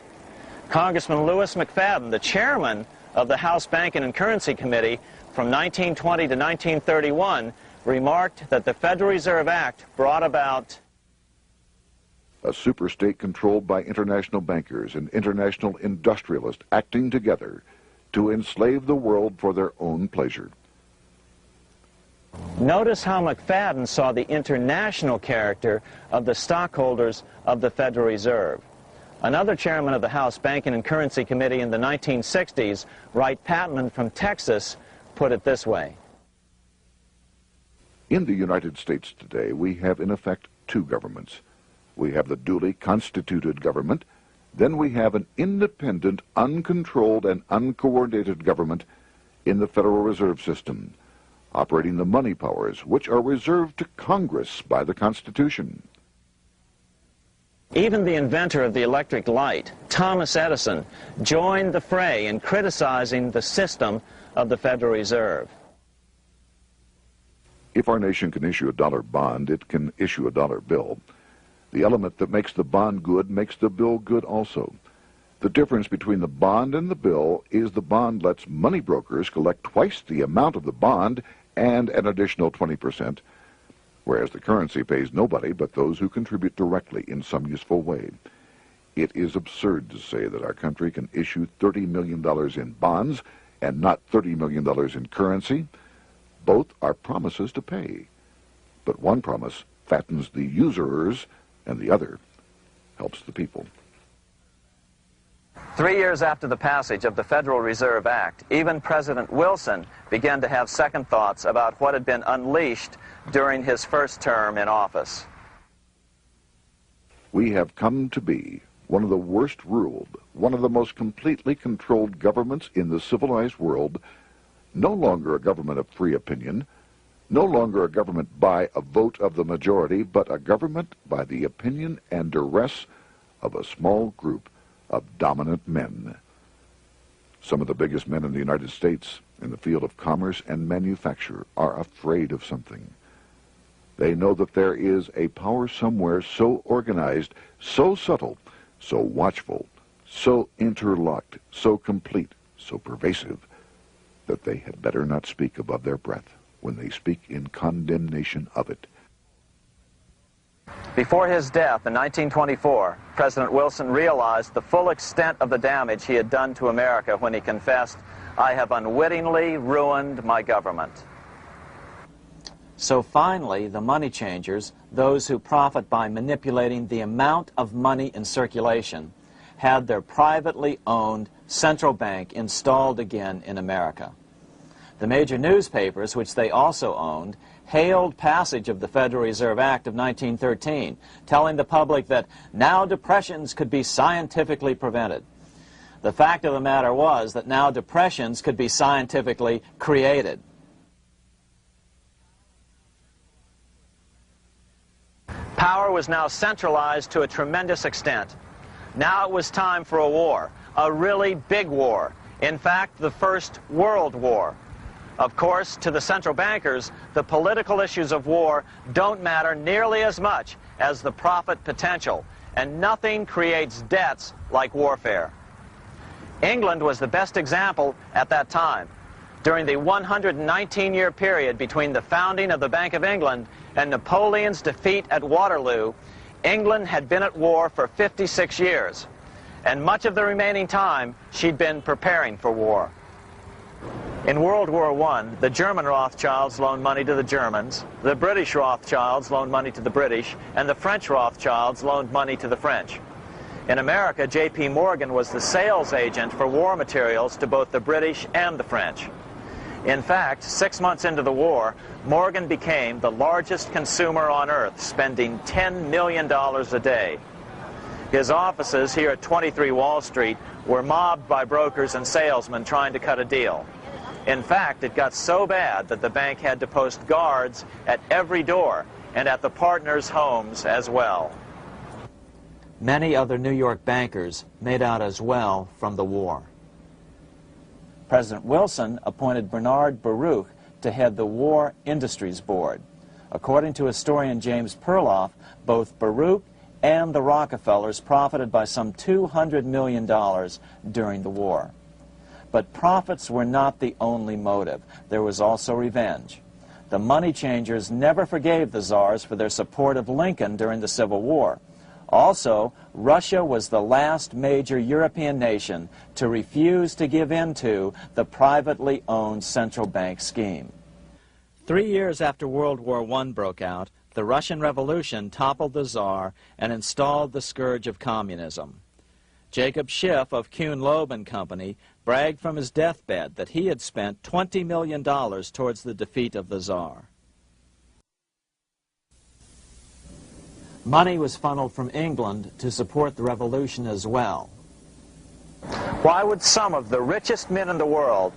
Congressman Lewis McFadden, the chairman of the House Banking and Currency Committee from 1920 to 1931, remarked that the Federal Reserve Act brought about a superstate controlled by international bankers and international industrialists acting together to enslave the world for their own pleasure. Notice how McFadden saw the international character of the stockholders of the Federal Reserve. Another chairman of the House Banking and Currency Committee in the 1960s, Wright Patman from Texas, put it this way. In the United States today, we have in effect two governments. We have the duly constituted government, then we have an independent, uncontrolled, and uncoordinated government in the Federal Reserve System, operating the money powers which are reserved to Congress by the Constitution. Even the inventor of the electric light, Thomas Edison, joined the fray in criticizing the system of the Federal Reserve. If our nation can issue a dollar bond, it can issue a dollar bill. The element that makes the bond good makes the bill good also. The difference between the bond and the bill is the bond lets money brokers collect twice the amount of the bond and an additional 20%, whereas the currency pays nobody but those who contribute directly in some useful way. It is absurd to say that our country can issue $30 million in bonds and not $30 million in currency. Both are promises to pay, but one promise fattens the usurers, and the other helps the people. 3 years after the passage of the Federal Reserve Act, even President Wilson began to have second thoughts about what had been unleashed during his first term in office. We have come to be one of the worst ruled, one of the most completely controlled governments in the civilized world, no longer a government of free opinion, no longer a government by a vote of the majority, but a government by the opinion and duress of a small group of dominant men. Some of the biggest men in the United States in the field of commerce and manufacture are afraid of something. They know that there is a power somewhere so organized, so subtle, so watchful, so interlocked, so complete, so pervasive, that they had better not speak above their breath when they speak in condemnation of it. Before his death in 1924, President Wilson realized the full extent of the damage he had done to America when he confessed, "I have unwittingly ruined my government." So finally, the money changers, those who profit by manipulating the amount of money in circulation, had their privately owned central bank installed again in America. The major newspapers, which they also owned, hailed passage of the Federal Reserve Act of 1913, telling the public that now depressions could be scientifically prevented. The fact of the matter was that now depressions could be scientifically created. Power was now centralized to a tremendous extent. Now it was time for a war, a really big war. In fact, the First World War. Of course, to the central bankers, the political issues of war don't matter nearly as much as the profit potential, and nothing creates debts like warfare. England was the best example at that time. During the 119-year period between the founding of the Bank of England and Napoleon's defeat at Waterloo, England had been at war for 56 years, and much of the remaining time she'd been preparing for war. In World War I, the German Rothschilds loaned money to the Germans, the British Rothschilds loaned money to the British, and the French Rothschilds loaned money to the French. In America, J.P. Morgan was the sales agent for war materials to both the British and the French. In fact, 6 months into the war, Morgan became the largest consumer on earth, spending $10 million a day. His offices here at 23 Wall Street were mobbed by brokers and salesmen trying to cut a deal. In fact, it got so bad that the bank had to post guards at every door and at the partners' homes as well. Many other New York bankers made out as well from the war. President Wilson appointed Bernard Baruch to head the War Industries Board. According to historian James Perloff, both Baruch and the Rockefellers profited by some $200 million during the war. But profits were not the only motive. There was also revenge. The money changers never forgave the czars for their support of Lincoln during the Civil War. Also, Russia was the last major European nation to refuse to give in to the privately owned central bank scheme. 3 years after World War I broke out, the Russian Revolution toppled the Tsar and installed the scourge of communism. Jacob Schiff of Kuhn Loeb and Company bragged from his deathbed that he had spent $20 million towards the defeat of the Tsar. Money was funneled from England to support the revolution as well. Why would some of the richest men in the world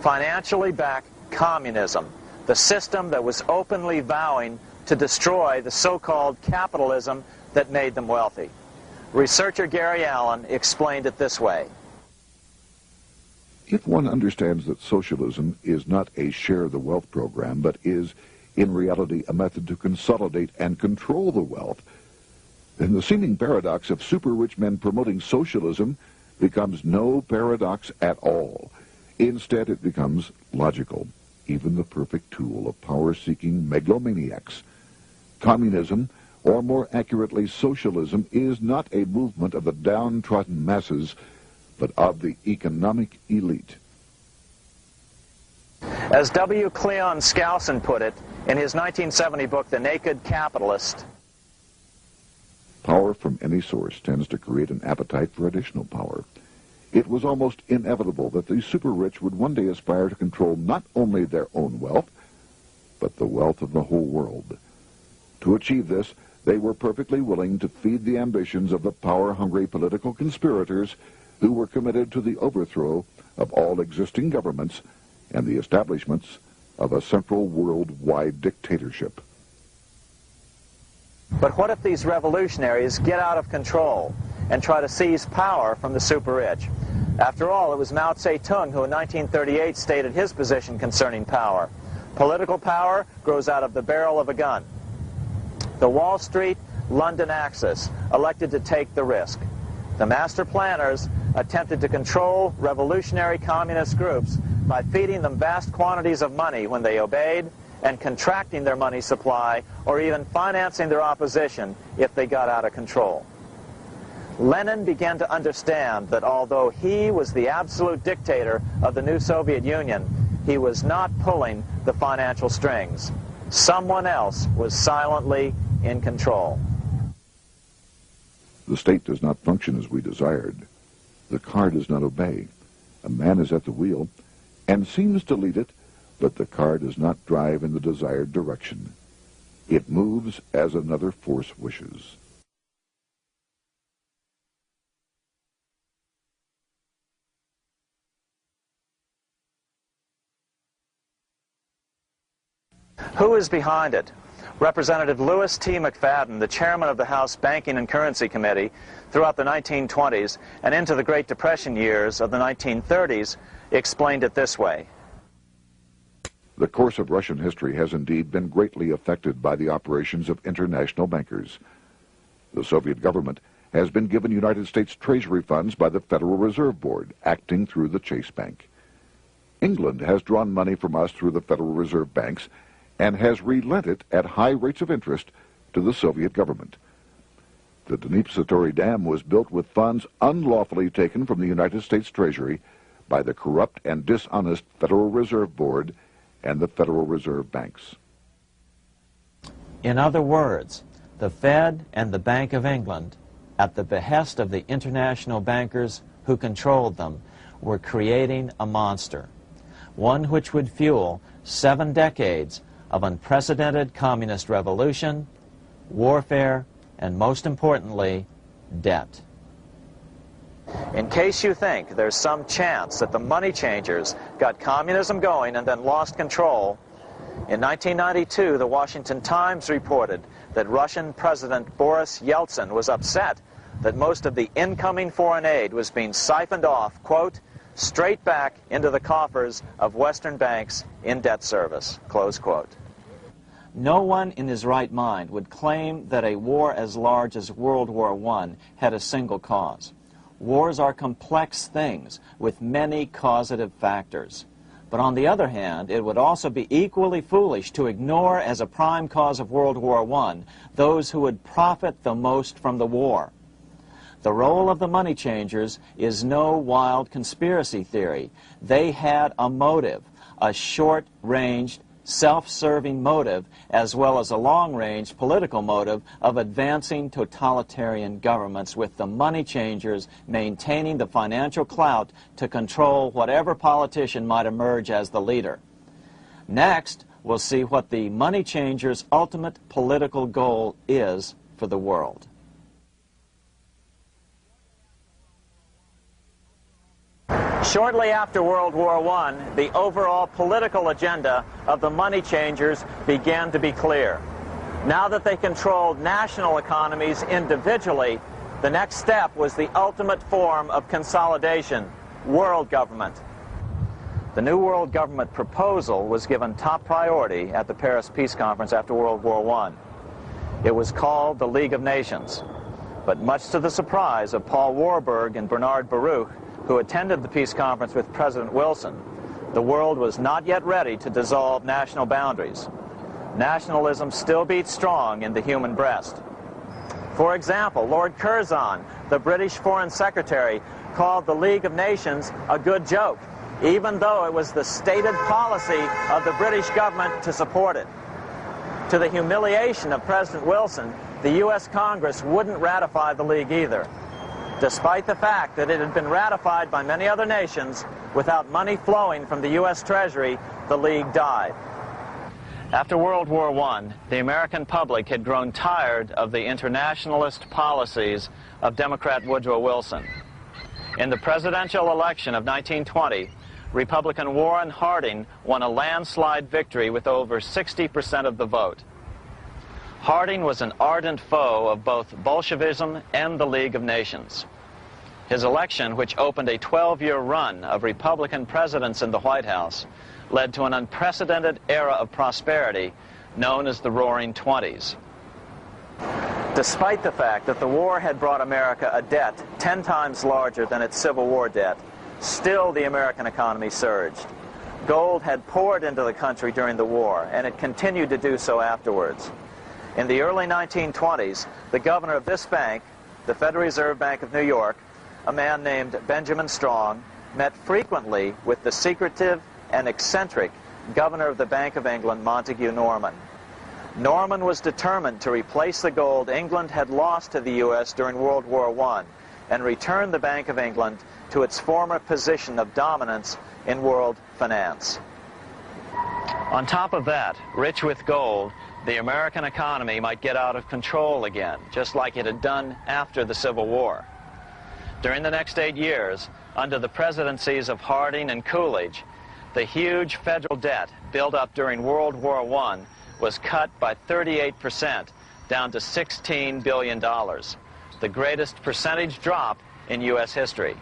financially back communism, the system that was openly vowing to destroy the so-called capitalism that made them wealthy? Researcher Gary Allen explained it this way. If one understands that socialism is not a share the wealth program, but is in reality a method to consolidate and control the wealth, then the seeming paradox of super-rich men promoting socialism becomes no paradox at all. Instead, it becomes logical, even the perfect tool of power-seeking megalomaniacs. Communism, or more accurately socialism, is not a movement of the downtrodden masses, but of the economic elite. As W. Cleon Skousen put it, In his 1970 book, The Naked Capitalist, power from any source tends to create an appetite for additional power. It was almost inevitable that the super-rich would one day aspire to control not only their own wealth, but the wealth of the whole world. To achieve this, they were perfectly willing to feed the ambitions of the power-hungry political conspirators who were committed to the overthrow of all existing governments and the establishments of a central worldwide dictatorship. but what if these revolutionaries get out of control and try to seize power from the super-rich? After all, it was Mao Zedong who in 1938 stated his position concerning power. Political power grows out of the barrel of a gun. The Wall Street, London axis elected to take the risk. The master planners attempted to control revolutionary communist groups by feeding them vast quantities of money when they obeyed, and contracting their money supply, or even financing their opposition if they got out of control. Lenin began to understand that although he was the absolute dictator of the new Soviet Union, he was not pulling the financial strings. Someone else was silently in control. The state does not function as we desired. The car does not obey. A man is at the wheel and seems to lead it, but the car does not drive in the desired direction. It moves as another force wishes. Who is behind it? Representative Louis T. McFadden, the chairman of the House Banking and Currency Committee throughout the 1920s and into the Great Depression years of the 1930s, explained it this way. The course of Russian history has indeed been greatly affected by the operations of international bankers. The Soviet government has been given United States Treasury funds by the Federal Reserve Board, acting through the Chase Bank. England has drawn money from us through the Federal Reserve banks and has relent it at high rates of interest to the Soviet government. The Dnipro Dam was built with funds unlawfully taken from the United States Treasury by the corrupt and dishonest Federal Reserve Board and the Federal Reserve banks. In other words, the Fed and the Bank of England, at the behest of the international bankers who controlled them, were creating a monster, one which would fuel 7 decades of unprecedented communist revolution, warfare, and most importantly, debt. In case you think there's some chance that the money changers got communism going and then lost control, in 1992, the Washington Times reported that Russian President Boris Yeltsin was upset that most of the incoming foreign aid was being siphoned off, quote, straight back into the coffers of Western banks in debt service, close quote. No one in his right mind would claim that a war as large as World War I had a single cause. Wars are complex things with many causative factors. But on the other hand, it would also be equally foolish to ignore as a prime cause of World War I those who would profit the most from the war. The role of the money changers is no wild conspiracy theory. They had a motive, a short-ranged, self-serving motive, as well as a long-range political motive of advancing totalitarian governments, with the money changers maintaining the financial clout to control whatever politician might emerge as the leader. Next, we'll see what the money changers' ultimate political goal is for the world. Shortly after World War I, the overall political agenda of the money changers began to be clear. Now that they controlled national economies individually, the next step was the ultimate form of consolidation, world government. The new world government proposal was given top priority at the Paris Peace Conference after World War I. It was called the League of Nations. But much to the surprise of Paul Warburg and Bernard Baruch, who attended the peace conference with President Wilson, the world was not yet ready to dissolve national boundaries. Nationalism still beats strong in the human breast. For example, Lord Curzon, the British Foreign Secretary, called the League of Nations a good joke, even though it was the stated policy of the British government to support it. To the humiliation of President Wilson, the U.S. Congress wouldn't ratify the League either, despite the fact that it had been ratified by many other nations. Without money flowing from the U.S. Treasury, the League died. After World War I, the American public had grown tired of the internationalist policies of Democrat Woodrow Wilson. In the presidential election of 1920, Republican Warren Harding won a landslide victory with over 60% of the vote. Harding was an ardent foe of both Bolshevism and the League of Nations. His election, which opened a 12-year run of Republican presidents in the White House, led to an unprecedented era of prosperity known as the Roaring Twenties. Despite the fact that the war had brought America a debt 10 times larger than its Civil War debt, still the American economy surged. Gold had poured into the country during the war, and it continued to do so afterwards. In the early 1920s, the governor of this bank, the Federal Reserve Bank of New York, a man named Benjamin Strong, met frequently with the secretive and eccentric governor of the Bank of England, Montague Norman. Norman was determined to replace the gold England had lost to the U.S. during World War I and return the Bank of England to its former position of dominance in world finance. On top of that, rich with gold, the American economy might get out of control again, just like it had done after the Civil War. During the next 8 years, under the presidencies of Harding and Coolidge, the huge federal debt built up during World War I was cut by 38%, down to $16 billion, the greatest percentage drop in U.S. history.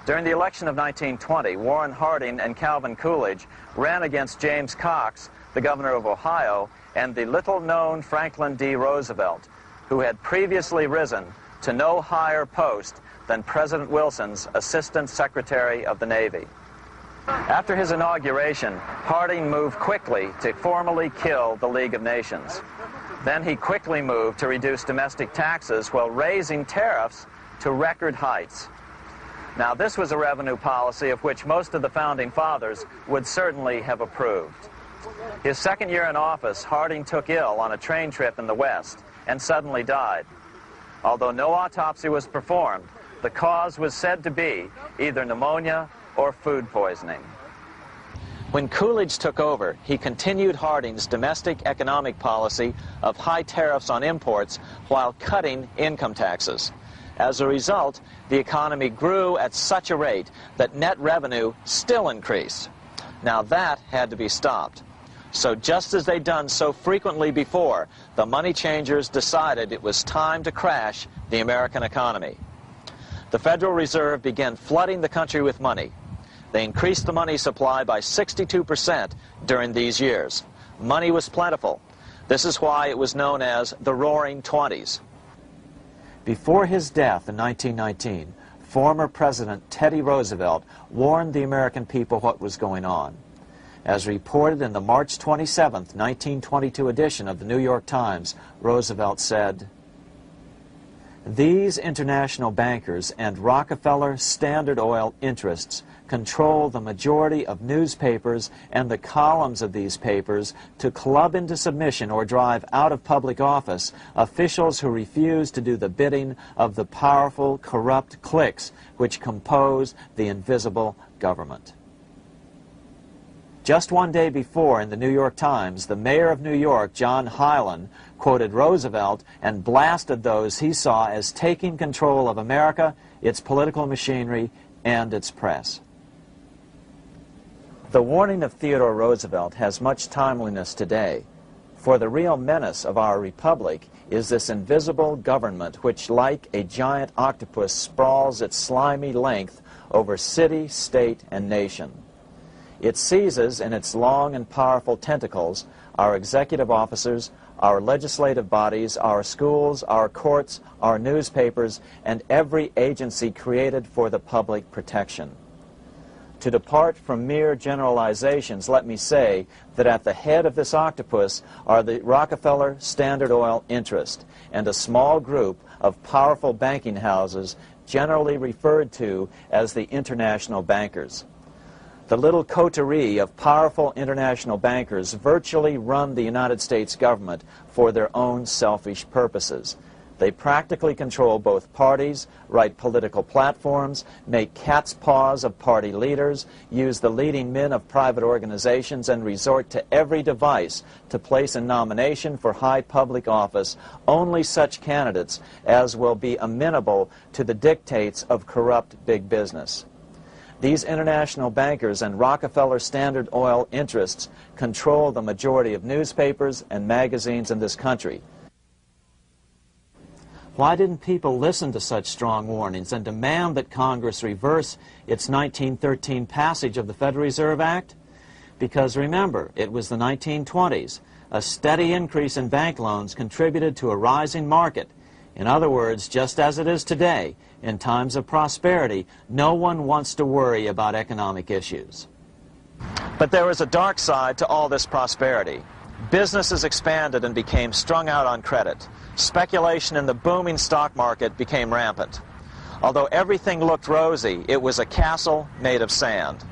During the election of 1920, Warren Harding and Calvin Coolidge ran against James Cox, the governor of Ohio, and the little-known Franklin D. Roosevelt, who had previously risen to no higher post than President Wilson's Assistant Secretary of the Navy. After his inauguration, Harding moved quickly to formally kill the League of Nations. Then he quickly moved to reduce domestic taxes while raising tariffs to record heights. Now, this was a revenue policy of which most of the Founding Fathers would certainly have approved. His second year in office, Harding took ill on a train trip in the West and suddenly died. Although no autopsy was performed, the cause was said to be either pneumonia or food poisoning. When Coolidge took over, he continued Harding's domestic economic policy of high tariffs on imports while cutting income taxes. As a result, the economy grew at such a rate that net revenue still increased. Now that had to be stopped. So just as they'd done so frequently before, the money changers decided it was time to crash the American economy. The Federal Reserve began flooding the country with money. They increased the money supply by 62% during these years. Money was plentiful. This is why it was known as the Roaring Twenties. Before his death in 1919, former President Teddy Roosevelt warned the American people what was going on. As reported in the March 27, 1922 edition of the New York Times, Roosevelt said, "These international bankers and Rockefeller Standard Oil interests control the majority of newspapers and the columns of these papers to club into submission or drive out of public office officials who refuse to do the bidding of the powerful, corrupt cliques which compose the invisible government." Just one day before, in the New York Times, the mayor of New York, John Hylan, quoted Roosevelt and blasted those he saw as taking control of America, its political machinery, and its press. The warning of Theodore Roosevelt has much timeliness today, for the real menace of our republic is this invisible government which, like a giant octopus, sprawls its slimy length over city, state, and nation. It seizes in its long and powerful tentacles our executive officers, our legislative bodies, our schools, our courts, our newspapers, and every agency created for the public protection. To depart from mere generalizations, let me say that at the head of this octopus are the Rockefeller Standard Oil interest and a small group of powerful banking houses generally referred to as the international bankers. The little coterie of powerful international bankers virtually run the United States government for their own selfish purposes. They practically control both parties, write political platforms, make cat's paws of party leaders, use the leading men of private organizations, and resort to every device to place in nomination for high public office only such candidates as will be amenable to the dictates of corrupt big business. These international bankers and Rockefeller Standard Oil interests control the majority of newspapers and magazines in this country. Why didn't people listen to such strong warnings and demand that Congress reverse its 1913 passage of the Federal Reserve Act? Because remember, it was the 1920s. A steady increase in bank loans contributed to a rising market. In other words, just as it is today, in times of prosperity, no one wants to worry about economic issues. But there was a dark side to all this prosperity. Businesses expanded and became strung out on credit. Speculation in the booming stock market became rampant. Although everything looked rosy, it was a castle made of sand.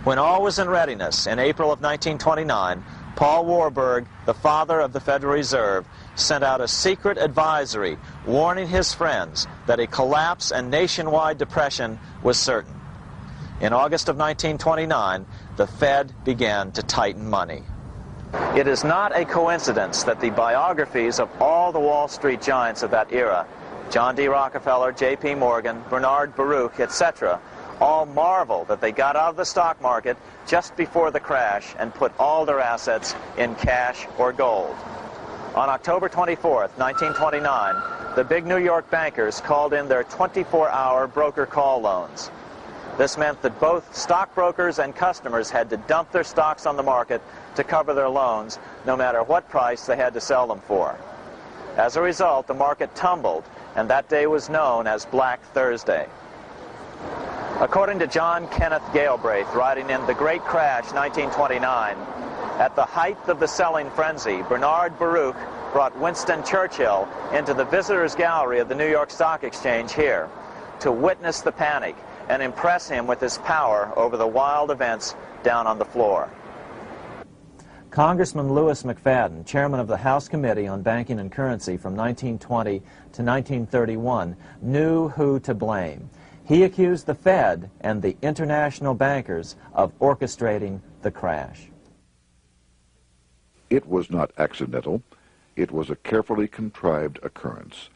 When all was in readiness, in April of 1929, Paul Warburg, the father of the Federal Reserve, sent out a secret advisory warning his friends that a collapse and nationwide depression was certain. In August of 1929, the Fed began to tighten money. It is not a coincidence that the biographies of all the Wall Street giants of that era, John D. Rockefeller, J.P. Morgan, Bernard Baruch, etc., all marvel that they got out of the stock market just before the crash and put all their assets in cash or gold. On October 24th, 1929, the big New York bankers called in their 24-hour broker call loans. This meant that both stockbrokers and customers had to dump their stocks on the market to cover their loans, no matter what price they had to sell them for. As a result, the market tumbled, and that day was known as Black Thursday. According to John Kenneth Galbraith, writing in The Great Crash, 1929, at the height of the selling frenzy, Bernard Baruch brought Winston Churchill into the visitors' gallery of the New York Stock Exchange here to witness the panic and impress him with his power over the wild events down on the floor. Congressman Louis McFadden, chairman of the House Committee on Banking and Currency from 1920 to 1931, knew who to blame. He accused the Fed and the international bankers of orchestrating the crash. It was not accidental. It was a carefully contrived occurrence.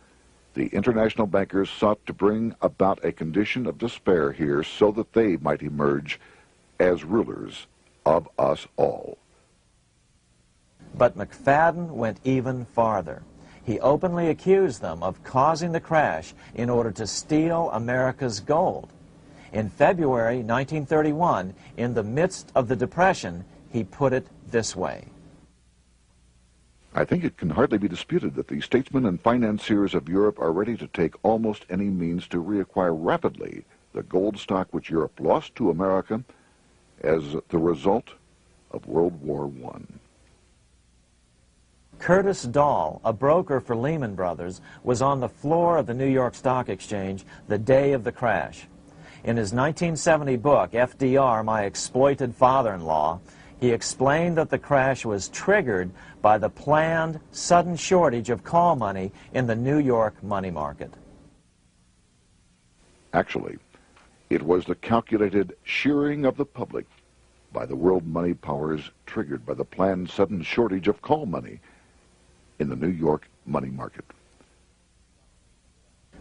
The international bankers sought to bring about a condition of despair here so that they might emerge as rulers of us all. But McFadden went even farther. He openly accused them of causing the crash in order to steal America's gold. In February 1931, in the midst of the Depression, he put it this way. I think it can hardly be disputed that the statesmen and financiers of Europe are ready to take almost any means to reacquire rapidly the gold stock which Europe lost to America as the result of World War I. Curtis Dahl, a broker for Lehman Brothers, was on the floor of the New York Stock Exchange the day of the crash. In his 1970 book, FDR, My Exploited Father-in-Law, he explained that the crash was triggered by the planned sudden shortage of call money in the New York money market. Actually, it was the calculated shearing of the public by the world money powers triggered by the planned sudden shortage of call money in the New York money market.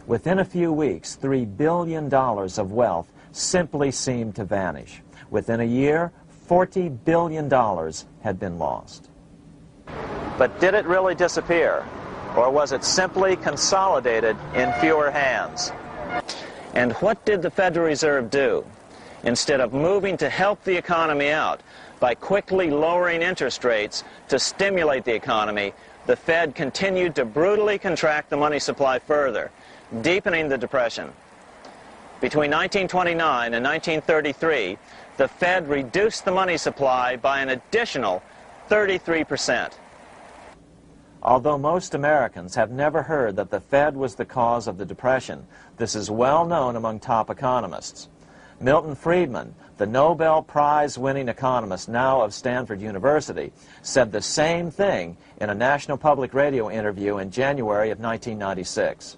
Within a few weeks, $3 billion of wealth simply seemed to vanish. Within a year, $40 billion had been lost. But did it really disappear? Or was it simply consolidated in fewer hands? And what did the Federal Reserve do? Instead of moving to help the economy out by quickly lowering interest rates to stimulate the economy, the Fed continued to brutally contract the money supply further, deepening the Depression. Between 1929 and 1933, the Fed reduced the money supply by an additional 33%. Although most Americans have never heard that the Fed was the cause of the Depression, this is well known among top economists. Milton Friedman, the Nobel Prize-winning economist now of Stanford University, said the same thing in a National Public Radio interview in January of 1996.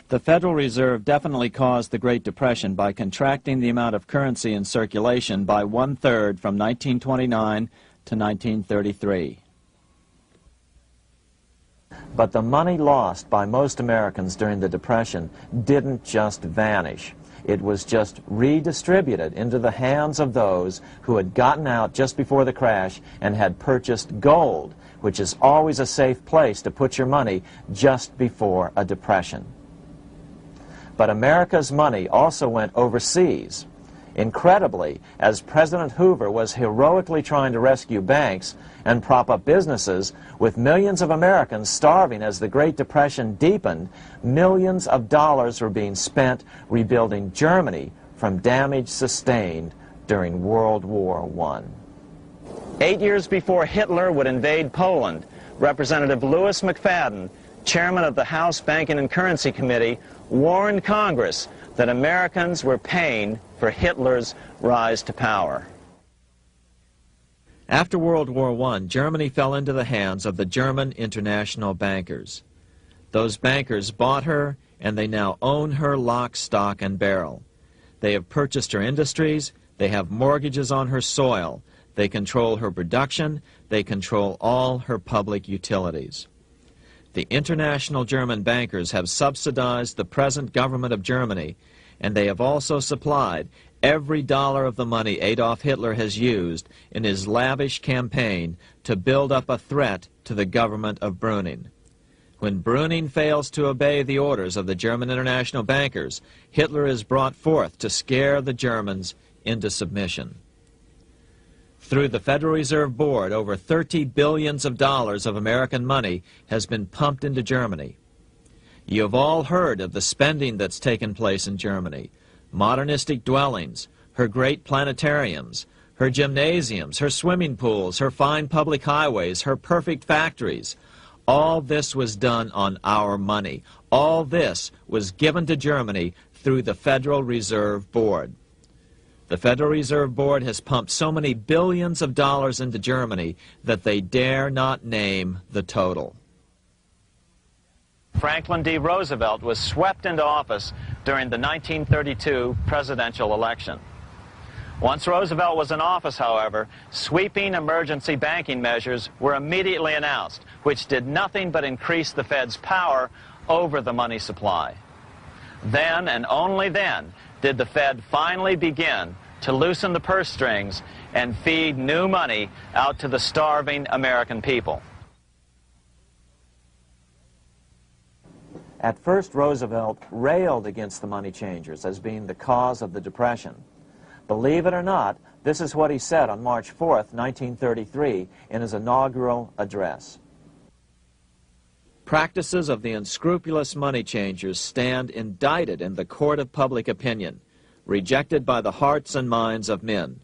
The Federal Reserve definitely caused the Great Depression by contracting the amount of currency in circulation by 1/3 from 1929 to 1933. But the money lost by most Americans during the Depression didn't just vanish. It was just redistributed into the hands of those who had gotten out just before the crash and had purchased gold, which is always a safe place to put your money just before a depression. But America's money also went overseas. Incredibly, as President Hoover was heroically trying to rescue banks and prop up businesses, with millions of Americans starving as the Great Depression deepened, millions of dollars were being spent rebuilding Germany from damage sustained during World War I. 8 years before Hitler would invade Poland, Representative Louis McFadden, chairman of the House Banking and Currency Committee, warned Congress that Americans were paying for Hitler's rise to power. After World War I, Germany fell into the hands of the German international bankers. Those bankers bought her, and they now own her lock, stock, and barrel. They have purchased her industries, they have mortgages on her soil, they control her production, they control all her public utilities. The international German bankers have subsidized the present government of Germany, and they have also supplied every dollar of the money Adolf Hitler has used in his lavish campaign to build up a threat to the government of Brüning. When Brüning fails to obey the orders of the German international bankers, Hitler is brought forth to scare the Germans into submission. Through the Federal Reserve Board, over $30 billion of American money has been pumped into Germany. You have all heard of the spending that's taken place in Germany. Modernistic dwellings, her great planetariums, her gymnasiums, her swimming pools, her fine public highways, her perfect factories. All this was done on our money. All this was given to Germany through the Federal Reserve Board. The Federal Reserve Board has pumped so many billions of dollars into Germany that they dare not name the total. Franklin D. Roosevelt was swept into office during the 1932 presidential election. Once Roosevelt was in office, however, sweeping emergency banking measures were immediately announced, which did nothing but increase the Fed's power over the money supply. Then, and only then, did the Fed finally begin to loosen the purse strings and feed new money out to the starving American people. At first, Roosevelt railed against the money changers as being the cause of the Depression. Believe it or not, this is what he said on March 4th, 1933, in his inaugural address. Practices of the unscrupulous money changers stand indicted in the court of public opinion, rejected by the hearts and minds of men.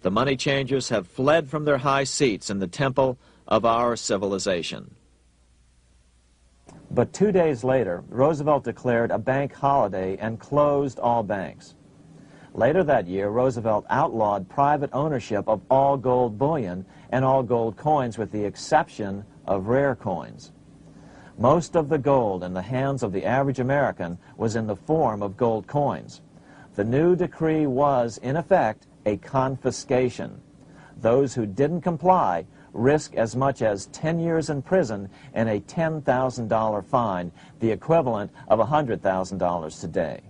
The money changers have fled from their high seats in the temple of our civilization. But 2 days later, Roosevelt declared a bank holiday and closed all banks. Later that year, Roosevelt outlawed private ownership of all gold bullion and all gold coins with the exception of rare coins. Most of the gold in the hands of the average American was in the form of gold coins. The new decree was, in effect, a confiscation. Those who didn't comply risk as much as 10 years in prison and a $10,000 fine, the equivalent of $100,000 today.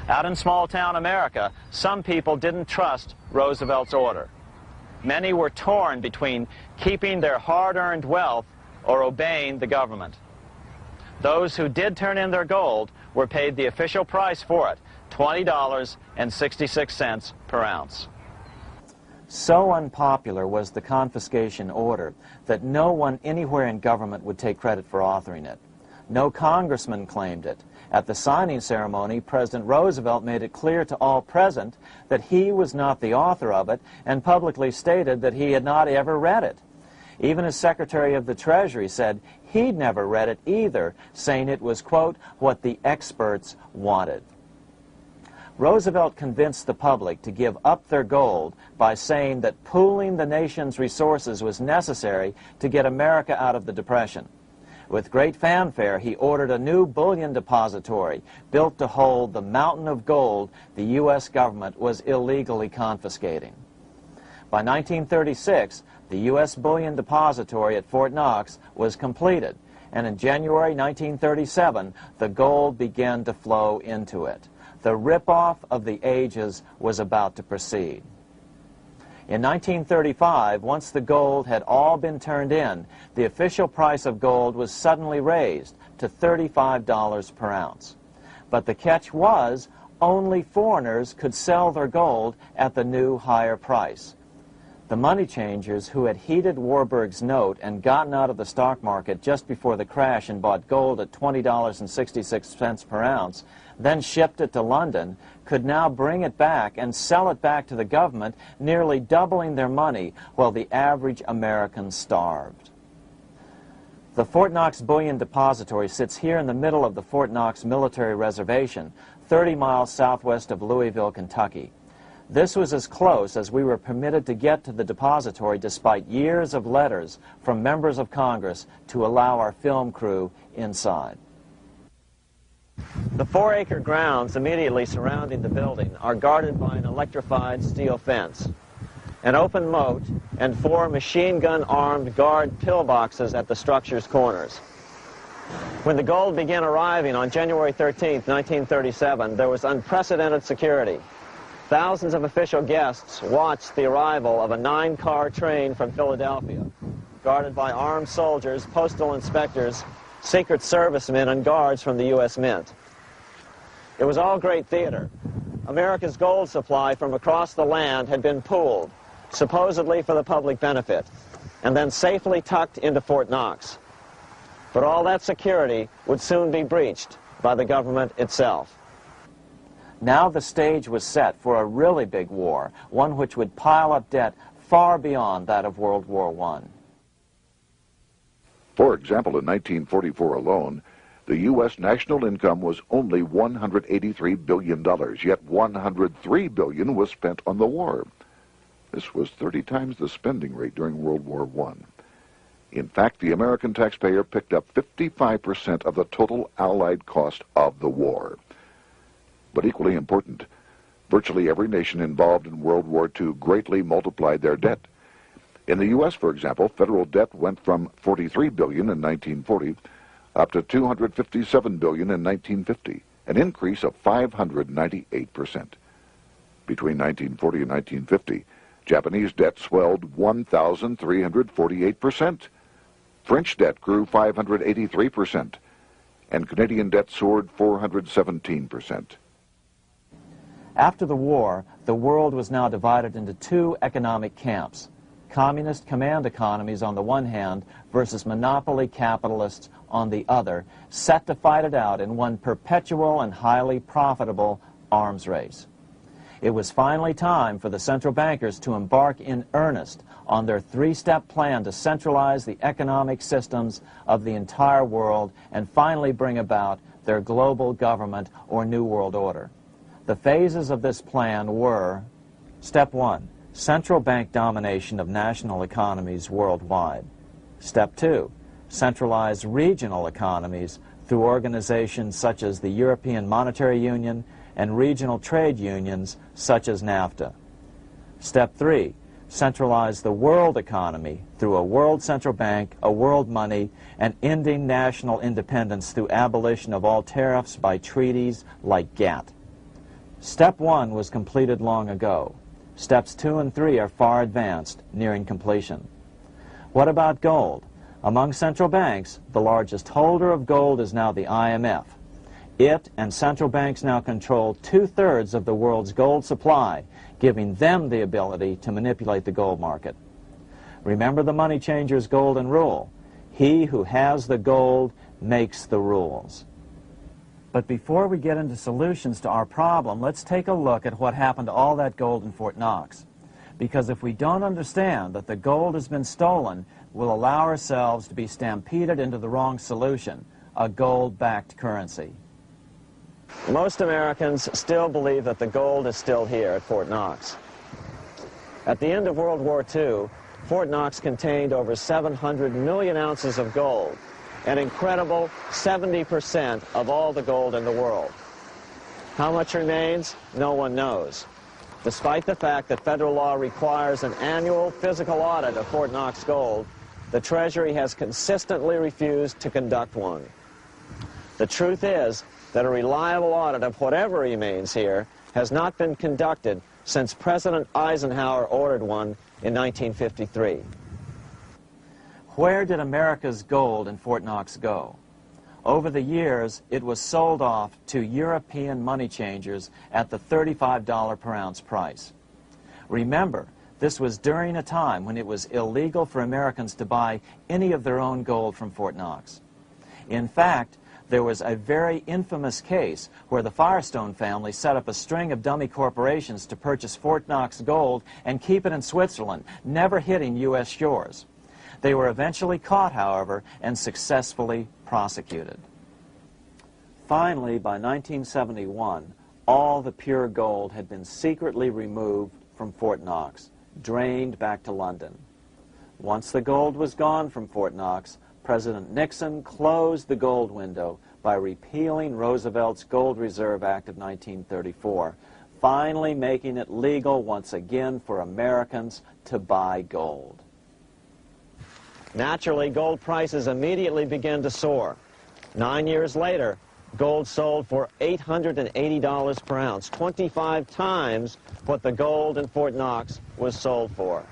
Out in small-town America, some people didn't trust Roosevelt's order. Many were torn between keeping their hard-earned wealth or obeying the government. Those who did turn in their gold were paid the official price for it, $20.66 per ounce. So unpopular was the confiscation order that no one anywhere in government would take credit for authoring it. No congressman claimed it. At the signing ceremony, President Roosevelt made it clear to all present that he was not the author of it and publicly stated that he had not ever read it. Even his Secretary of the Treasury said he'd never read it either, saying it was, quote, what the experts wanted. Roosevelt convinced the public to give up their gold by saying that pooling the nation's resources was necessary to get America out of the Depression. With great fanfare, he ordered a new bullion depository built to hold the mountain of gold the U.S. government was illegally confiscating. By 1936, the U.S. bullion depository at Fort Knox was completed, and in January 1937, the gold began to flow into it. The rip-off of the ages was about to proceed. In 1935, once the gold had all been turned in, the official price of gold was suddenly raised to $35 per ounce. But the catch was, only foreigners could sell their gold at the new higher price. The money changers who had heeded Warburg's note and gotten out of the stock market just before the crash and bought gold at $20.66 per ounce, then shipped it to London, could now bring it back and sell it back to the government, nearly doubling their money, while the average American starved. The Fort Knox Bullion Depository sits here in the middle of the Fort Knox Military Reservation, 30 miles southwest of Louisville, Kentucky. This was as close as we were permitted to get to the depository despite years of letters from members of Congress to allow our film crew inside. The 4-acre grounds immediately surrounding the building are guarded by an electrified steel fence, an open moat, and 4 machine-gun-armed guard pillboxes at the structure's corners. When the gold began arriving on January 13, 1937, there was unprecedented security. Thousands of official guests watched the arrival of a 9-car train from Philadelphia, guarded by armed soldiers, postal inspectors, Secret Servicemen, and guards from the U.S. Mint. It was all great theater. America's gold supply from across the land had been pooled, supposedly for the public benefit, and then safely tucked into Fort Knox. But all that security would soon be breached by the government itself. Now the stage was set for a really big war, one which would pile up debt far beyond that of World War I. For example, in 1944 alone, the U.S. national income was only $183 billion, yet $103 billion was spent on the war. This was 30 times the spending rate during World War I. In fact, the American taxpayer picked up 55% of the total Allied cost of the war. But equally important, virtually every nation involved in World War II greatly multiplied their debt. In the U.S., for example, federal debt went from $43 billion in 1940 up to $257 billion in 1950, an increase of 598%. Between 1940 and 1950, Japanese debt swelled 1,348%. French debt grew 583%, and Canadian debt soared 417%. After the war, the world was now divided into 2 economic camps: communist command economies on the one hand versus monopoly capitalists on the other, set to fight it out in one perpetual and highly profitable arms race. It was finally time for the central bankers to embark in earnest on their 3-step plan to centralize the economic systems of the entire world and finally bring about their global government or New World Order. The phases of this plan were: Step 1, central bank domination of national economies worldwide. Step 2, centralize regional economies through organizations such as the European Monetary Union and regional trade unions such as NAFTA. Step 3, centralize the world economy through a world central bank, a world money, and ending national independence through abolition of all tariffs by treaties like GATT. Step 1 was completed long ago. Steps 2 and 3 are far advanced, nearing completion. What about gold? Among central banks, the largest holder of gold is now the IMF. It and central banks now control 2/3 of the world's gold supply, giving them the ability to manipulate the gold market. Remember the money changer's golden rule: he who has the gold makes the rules. But before we get into solutions to our problem, let's take a look at what happened to all that gold in Fort Knox. Because if we don't understand that the gold has been stolen, we'll allow ourselves to be stampeded into the wrong solution, a gold-backed currency. Most Americans still believe that the gold is still here at Fort Knox. At the end of World War II, Fort Knox contained over 700 million ounces of gold, an incredible 70% of all the gold in the world. How much remains? No one knows. Despite the fact that federal law requires an annual physical audit of Fort Knox gold, the Treasury has consistently refused to conduct one. The truth is that a reliable audit of whatever remains here has not been conducted since President Eisenhower ordered one in 1953. Where did America's gold in Fort Knox go? Over the years, it was sold off to European money changers at the $35 per ounce price. Remember, this was during a time when it was illegal for Americans to buy any of their own gold from Fort Knox. In fact, there was a very infamous case where the Firestone family set up a string of dummy corporations to purchase Fort Knox gold and keep it in Switzerland, never hitting U.S. shores. They were eventually caught, however, and successfully prosecuted. Finally, by 1971, all the pure gold had been secretly removed from Fort Knox, drained back to London. Once the gold was gone from Fort Knox, President Nixon closed the gold window by repealing Roosevelt's Gold Reserve Act of 1934, finally making it legal once again for Americans to buy gold. Naturally, gold prices immediately began to soar. 9 years later, gold sold for $880 per ounce, 25 times what the gold in Fort Knox was sold for.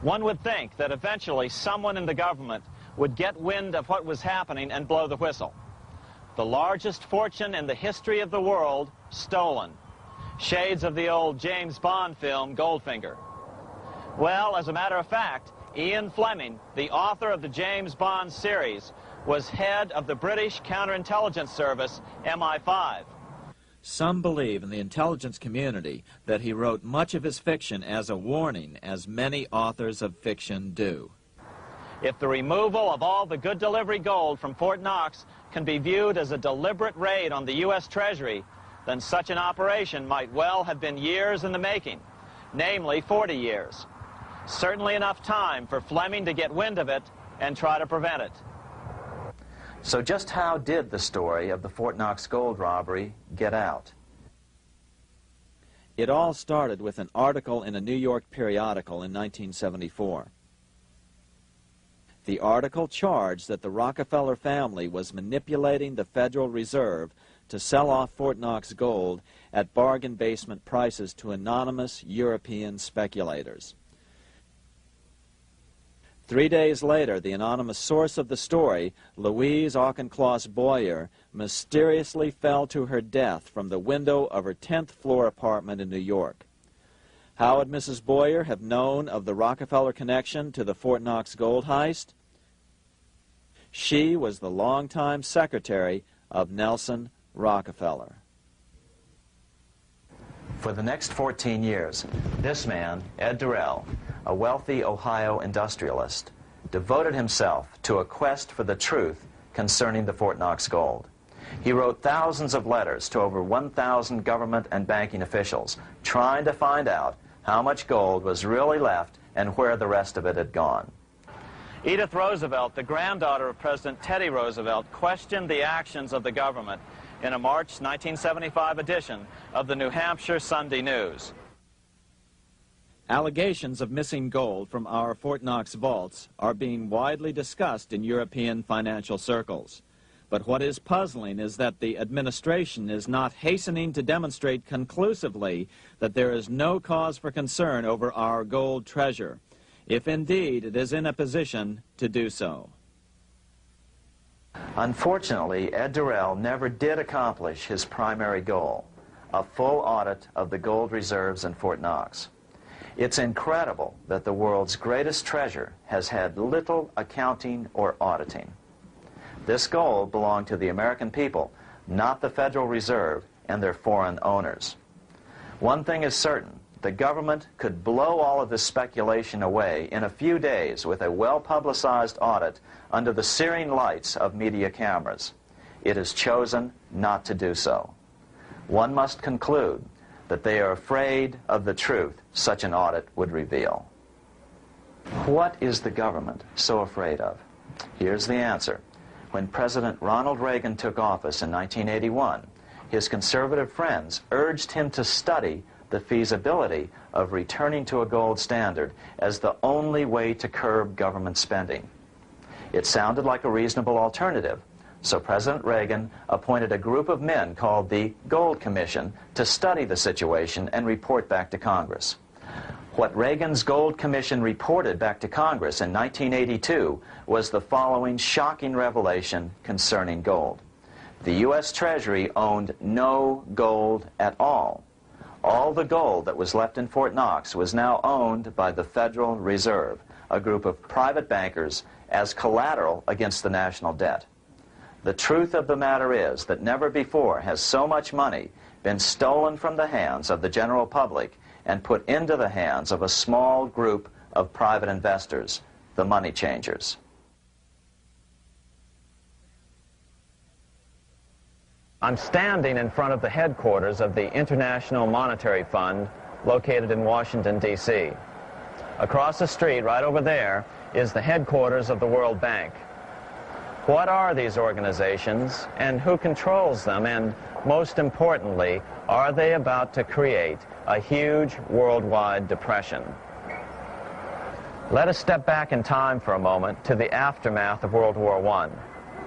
One would think that eventually someone in the government would get wind of what was happening and blow the whistle. The largest fortune in the history of the world stolen. Shades of the old James Bond film, Goldfinger. Well, as a matter of fact, Ian Fleming, the author of the James Bond series, was head of the British counterintelligence service, MI5. Some believe in the intelligence community that he wrote much of his fiction as a warning, as many authors of fiction do. If the removal of all the good delivery gold from Fort Knox can be viewed as a deliberate raid on the U.S. Treasury, then such an operation might well have been years in the making, namely 40 years. Certainly enough time for Fleming to get wind of it and try to prevent it. So just how did the story of the Fort Knox gold robbery get out? It all started with an article in a New York periodical in 1974. The article charged that the Rockefeller family was manipulating the Federal Reserve to sell off Fort Knox gold at bargain basement prices to anonymous European speculators. 3 days later, the anonymous source of the story, Louise Auchincloss Boyer, mysteriously fell to her death from the window of her 10th floor apartment in New York. How would Mrs. Boyer have known of the Rockefeller connection to the Fort Knox gold heist? She was the longtime secretary of Nelson Rockefeller. For the next 14 years, this man, Ed Durrell, a wealthy Ohio industrialist, devoted himself to a quest for the truth concerning the Fort Knox gold. He wrote thousands of letters to over 1,000 government and banking officials, trying to find out how much gold was really left and where the rest of it had gone. Edith Roosevelt, the granddaughter of President Teddy Roosevelt, questioned the actions of the government in a March 1975 edition of the New Hampshire Sunday News. Allegations of missing gold from our Fort Knox vaults are being widely discussed in European financial circles. But what is puzzling is that the administration is not hastening to demonstrate conclusively that there is no cause for concern over our gold treasure, if indeed it is in a position to do so. Unfortunately, Ed Durrell never did accomplish his primary goal, a full audit of the gold reserves in Fort Knox. It's incredible that the world's greatest treasure has had little accounting or auditing. This gold belonged to the American people, not the Federal Reserve and their foreign owners. One thing is certain, the government could blow all of this speculation away in a few days with a well-publicized audit under the searing lights of media cameras. It has chosen not to do so. One must conclude that they are afraid of the truth such an audit would reveal. What is the government so afraid of? Here's the answer. When President Ronald Reagan took office in 1981, his conservative friends urged him to study the feasibility of returning to a gold standard as the only way to curb government spending. It sounded like a reasonable alternative, so President Reagan appointed a group of men called the Gold Commission to study the situation and report back to Congress. What Reagan's Gold Commission reported back to Congress in 1982 was the following shocking revelation concerning gold. The U.S. Treasury owned no gold at all. All the gold that was left in Fort Knox was now owned by the Federal Reserve, a group of private bankers, as collateral against the national debt. The truth of the matter is that never before has so much money been stolen from the hands of the general public and put into the hands of a small group of private investors, the money changers. I'm standing in front of the headquarters of the International Monetary Fund located in Washington, D.C. Across the street, right over there, is the headquarters of the World Bank. What are these organizations and who controls them? And most importantly, are they about to create a huge worldwide depression? Let us step back in time for a moment to the aftermath of World War I.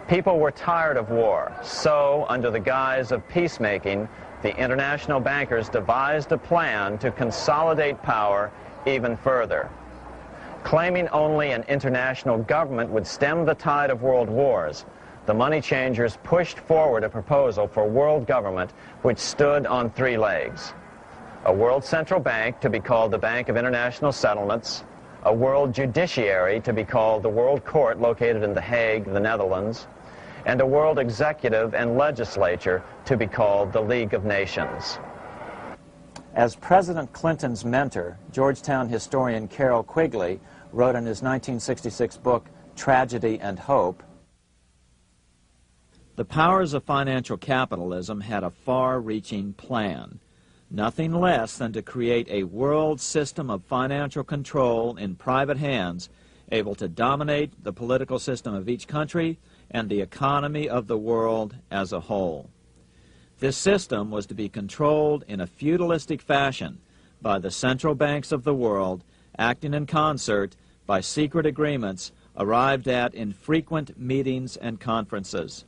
People were tired of war, so under the guise of peacemaking, the international bankers devised a plan to consolidate power even further. Claiming only an international government would stem the tide of world wars, the money changers pushed forward a proposal for world government which stood on three legs. A world central bank to be called the Bank of International Settlements, a world judiciary to be called the World Court located in The Hague, the Netherlands, and a world executive and legislature to be called the League of Nations. As President Clinton's mentor, Georgetown historian Carroll Quigley wrote in his 1966 book, Tragedy and Hope, the powers of financial capitalism had a far-reaching plan, nothing less than to create a world system of financial control in private hands, able to dominate the political system of each country and the economy of the world as a whole. This system was to be controlled in a feudalistic fashion by the central banks of the world, acting in concert by secret agreements arrived at in frequent meetings and conferences.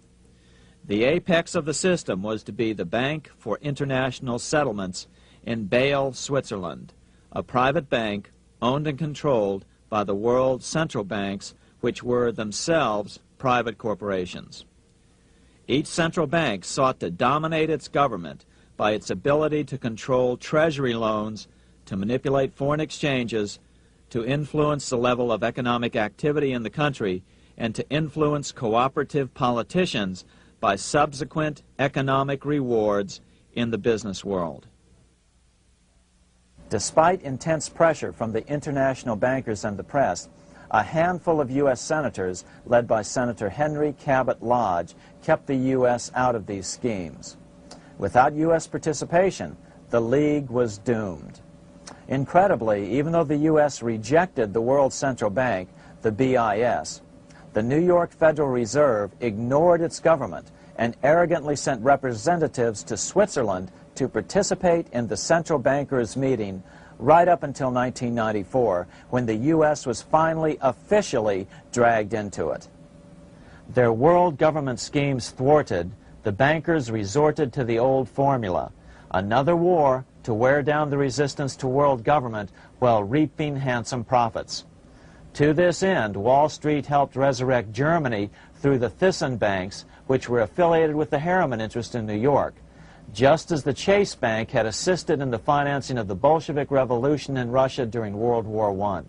The apex of the system was to be the Bank for International Settlements in Bâle, Switzerland, a private bank owned and controlled by the world central banks, which were themselves private corporations. Each central bank sought to dominate its government by its ability to control treasury loans, to manipulate foreign exchanges, to influence the level of economic activity in the country, and to influence cooperative politicians by subsequent economic rewards in the business world. Despite intense pressure from the international bankers and the press, a handful of U.S. senators, led by Senator Henry Cabot Lodge, kept the U.S. out of these schemes. Without U.S. participation, the League was doomed. Incredibly, even though the U.S. rejected the World Central Bank, the BIS, the New York Federal Reserve ignored its government and arrogantly sent representatives to Switzerland to participate in the central bankers' meeting right up until 1994, when the U.S. was finally officially dragged into it. Their world government schemes thwarted, the bankers resorted to the old formula, another war to wear down the resistance to world government while reaping handsome profits. To this end, Wall Street helped resurrect Germany through the Thyssen banks, which were affiliated with the Harriman interest in New York, just as the Chase Bank had assisted in the financing of the Bolshevik Revolution in Russia during World War I.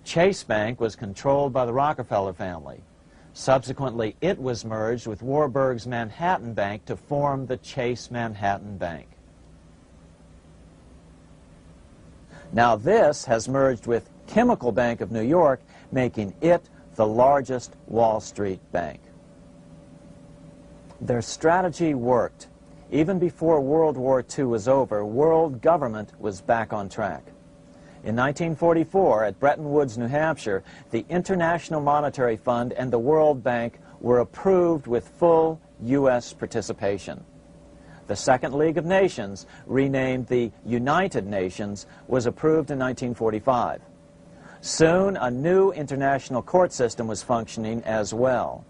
Chase Bank was controlled by the Rockefeller family. Subsequently, it was merged with Warburg's Manhattan Bank to form the Chase Manhattan Bank. Now this has merged with Chemical Bank of New York, making it the largest Wall Street bank. Their strategy worked. Even before World War II was over, world government was back on track. In 1944, at Bretton Woods, New Hampshire, the International Monetary Fund and the World Bank were approved with full U.S. participation. The Second League of Nations, renamed the United Nations, was approved in 1945. Soon, a new international court system was functioning as well.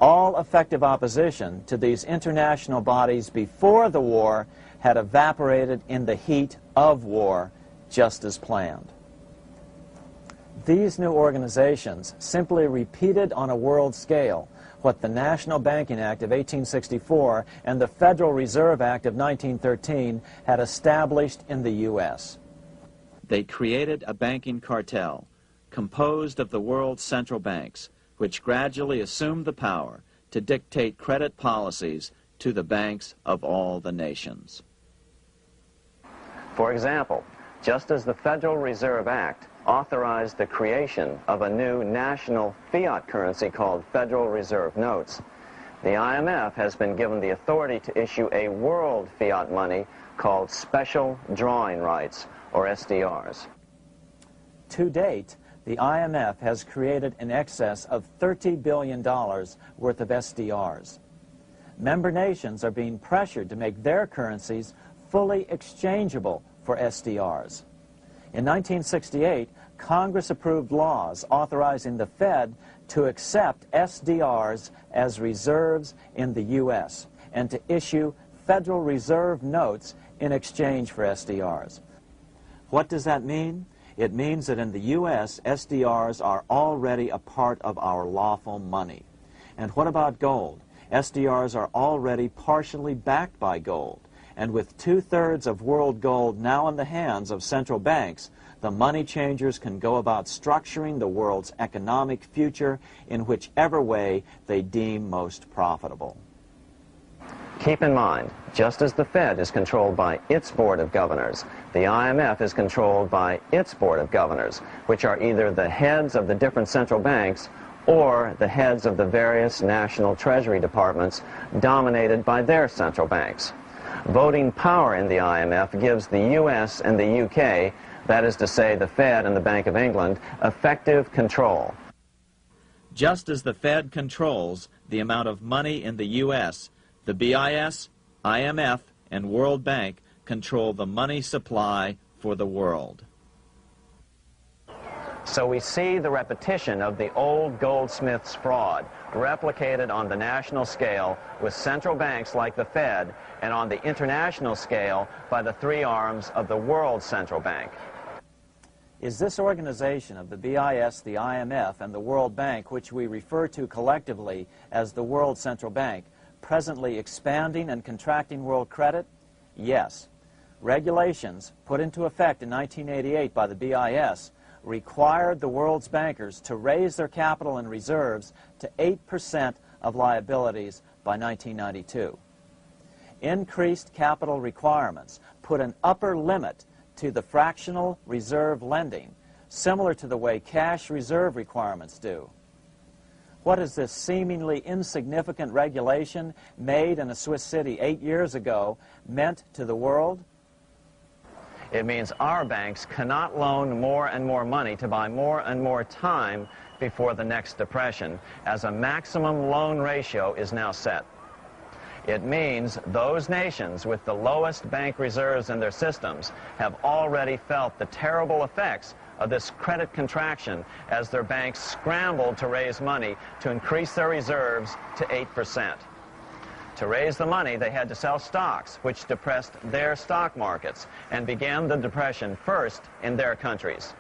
All effective opposition to these international bodies before the war had evaporated in the heat of war, just as planned. These new organizations simply repeated on a world scale what the National Banking Act of 1864 and the Federal Reserve Act of 1913 had established in the U.S. They created a banking cartel composed of the world's central banks, which gradually assumed the power to dictate credit policies to the banks of all the nations. For example, just as the Federal Reserve Act authorized the creation of a new national fiat currency called Federal Reserve Notes, the IMF has been given the authority to issue a world fiat money called Special Drawing Rights, or SDRs. To date, the IMF has created in excess of $30 billion worth of SDRs. Member nations are being pressured to make their currencies fully exchangeable for SDRs. In 1968, Congress approved laws authorizing the Fed to accept SDRs as reserves in the U.S. and to issue Federal Reserve notes in exchange for SDRs. What does that mean? It means that in the U.S., SDRs are already a part of our lawful money. And what about gold? SDRs are already partially backed by gold. And with 2/3 of world gold now in the hands of central banks, the money changers can go about structuring the world's economic future in whichever way they deem most profitable. Keep in mind, just as the Fed is controlled by its Board of Governors, the IMF is controlled by its Board of Governors, which are either the heads of the different central banks or the heads of the various national treasury departments dominated by their central banks. Voting power in the IMF gives the U.S. and the UK, that is to say the Fed and the Bank of England, effective control. Just as the Fed controls the amount of money in the U.S., the BIS, IMF, and World Bank control the money supply for the world. So we see the repetition of the old goldsmith's fraud replicated on the national scale with central banks like the Fed and on the international scale by the three arms of the world central bank. Is this organization of the BIS, the IMF, and the World Bank, which we refer to collectively as the World Central Bank, presently expanding and contracting world credit? Yes. Regulations put into effect in 1988 by the BIS required the world's bankers to raise their capital and reserves to 8% of liabilities by 1992. Increased capital requirements put an upper limit to the fractional reserve lending, similar to the way cash reserve requirements do. What has this seemingly insignificant regulation made in a Swiss city 8 years ago meant to the world? It means our banks cannot loan more and more money to buy more and more time before the next depression, as a maximum loan ratio is now set. It means those nations with the lowest bank reserves in their systems have already felt the terrible effects of this credit contraction as their banks scrambled to raise money to increase their reserves to 8%. To raise the money, they had to sell stocks, which depressed their stock markets and began the depression first in their countries.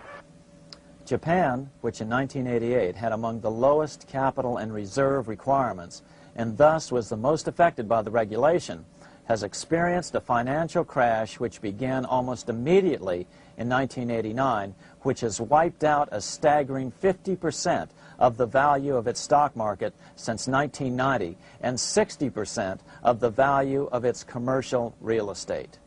Japan, which in 1988 had among the lowest capital and reserve requirements and thus was the most affected by the regulation, has experienced a financial crash which began almost immediately in 1989, which has wiped out a staggering 50% of the value of its stock market since 1990 and 60% of the value of its commercial real estate.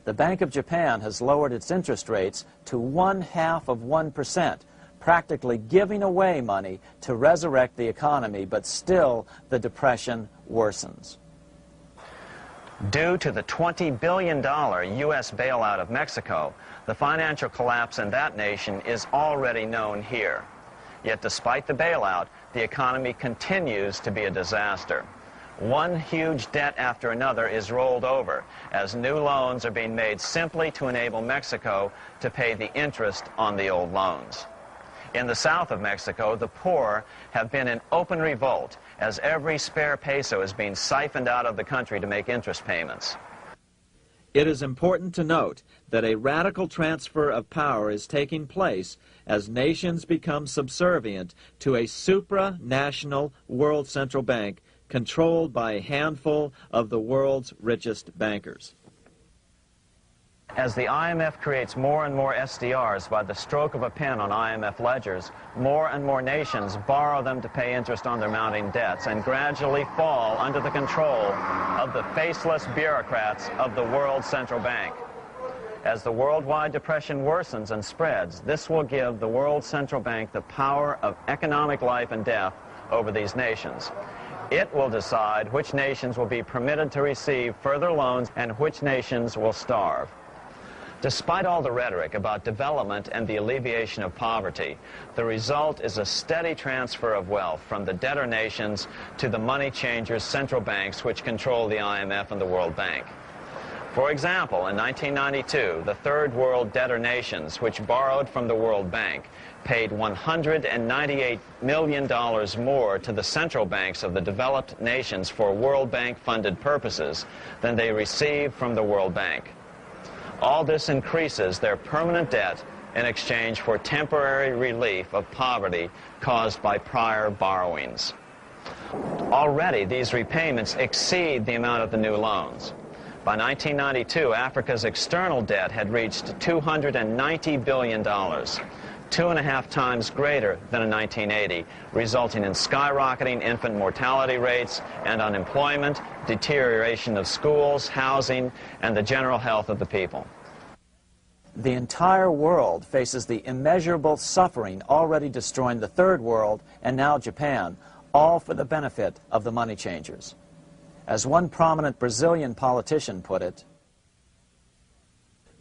The Bank of Japan has lowered its interest rates to 0.5%, practically giving away money to resurrect the economy, but still the depression worsens. Due to the $20 billion U.S. bailout of Mexico, the financial collapse in that nation is already known here. Yet despite the bailout, the economy continues to be a disaster. One huge debt after another is rolled over as new loans are being made simply to enable Mexico to pay the interest on the old loans. In the south of Mexico, the poor have been in open revolt as every spare peso is being siphoned out of the country to make interest payments. It is important to note that a radical transfer of power is taking place as nations become subservient to a supranational world central bank controlled by a handful of the world's richest bankers. As the IMF creates more and more SDRs by the stroke of a pen on IMF ledgers, more and more nations borrow them to pay interest on their mounting debts and gradually fall under the control of the faceless bureaucrats of the World Central Bank. As the worldwide depression worsens and spreads, this will give the World Central Bank the power of economic life and death over these nations. It will decide which nations will be permitted to receive further loans and which nations will starve. Despite all the rhetoric about development and the alleviation of poverty, the result is a steady transfer of wealth from the debtor nations to the money changers' central banks which control the IMF and the World Bank. For example, in 1992, the Third World debtor nations, which borrowed from the World Bank, paid $198 million more to the central banks of the developed nations for World Bank-funded purposes than they received from the World Bank. All this increases their permanent debt in exchange for temporary relief of poverty caused by prior borrowings. Already, these repayments exceed the amount of the new loans. By 1992, Africa's external debt had reached $290 billion, 2.5 times greater than in 1980, resulting in skyrocketing infant mortality rates and unemployment, deterioration of schools, housing, and the general health of the people. The entire world faces the immeasurable suffering already destroying the Third World and now Japan, all for the benefit of the money changers. As one prominent Brazilian politician put it,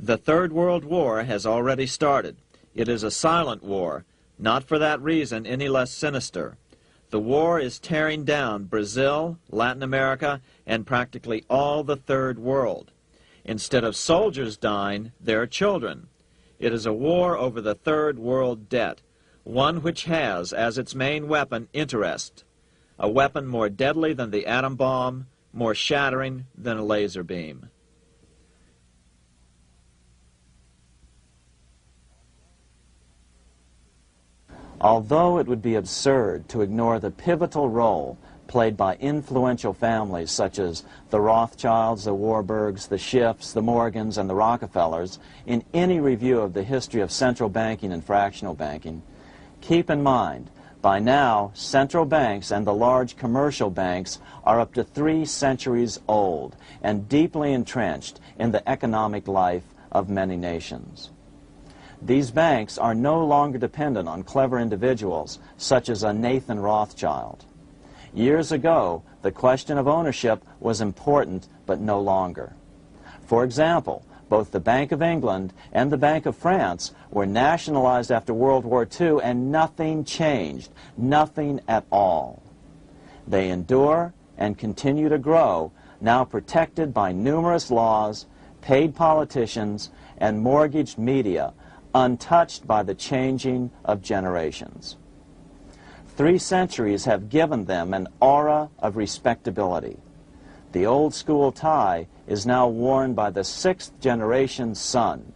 "The Third World War has already started. It is a silent war, not for that reason any less sinister. The war is tearing down Brazil, Latin America, and practically all the Third World. Instead of soldiers dying, there are children. It is a war over the Third World debt, one which has as its main weapon interest, a weapon more deadly than the atom bomb, more shattering than a laser beam." Although it would be absurd to ignore the pivotal role played by influential families such as the Rothschilds, the Warburgs, the Schiffs, the Morgans, and the Rockefellers in any review of the history of central banking and fractional banking, keep in mind, by now, central banks and the large commercial banks are up to 3 centuries old and deeply entrenched in the economic life of many nations. These banks are no longer dependent on clever individuals such as a Nathan Rothschild. Years ago, the question of ownership was important, but no longer. For example, both the Bank of England and the Bank of France were nationalized after World War II, and nothing changed, nothing at all. They endure and continue to grow, now protected by numerous laws, paid politicians, and mortgaged media, untouched by the changing of generations. 3 centuries have given them an aura of respectability. The old school tie is now worn by the 6th generation son,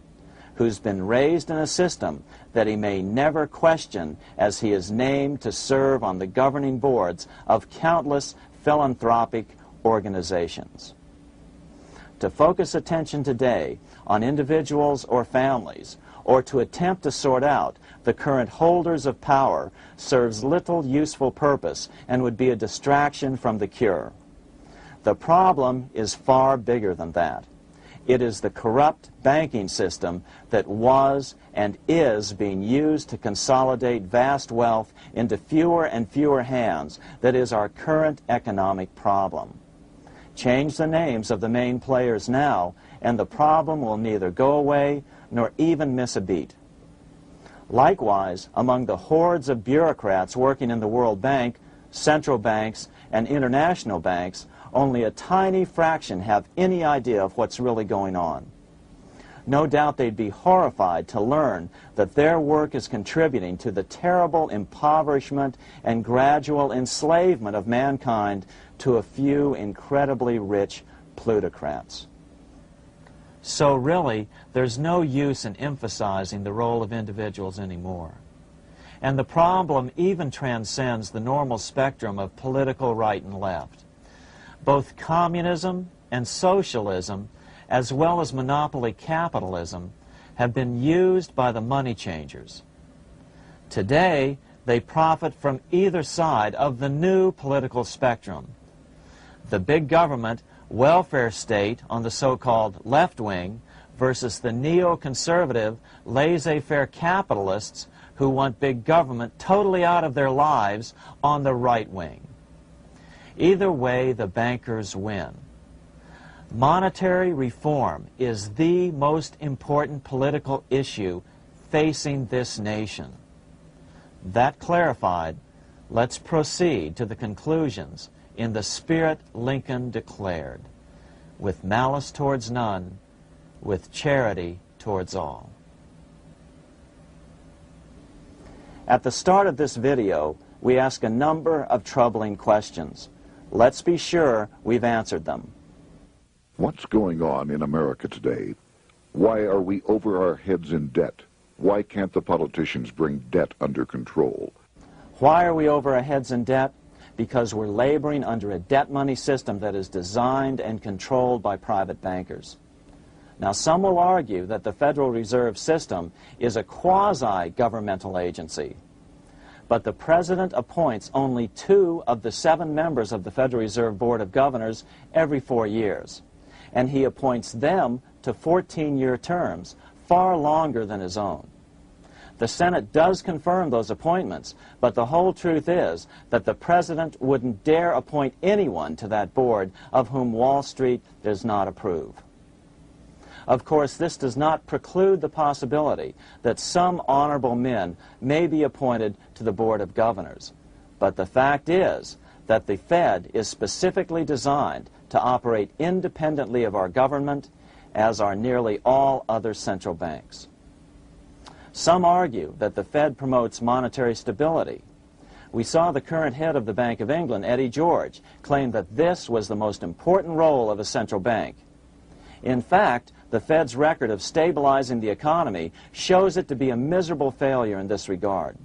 who's been raised in a system that he may never question as he is named to serve on the governing boards of countless philanthropic organizations. To focus attention today on individuals or families, or to attempt to sort out the current holders of power, serves little useful purpose and would be a distraction from the cure. The problem is far bigger than that. It is the corrupt banking system that was and is being used to consolidate vast wealth into fewer and fewer hands that is our current economic problem. Change the names of the main players now, and the problem will neither go away nor even miss a beat. Likewise, among the hordes of bureaucrats working in the World Bank, central banks, and international banks, only a tiny fraction have any idea of what's really going on. No doubt they'd be horrified to learn that their work is contributing to the terrible impoverishment and gradual enslavement of mankind to a few incredibly rich plutocrats. So really, there's no use in emphasizing the role of individuals anymore. And the problem even transcends the normal spectrum of political right and left. Both communism and socialism, as well as monopoly capitalism, have been used by the money changers. Today, they profit from either side of the new political spectrum. The big government, welfare state on the so-called left wing versus the neoconservative, laissez-faire capitalists who want big government totally out of their lives on the right wing. Either way, the bankers win. Monetary reform is the most important political issue facing this nation. That clarified, let's proceed to the conclusions in the spirit Lincoln declared, with malice towards none, with charity towards all. At the start of this video, we ask a number of troubling questions. Let's be sure we've answered them. What's going on in America today? Why are we over our heads in debt? Why can't the politicians bring debt under control? Why are we over our heads in debt? Because we're laboring under a debt money system that is designed and controlled by private bankers. Now, some will argue that the Federal Reserve System is a quasi-governmental agency. But the President appoints only 2 of the 7 members of the Federal Reserve Board of Governors every 4 years. And he appoints them to 14-year terms, far longer than his own. The Senate does confirm those appointments, but the whole truth is that the President wouldn't dare appoint anyone to that board of whom Wall Street does not approve. Of course, this does not preclude the possibility that some honorable men may be appointed to the Board of Governors. But the fact is that the Fed is specifically designed to operate independently of our government, as are nearly all other central banks. Some argue that the Fed promotes monetary stability. We saw the current head of the Bank of England, Eddie George, claim that this was the most important role of a central bank. In fact, the Fed's record of stabilizing the economy shows it to be a miserable failure in this regard.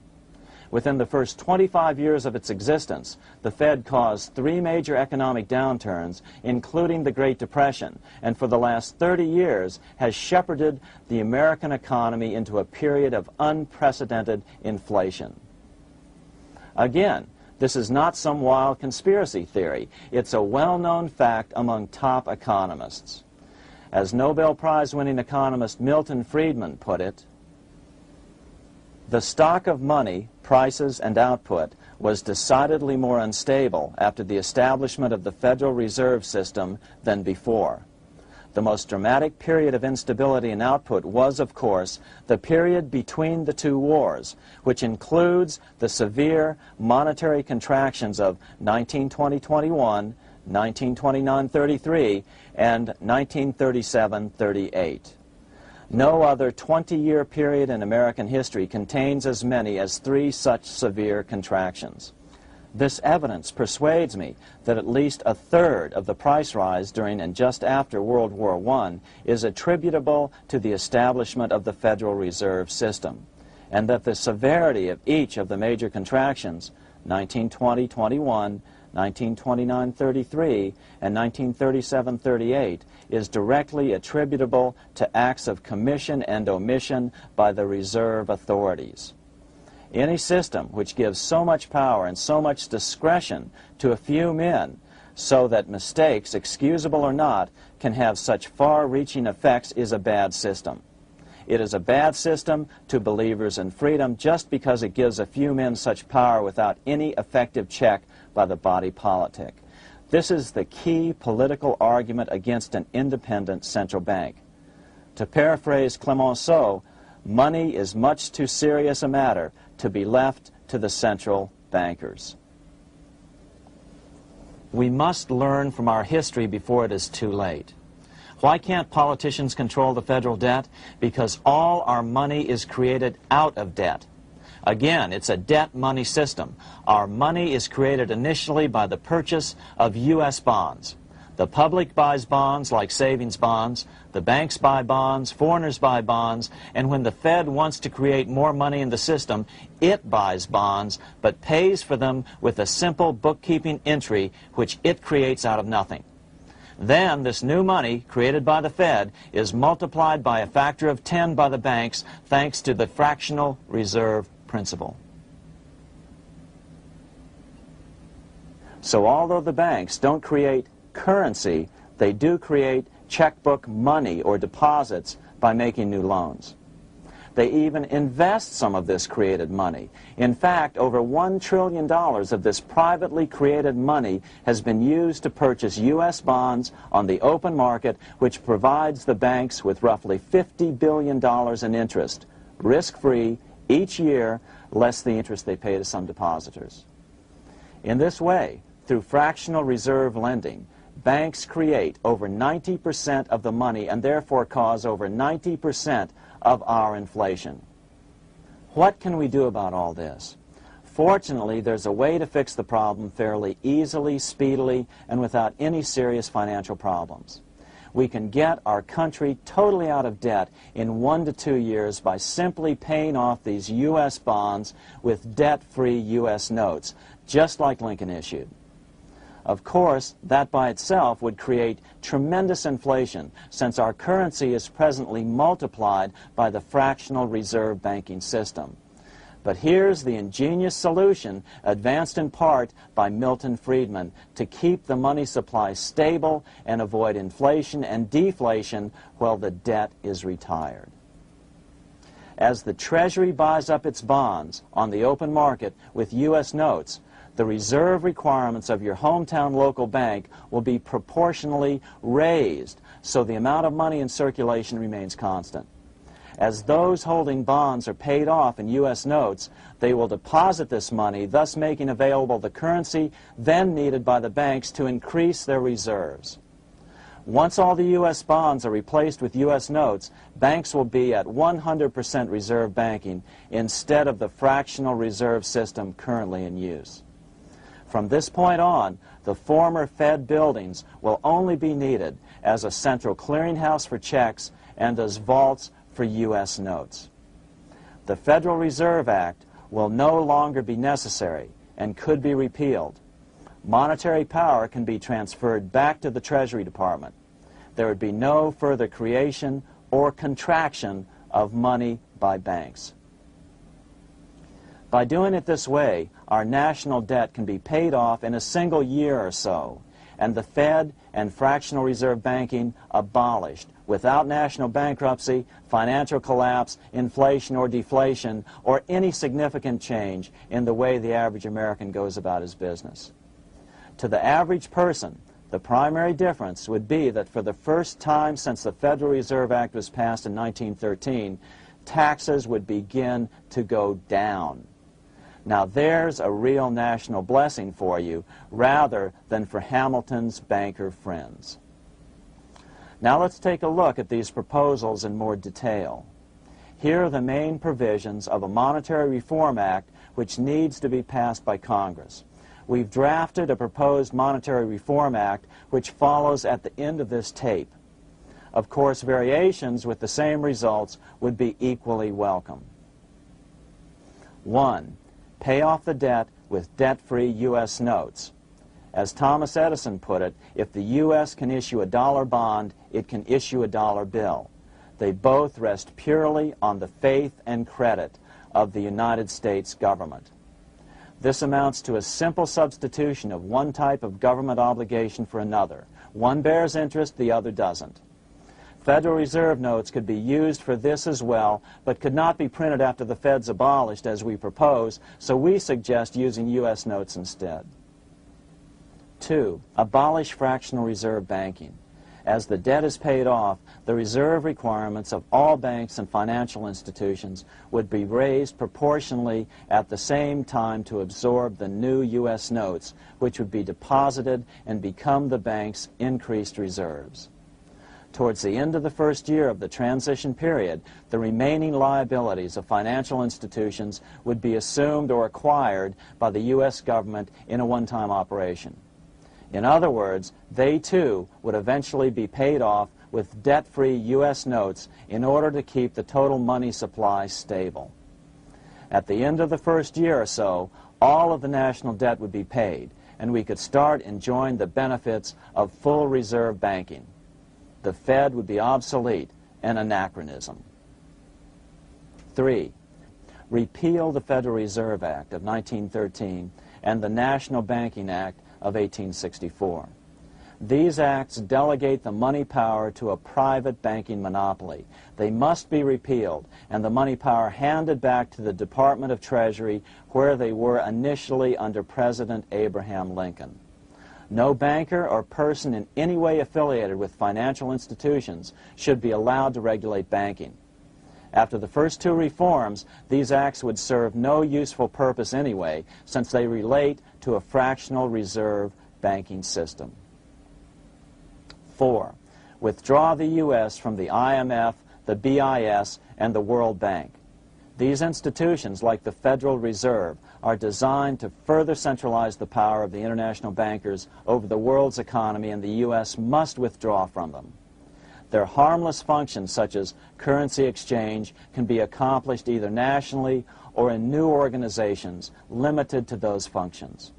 Within the first 25 years of its existence, the Fed caused 3 major economic downturns, including the Great Depression, and for the last 30 years has shepherded the American economy into a period of unprecedented inflation. Again, this is not some wild conspiracy theory. It's a well-known fact among top economists. As Nobel Prize-winning economist Milton Friedman put it, the stock of money, prices, and output was decidedly more unstable after the establishment of the Federal Reserve System than before. The most dramatic period of instability in output was, of course, the period between the 2 wars, which includes the severe monetary contractions of 1920-21, 1929-33, and 1937-38. No other 20-year period in American history contains as many as 3 such severe contractions. This evidence persuades me that at least a third of the price rise during and just after World War I is attributable to the establishment of the Federal Reserve System, and that the severity of each of the major contractions, 1920-21, 1929-33, and 1937-38, is directly attributable to acts of commission and omission by the reserve authorities. Any system which gives so much power and so much discretion to a few men so that mistakes, excusable or not, can have such far-reaching effects is a bad system. It is a bad system to believers in freedom just because it gives a few men such power without any effective check by the body politic. This is the key political argument against an independent central bank. To paraphrase Clemenceau, money is much too serious a matter to be left to the central bankers. We must learn from our history before it is too late. Why can't politicians control the federal debt? Because all our money is created out of debt. Again, it's a debt money system. Our money is created initially by the purchase of U.S. bonds. The public buys bonds like savings bonds, the banks buy bonds, foreigners buy bonds, and when the Fed wants to create more money in the system, it buys bonds, but pays for them with a simple bookkeeping entry which it creates out of nothing. Then this new money, created by the Fed, is multiplied by a factor of 10 by the banks thanks to the fractional reserve principle. So although the banks don't create currency, they do create checkbook money or deposits by making new loans. They even invest some of this created money. In fact, over $1 trillion of this privately created money has been used to purchase U.S. bonds on the open market, which provides the banks with roughly $50 billion in interest, risk-free, each year, less the interest they pay to some depositors. In this way, through fractional reserve lending, banks create over 90% of the money and therefore cause over 90% of our inflation. What can we do about all this? Fortunately, there's a way to fix the problem fairly easily, speedily, and without any serious financial problems. We can get our country totally out of debt in 1 to 2 years by simply paying off these U.S. bonds with debt-free U.S. notes, just like Lincoln issued. Of course, that by itself would create tremendous inflation, since our currency is presently multiplied by the fractional reserve banking system. But here's the ingenious solution, advanced in part by Milton Friedman, to keep the money supply stable and avoid inflation and deflation while the debt is retired. As the Treasury buys up its bonds on the open market with U.S. notes, the reserve requirements of your hometown local bank will be proportionally raised, so the amount of money in circulation remains constant. As those holding bonds are paid off in U.S. notes, they will deposit this money, thus making available the currency then needed by the banks to increase their reserves. Once all the U.S. bonds are replaced with U.S. notes, banks will be at 100% reserve banking instead of the fractional reserve system currently in use. From this point on, the former Fed buildings will only be needed as a central clearinghouse for checks and as vaults for U.S. notes. The Federal Reserve Act will no longer be necessary and could be repealed. Monetary power can be transferred back to the Treasury Department. There would be no further creation or contraction of money by banks. By doing it this way, our national debt can be paid off in a single year or so, and the Fed and fractional reserve banking abolished, without national bankruptcy, financial collapse, inflation or deflation, or any significant change in the way the average American goes about his business. To the average person, the primary difference would be that for the first time since the Federal Reserve Act was passed in 1913, taxes would begin to go down. Now there's a real national blessing for you, rather than for Hamilton's banker friends. Now let's take a look at these proposals in more detail. Here are the main provisions of a Monetary Reform Act which needs to be passed by Congress. We've drafted a proposed Monetary Reform Act which follows at the end of this tape. Of course, variations with the same results would be equally welcome. 1. Pay off the debt with debt-free U.S. notes. As Thomas Edison put it, if the U.S. can issue a dollar bond, it can issue a dollar bill. They both rest purely on the faith and credit of the United States government. This amounts to a simple substitution of one type of government obligation for another. One bears interest, the other doesn't. Federal Reserve notes could be used for this as well, but could not be printed after the Fed's abolished as we propose, so we suggest using U.S. notes instead. 2. Abolish fractional reserve banking. As the debt is paid off, the reserve requirements of all banks and financial institutions would be raised proportionally at the same time to absorb the new U.S. notes, which would be deposited and become the bank's increased reserves. Towards the end of the first year of the transition period, the remaining liabilities of financial institutions would be assumed or acquired by the U.S. government in a one-time operation. In other words, they too would eventually be paid off with debt-free U.S. notes in order to keep the total money supply stable. At the end of the first year or so, all of the national debt would be paid, and we could start enjoying the benefits of full reserve banking. The Fed would be obsolete, an anachronism. 3. Repeal the Federal Reserve Act of 1913 and the National Banking Act of 1864. These acts delegate the money power to a private banking monopoly. They must be repealed, and the money power handed back to the Department of Treasury, where they were initially under President Abraham Lincoln. No banker or person in any way affiliated with financial institutions should be allowed to regulate banking. After the first two reforms, these acts would serve no useful purpose anyway, since they relate to a fractional reserve banking system. 4. Withdraw the U.S. from the IMF, the BIS, and the World Bank. These institutions, like the Federal Reserve, are designed to further centralize the power of the international bankers over the world's economy, and the U.S. must withdraw from them. Their harmless functions, such as currency exchange, can be accomplished either nationally or in new organizations limited to those functions.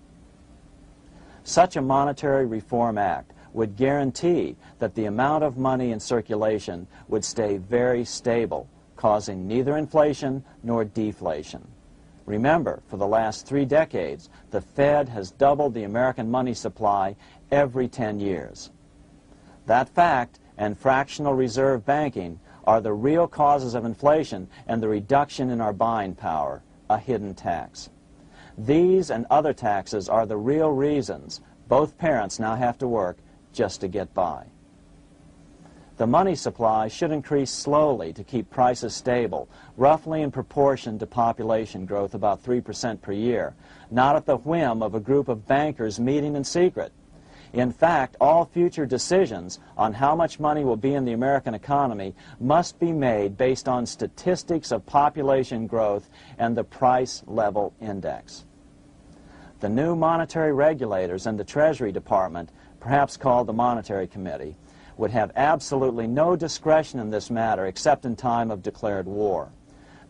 Such a monetary reform act would guarantee that the amount of money in circulation would stay very stable, causing neither inflation nor deflation. Remember, for the last 3 decades, the Fed has doubled the American money supply every 10 years. That fact and fractional reserve banking are the real causes of inflation and the reduction in our buying power, a hidden tax. These and other taxes are the real reasons both parents now have to work just to get by. The money supply should increase slowly to keep prices stable, roughly in proportion to population growth, about 3% per year, not at the whim of a group of bankers meeting in secret. In fact, all future decisions on how much money will be in the American economy must be made based on statistics of population growth and the price level index. The new monetary regulators and the Treasury Department, perhaps called the Monetary Committee, would have absolutely no discretion in this matter except in time of declared war.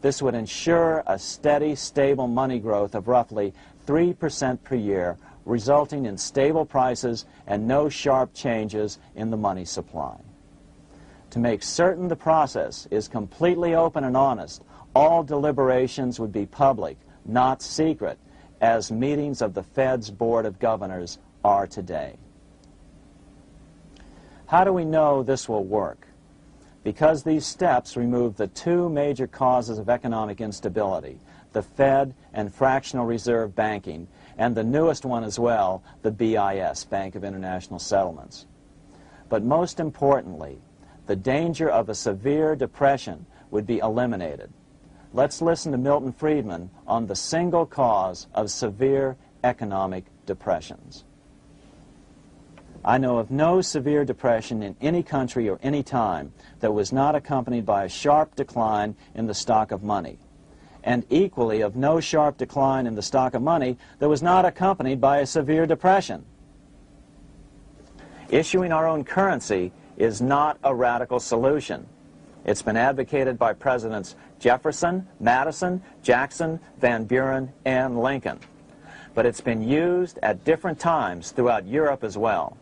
This would ensure a steady, stable money growth of roughly 3% per year, resulting in stable prices and no sharp changes in the money supply. To make certain the process is completely open and honest, all deliberations would be public, not secret, as meetings of the Fed's Board of Governors are today. How do we know this will work? Because these steps remove the 2 major causes of economic instability, the Fed and fractional reserve banking, and the newest one as well, the BIS, Bank of International Settlements. But most importantly, the danger of a severe depression would be eliminated. Let's listen to Milton Friedman on the single cause of severe economic depressions. I know of no severe depression in any country or any time that was not accompanied by a sharp decline in the stock of money, and equally of no sharp decline in the stock of money that was not accompanied by a severe depression. Issuing our own currency is not a radical solution. It's been advocated by Presidents Jefferson, Madison, Jackson, Van Buren, and Lincoln. But it's been used at different times throughout Europe as well.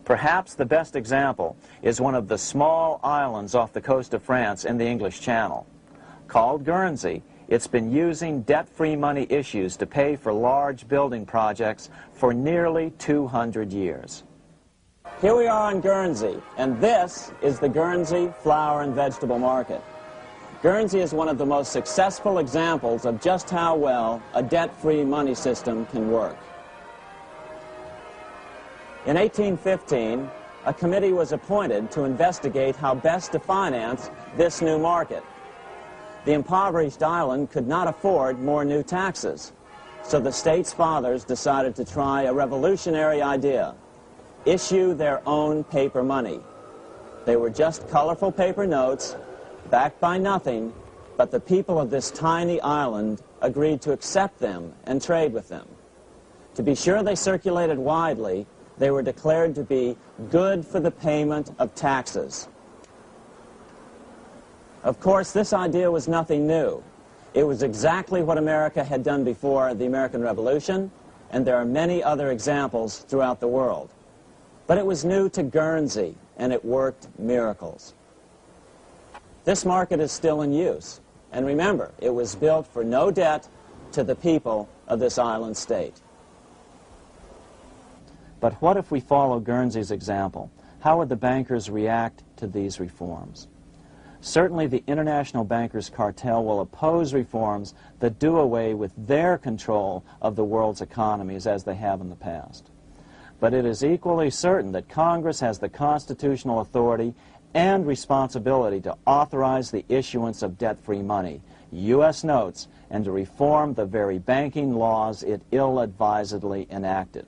Perhaps the best example is one of the small islands off the coast of France in the English Channel. Called Guernsey, It's been using debt-free money issues to pay for large building projects for nearly 200 years. Here we are on Guernsey, and this is the Guernsey Flower and Vegetable Market. Guernsey is one of the most successful examples of just how well a debt-free money system can work. In 1815, a committee was appointed to investigate how best to finance this new market. The impoverished island could not afford more new taxes, so the state's fathers decided to try a revolutionary idea: issue their own paper money. They were just colorful paper notes, backed by nothing, but the people of this tiny island agreed to accept them and trade with them. To be sure they circulated widely, they were declared to be good for the payment of taxes. Of course, this idea was nothing new. It was exactly what America had done before the American Revolution, and there are many other examples throughout the world. But it was new to Guernsey, and it worked miracles. This market is still in use, and remember, it was built for no debt to the people of this island state. But what if we follow Guernsey's example? How would the bankers react to these reforms? Certainly the international bankers' cartel will oppose reforms that do away with their control of the world's economies as they have in the past. But it is equally certain that Congress has the constitutional authority and responsibility to authorize the issuance of debt-free money, U.S. notes, and to reform the very banking laws it ill-advisedly enacted.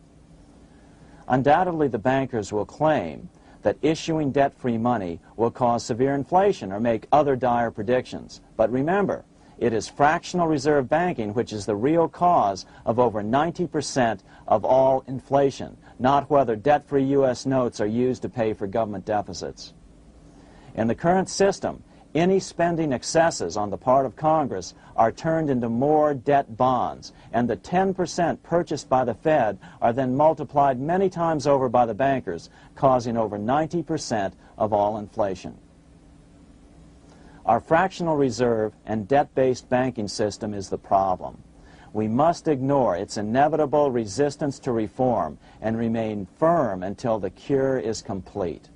Undoubtedly, the bankers will claim that issuing debt-free money will cause severe inflation or make other dire predictions. But remember, it is fractional reserve banking which is the real cause of over 90% of all inflation, not whether debt-free U.S. notes are used to pay for government deficits. In the current system, any spending excesses on the part of Congress are turned into more debt bonds, and the 10% purchased by the Fed are then multiplied many times over by the bankers, causing over 90% of all inflation. Our fractional reserve and debt-based banking system is the problem. We must ignore its inevitable resistance to reform and remain firm until the cure is complete.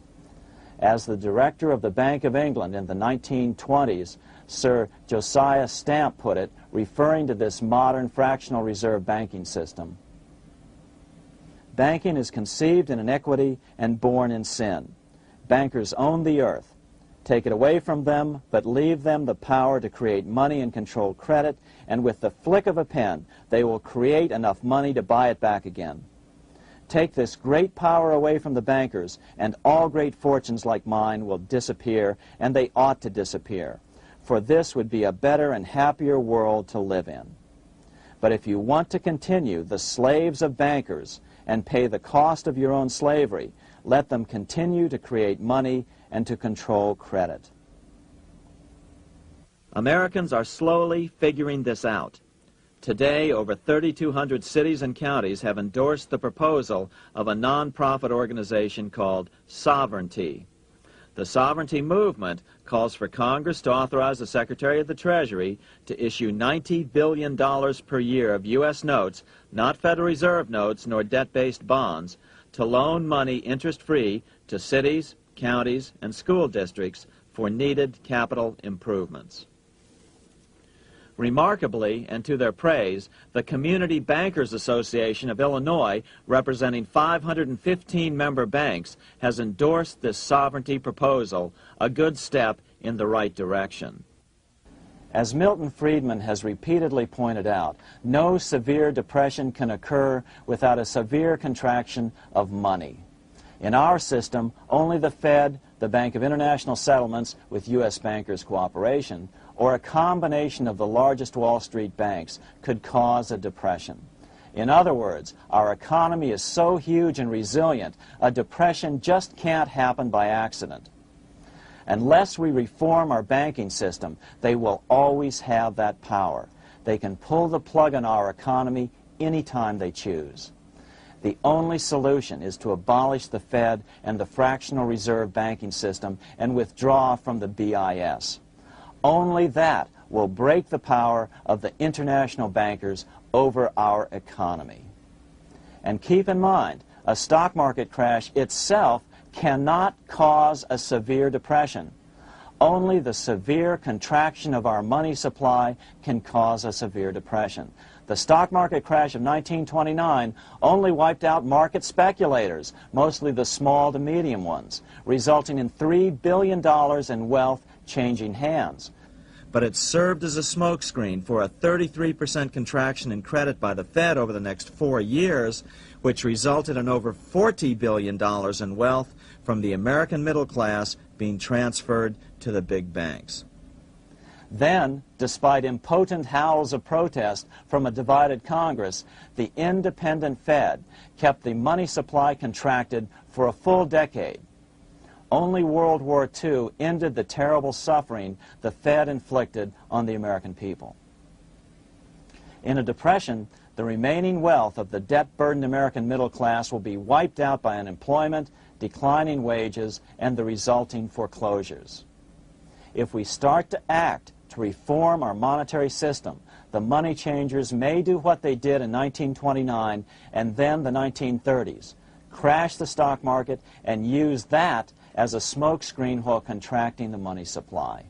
As the director of the Bank of England in the 1920s, Sir Josiah Stamp put it, referring to this modern fractional reserve banking system, banking is conceived in iniquity and born in sin. Bankers own the earth. Take it away from them, but leave them the power to create money and control credit, and with the flick of a pen, they will create enough money to buy it back again. Take this great power away from the bankers, and all great fortunes like mine will disappear, and they ought to disappear, for this would be a better and happier world to live in. But if you want to continue the slaves of bankers and pay the cost of your own slavery, let them continue to create money and to control credit. Americans are slowly figuring this out. Today, over 3,200 cities and counties have endorsed the proposal of a non-profit organization called Sovereignty. The Sovereignty movement calls for Congress to authorize the Secretary of the Treasury to issue $90 billion per year of U.S. notes, not Federal Reserve notes nor debt-based bonds, to loan money interest-free to cities, counties, and school districts for needed capital improvements. Remarkably, and to their praise, the Community Bankers Association of Illinois, representing 515 member banks, has endorsed this sovereignty proposal, a good step in the right direction. As Milton Friedman has repeatedly pointed out, no severe depression can occur without a severe contraction of money. In our system, only the Fed, the Bank of International Settlements, with U.S. bankers' cooperation, or a combination of the largest Wall Street banks could cause a depression. In other words, our economy is so huge and resilient, a depression just can't happen by accident. Unless we reform our banking system, they will always have that power. They can pull the plug on our economy anytime they choose. The only solution is to abolish the Fed and the fractional reserve banking system and withdraw from the BIS. Only that will break the power of the international bankers over our economy. And keep in mind, a stock market crash itself cannot cause a severe depression. Only the severe contraction of our money supply can cause a severe depression. The stock market crash of 1929 only wiped out market speculators, mostly the small to medium ones, resulting in $3 billion in wealth changing hands. But it served as a smokescreen for a 33% contraction in credit by the Fed over the next 4 years, which resulted in over $40 billion in wealth from the American middle class being transferred to the big banks. Then, despite impotent howls of protest from a divided Congress, the independent Fed kept the money supply contracted for a full decade. Only World War II ended the terrible suffering the Fed inflicted on the American people. In a depression, the remaining wealth of the debt-burdened American middle class will be wiped out by unemployment, declining wages, and the resulting foreclosures. If we start to act to reform our monetary system, the money changers may do what they did in 1929 and then the 1930s, crash the stock market and use that as a smokescreen while contracting the money supply.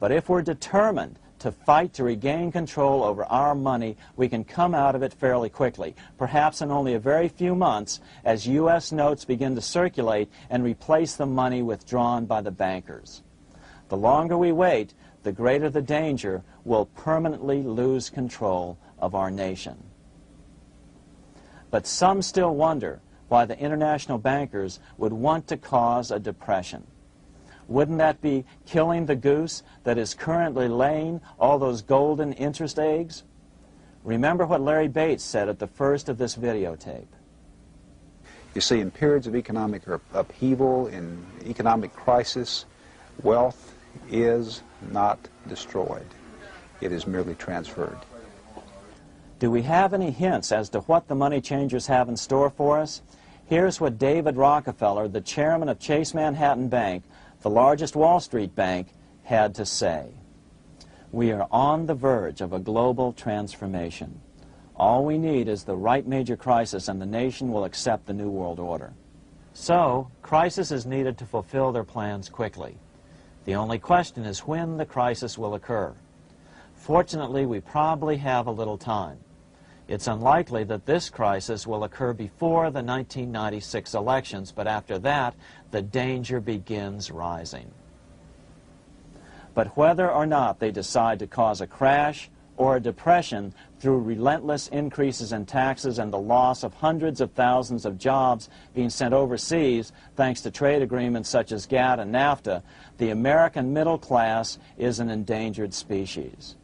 But if we're determined to fight to regain control over our money, we can come out of it fairly quickly, perhaps in only a very few months, as U.S. notes begin to circulate and replace the money withdrawn by the bankers. The longer we wait, the greater the danger we'll permanently lose control of our nation. But some still wonder why the international bankers would want to cause a depression. Wouldn't that be killing the goose that is currently laying all those golden interest eggs? Remember what Larry Bates said at the first of this videotape. You see, in periods of economic upheaval, in economic crisis, wealth is not destroyed. It is merely transferred. Do we have any hints as to what the money changers have in store for us? Here's what David Rockefeller, the chairman of Chase Manhattan Bank, the largest Wall Street bank, had to say. We are on the verge of a global transformation. All we need is the right major crisis and the nation will accept the New World Order. So, crisis is needed to fulfill their plans quickly. The only question is when the crisis will occur. Fortunately, we probably have a little time. It's unlikely that this crisis will occur before the 1996 elections, but after that, the danger begins rising. But whether or not they decide to cause a crash or a depression through relentless increases in taxes and the loss of hundreds of thousands of jobs being sent overseas thanks to trade agreements such as GATT and NAFTA, the American middle class is an endangered species.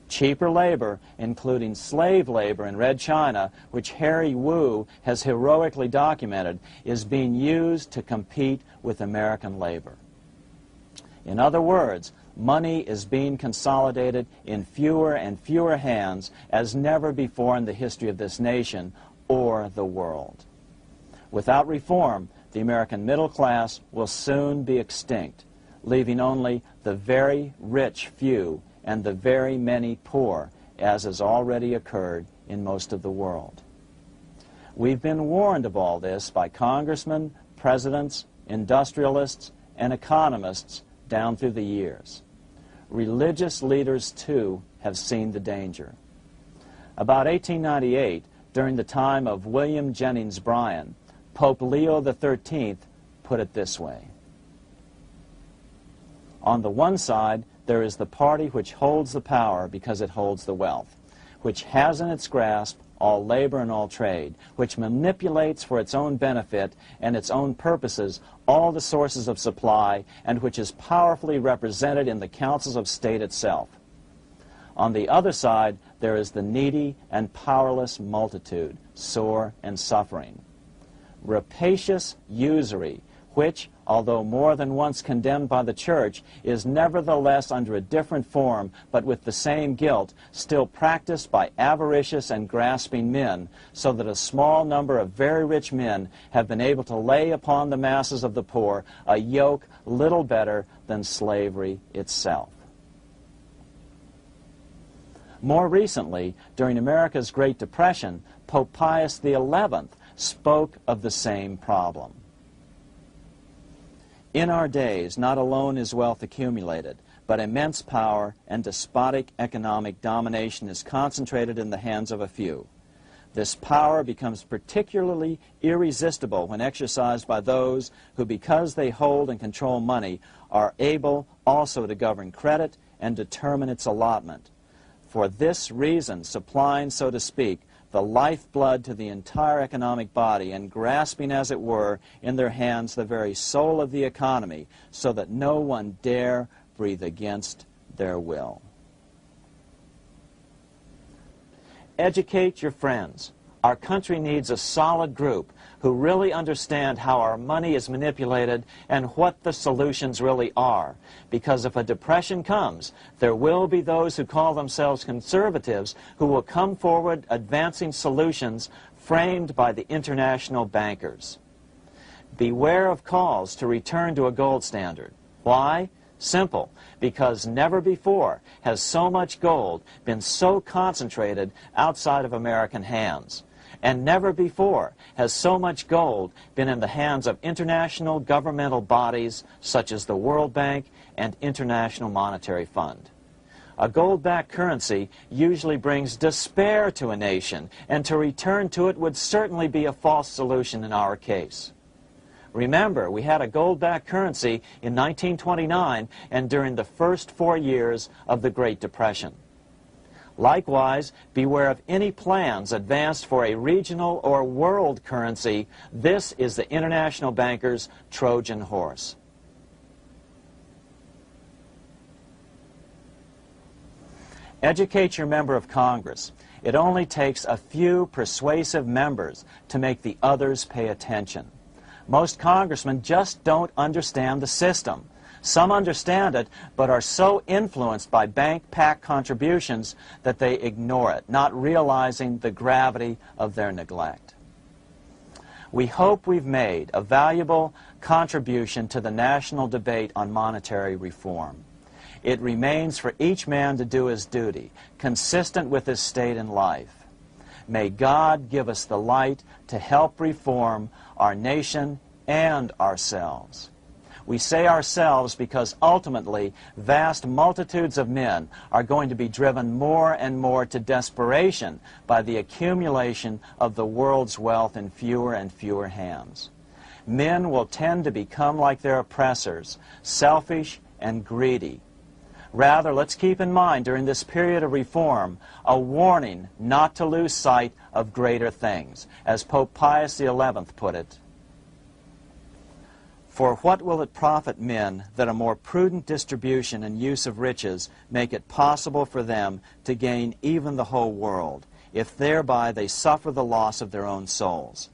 Cheaper labor, including slave labor in Red China, which Harry Wu has heroically documented, is being used to compete with American labor. In other words, money is being consolidated in fewer and fewer hands as never before in the history of this nation or the world. Without reform, the American middle class will soon be extinct, leaving only the very rich few and the very many poor, as has already occurred in most of the world. We've been warned of all this by congressmen, presidents, industrialists, and economists down through the years. Religious leaders, too, have seen the danger. About 1898, during the time of William Jennings Bryan, Pope Leo XIII put it this way. On the one side, there is the party which holds the power because it holds the wealth, which has in its grasp all labor and all trade, which manipulates for its own benefit and its own purposes all the sources of supply, and which is powerfully represented in the councils of state itself. On the other side, there is the needy and powerless multitude, sore and suffering. Rapacious usury, which, although more than once condemned by the Church, is nevertheless under a different form, but with the same guilt, still practiced by avaricious and grasping men, so that a small number of very rich men have been able to lay upon the masses of the poor a yoke little better than slavery itself. More recently, during America's Great Depression, Pope Pius XI spoke of the same problem. In our days, not alone is wealth accumulated, but immense power and despotic economic domination is concentrated in the hands of a few. This power becomes particularly irresistible when exercised by those who, because they hold and control money, are able also to govern credit and determine its allotment. For this reason, supplying, so to speak, the lifeblood to the entire economic body and grasping, as it were, in their hands the very soul of the economy, so that no one dare breathe against their will. Educate your friends. Our country needs a solid group who really understand how our money is manipulated and what the solutions really are. Because if a depression comes, there will be those who call themselves conservatives who will come forward advancing solutions framed by the international bankers. Beware of calls to return to a gold standard. Why? Simple, because never before has so much gold been so concentrated outside of American hands. And never before has so much gold been in the hands of international governmental bodies such as the World Bank and International Monetary Fund. A gold-backed currency usually brings despair to a nation, and to return to it would certainly be a false solution in our case. Remember, we had a gold-backed currency in 1929 and during the first 4 years of the Great Depression. Likewise, beware of any plans advanced for a regional or world currency. This is the international bankers' Trojan horse. Educate your member of Congress. It only takes a few persuasive members to make the others pay attention. Most congressmen just don't understand the system. Some understand it, but are so influenced by bank-packed contributions that they ignore it, not realizing the gravity of their neglect. We hope we've made a valuable contribution to the national debate on monetary reform. It remains for each man to do his duty, consistent with his state in life. May God give us the light to help reform our nation and ourselves. We say ourselves because ultimately vast multitudes of men are going to be driven more and more to desperation by the accumulation of the world's wealth in fewer and fewer hands. Men will tend to become like their oppressors, selfish and greedy. Rather, let's keep in mind during this period of reform a warning not to lose sight of greater things, as Pope Pius XI put it. For what will it profit men that a more prudent distribution and use of riches make it possible for them to gain even the whole world, if thereby they suffer the loss of their own souls?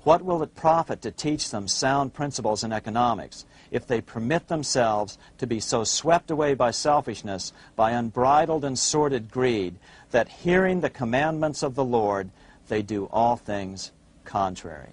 What will it profit to teach them sound principles in economics, if they permit themselves to be so swept away by selfishness, by unbridled and sordid greed, that hearing the commandments of the Lord, they do all things contrary?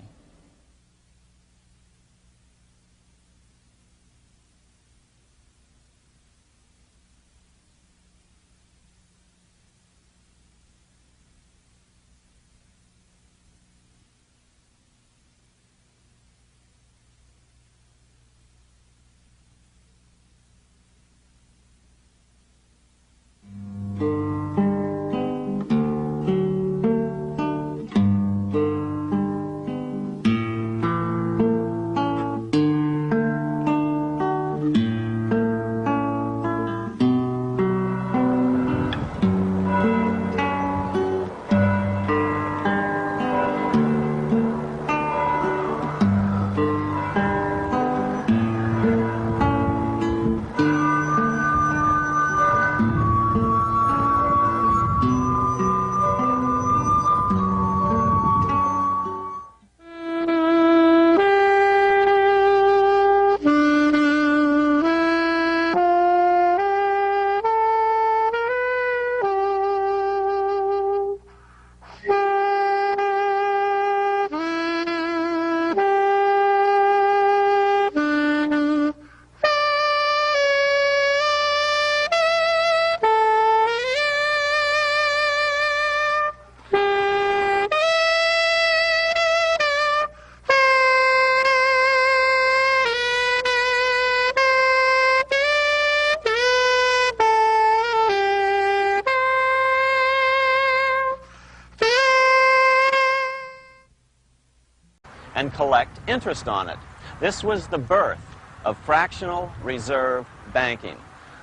and collect interest on it. This was the birth of fractional reserve banking.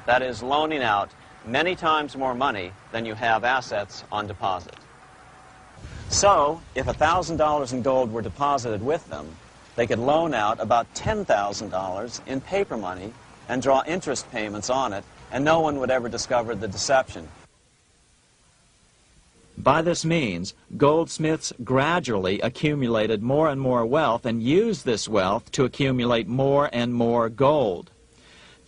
That is, loaning out many times more money than you have assets on deposit. So, if $1,000 in gold were deposited with them, they could loan out about $10,000 in paper money and draw interest payments on it, and no one would ever discover the deception. By this means, goldsmiths gradually accumulated more and more wealth and used this wealth to accumulate more and more gold.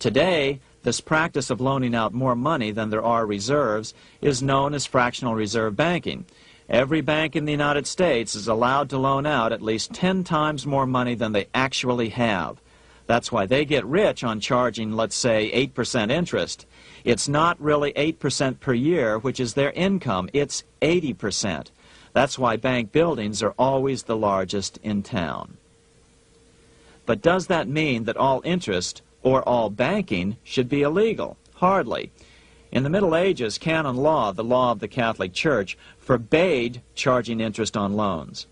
Today, this practice of loaning out more money than there are reserves is known as fractional reserve banking. Every bank in the United States is allowed to loan out at least 10 times more money than they actually have. That's why they get rich on charging, let's say, 8% interest. It's not really 8% per year, which is their income. It's 80%. That's why bank buildings are always the largest in town. But does that mean that all interest or all banking should be illegal? Hardly. In the Middle Ages, canon law, the law of the Catholic Church, forbade charging interest on loans.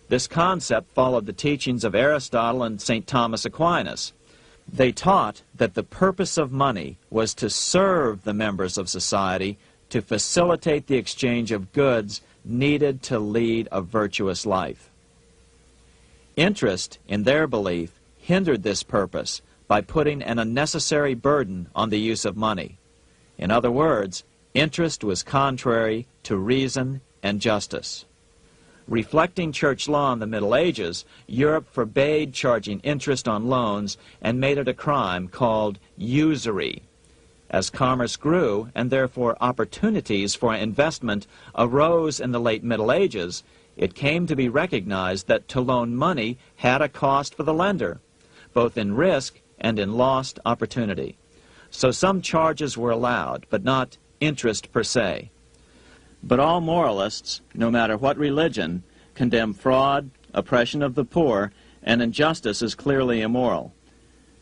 This concept followed the teachings of Aristotle and St. Thomas Aquinas. They taught that the purpose of money was to serve the members of society, to facilitate the exchange of goods needed to lead a virtuous life. Interest, in their belief, hindered this purpose by putting an unnecessary burden on the use of money. In other words, interest was contrary to reason and justice. Reflecting church law in the Middle Ages, Europe forbade charging interest on loans and made it a crime called usury. As commerce grew, and therefore opportunities for investment arose in the late Middle Ages, it came to be recognized that to loan money had a cost for the lender, both in risk and in lost opportunity. So some charges were allowed, but not interest per se. But all moralists, no matter what religion, condemn fraud, oppression of the poor, and injustice as clearly immoral.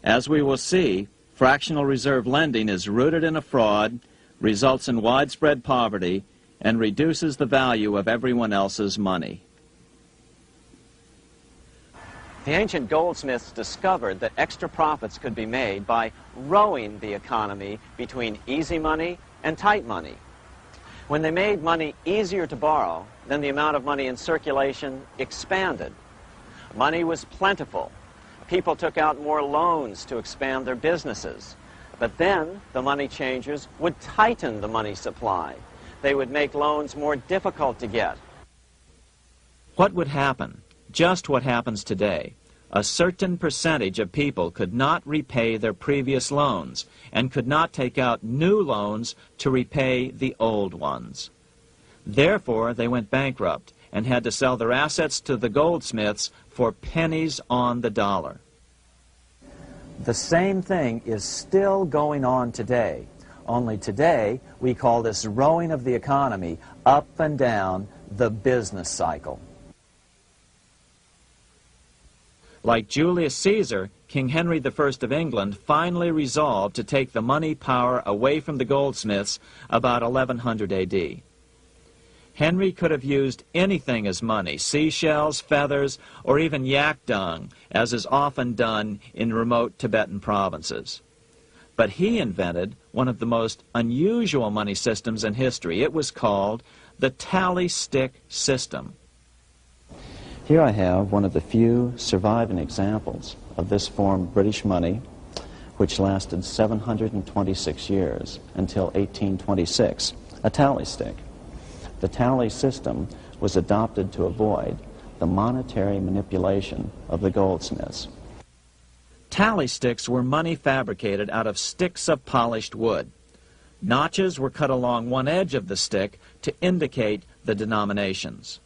As we will see, fractional reserve lending is rooted in a fraud, results in widespread poverty, and reduces the value of everyone else's money. The ancient goldsmiths discovered that extra profits could be made by rowing the economy between easy money and tight money. When they made money easier to borrow, then the amount of money in circulation expanded. Money was plentiful. People took out more loans to expand their businesses. But then the money changers would tighten the money supply. They would make loans more difficult to get. What would happen? Just what happens today. A certain percentage of people could not repay their previous loans and could not take out new loans to repay the old ones. Therefore, they went bankrupt and had to sell their assets to the goldsmiths for pennies on the dollar. The same thing is still going on today. Only today, we call this rowing of the economy up and down the business cycle. Like Julius Caesar, King Henry I of England finally resolved to take the money power away from the goldsmiths about 1100 A.D. Henry could have used anything as money, seashells, feathers, or even yak dung, as is often done in remote Tibetan provinces. But he invented one of the most unusual money systems in history. It was called the tally stick system. Here I have one of the few surviving examples of this form of British money, which lasted 726 years until 1826, a tally stick. The tally system was adopted to avoid the monetary manipulation of the goldsmiths. Tally sticks were money fabricated out of sticks of polished wood. Notches were cut along one edge of the stick to indicate the denominations.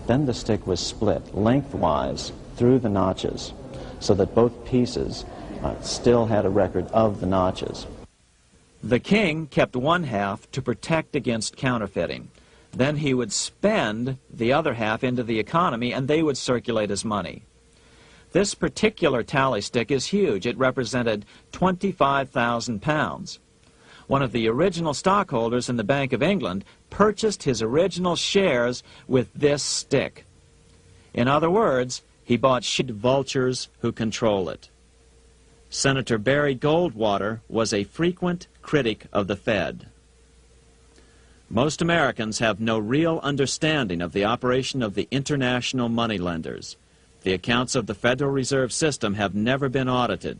Then the stick was split lengthwise through the notches so that both pieces still had a record of the notches. The king kept one half to protect against counterfeiting. Then he would spend the other half into the economy and they would circulate as money. This particular tally stick is huge. It represented 25,000 pounds. One of the original stockholders in the Bank of England purchased his original shares with this stick. In other words, he bought vultures who control it. Senator Barry Goldwater was a frequent critic of the Fed. Most Americans have no real understanding of the operation of the international moneylenders. The accounts of the Federal Reserve System have never been audited.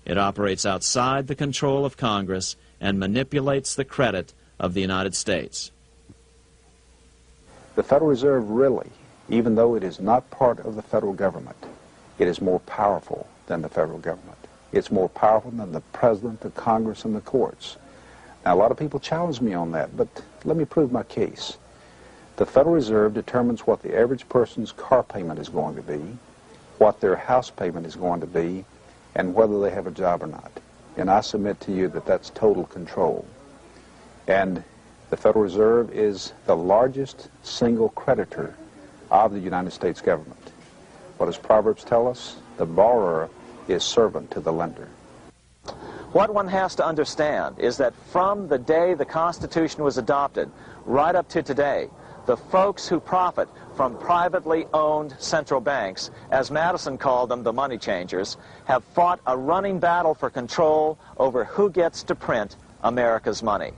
It operates outside the control of Congress and manipulates the credit of the United States. The Federal Reserve really, even though it is not part of the federal government, it is more powerful than the federal government. It's more powerful than the President, the Congress, and the courts. Now, a lot of people challenge me on that, but let me prove my case. The Federal Reserve determines what the average person's car payment is going to be, what their house payment is going to be, and whether they have a job or not. And I submit to you that that's total control. And the Federal Reserve is the largest single creditor of the United States government. What does Proverbs tell us? The borrower is servant to the lender. What one has to understand is that from the day the Constitution was adopted right up to today, the folks who profit from privately owned central banks, as Madison called them, the money changers, have fought a running battle for control over who gets to print America's money.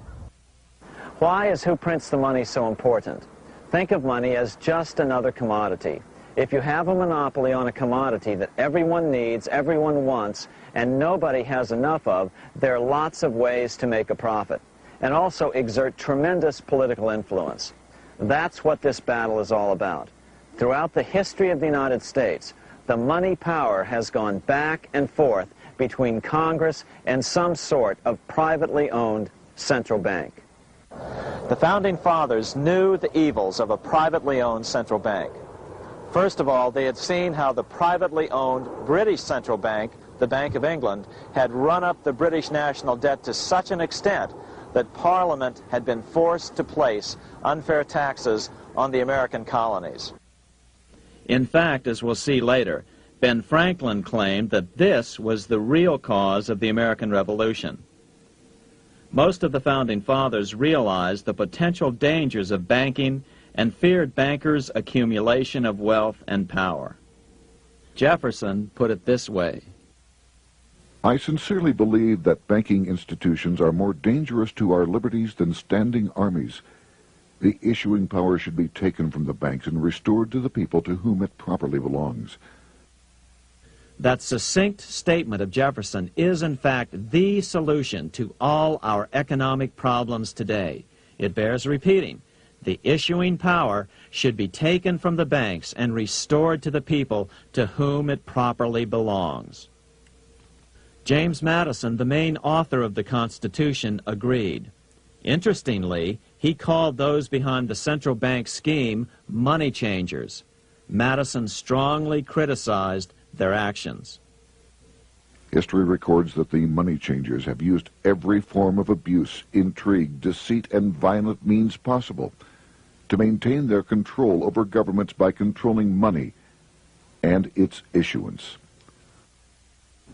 Why is who prints the money so important? Think of money as just another commodity. If you have a monopoly on a commodity that everyone needs, everyone wants, and nobody has enough of, there are lots of ways to make a profit, and also exert tremendous political influence. That's what this battle is all about. Throughout the history of the United States, the money power has gone back and forth between Congress and some sort of privately owned central bank. The Founding Fathers knew the evils of a privately owned central bank. First of all, they had seen how the privately owned British central bank, the Bank of England, had run up the British national debt to such an extent that Parliament had been forced to place unfair taxes on the American colonies. In fact, as we'll see later, Ben Franklin claimed that this was the real cause of the American Revolution. Most of the Founding Fathers realized the potential dangers of banking and feared bankers' accumulation of wealth and power. Jefferson put it this way: I sincerely believe that banking institutions are more dangerous to our liberties than standing armies. The issuing power should be taken from the banks and restored to the people to whom it properly belongs. That succinct statement of Jefferson is, in fact, the solution to all our economic problems today. It bears repeating. The issuing power should be taken from the banks and restored to the people to whom it properly belongs. James Madison, the main author of the Constitution, agreed. Interestingly, he called those behind the central bank scheme money changers. Madison strongly criticized their actions. History records that the money changers have used every form of abuse, intrigue, deceit, and violent means possible to maintain their control over governments by controlling money and its issuance.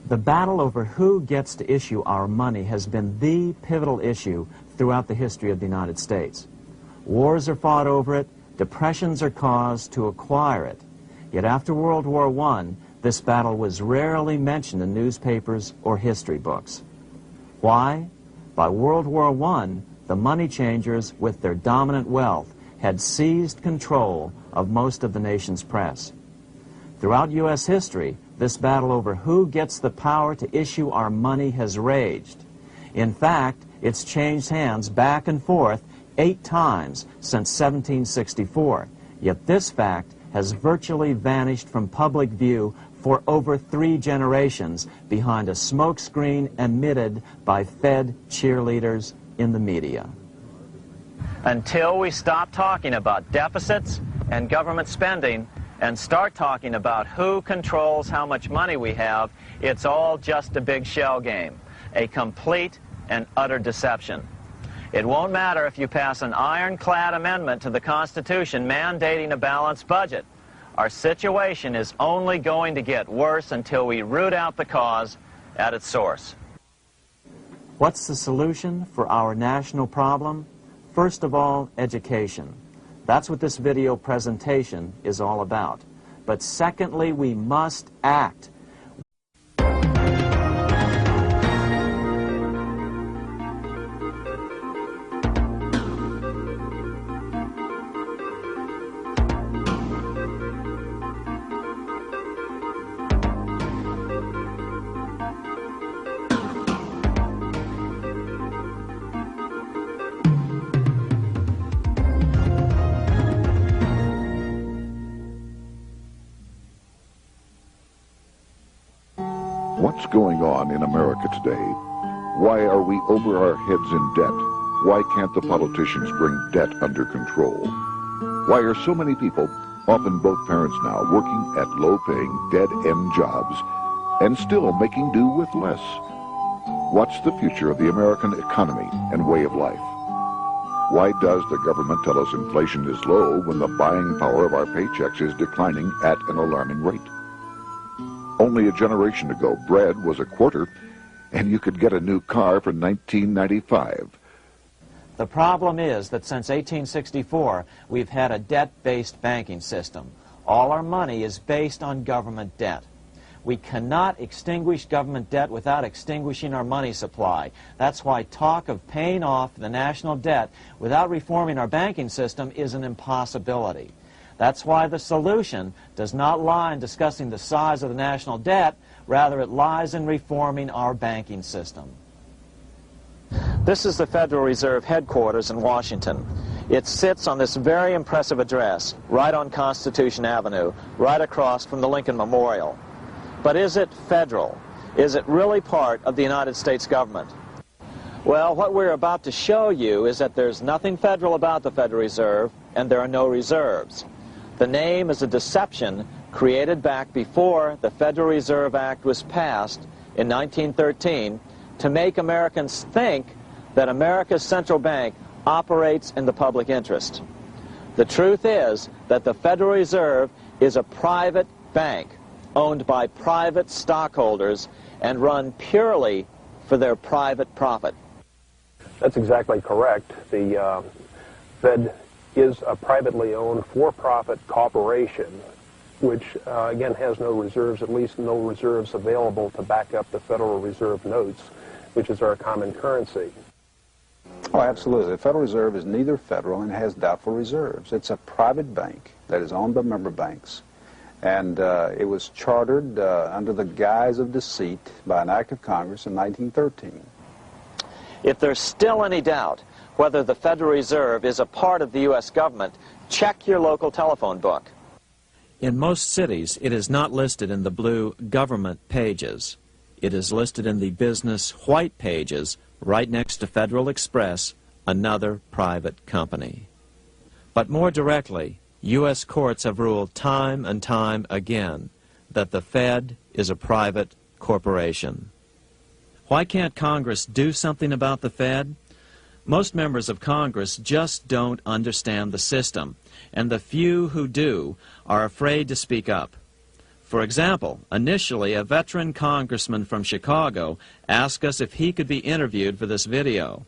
The battle over who gets to issue our money has been the pivotal issue throughout the history of the United States. Wars are fought over it, depressions are caused to acquire it. Yet after World War I, this battle was rarely mentioned in newspapers or history books. Why? By World War I, the money changers, with their dominant wealth, had seized control of most of the nation's press. Throughout U.S. history, this battle over who gets the power to issue our money has raged. In fact, it's changed hands back and forth 8 times since 1764, yet this fact has virtually vanished from public view for over 3 generations behind a smokescreen emitted by Fed cheerleaders in the media. Until we stop talking about deficits and government spending and start talking about who controls how much money we have, it's all just a big shell game, a complete and utter deception. It won't matter if you pass an ironclad amendment to the Constitution mandating a balanced budget. Our situation is only going to get worse until we root out the cause at its source. What's the solution for our national problem? First of all, education. That's what this video presentation is all about. But secondly, we must act. What's going on in America today? Why are we over our heads in debt? Why can't the politicians bring debt under control? Why are so many people, often both parents now, working at low-paying, dead-end jobs and still making do with less? What's the future of the American economy and way of life? Why does the government tell us inflation is low when the buying power of our paychecks is declining at an alarming rate? Only a generation ago, bread was a quarter, and you could get a new car for $19.95. The problem is that since 1864, we've had a debt-based banking system. All our money is based on government debt. We cannot extinguish government debt without extinguishing our money supply. That's why talk of paying off the national debt without reforming our banking system is an impossibility. That's why the solution does not lie in discussing the size of the national debt, rather it lies in reforming our banking system. This is the Federal Reserve headquarters in Washington. It sits on this very impressive address, right on Constitution Avenue, right across from the Lincoln Memorial. But is it federal? Is it really part of the United States government? Well, what we're about to show you is that there's nothing federal about the Federal Reserve, and there are no reserves. The name is a deception created back before the Federal Reserve Act was passed in 1913 to make Americans think that America's central bank operates in the public interest. The truth is that the Federal Reserve is a private bank owned by private stockholders and run purely for their private profit. That's exactly correct. The Fed is a privately owned for-profit corporation which, again, has no reserves, at least no reserves available to back up the Federal Reserve notes, which is our common currency. Oh, absolutely. The Federal Reserve is neither federal and has doubtful reserves. It's a private bank that is owned by member banks. And it was chartered under the guise of deceit by an act of Congress in 1913. If there's still any doubt whether the Federal Reserve is a part of the U.S. government, check your local telephone book. In most cities, it is not listed in the blue government pages. It is listed in the business white pages right next to Federal Express, another private company. But more directly, U.S. courts have ruled time and time again that the Fed is a private corporation. Why can't Congress do something about the Fed? Most members of Congress just don't understand the system, and the few who do are afraid to speak up. For example, initially a veteran congressman from Chicago asked us if he could be interviewed for this video.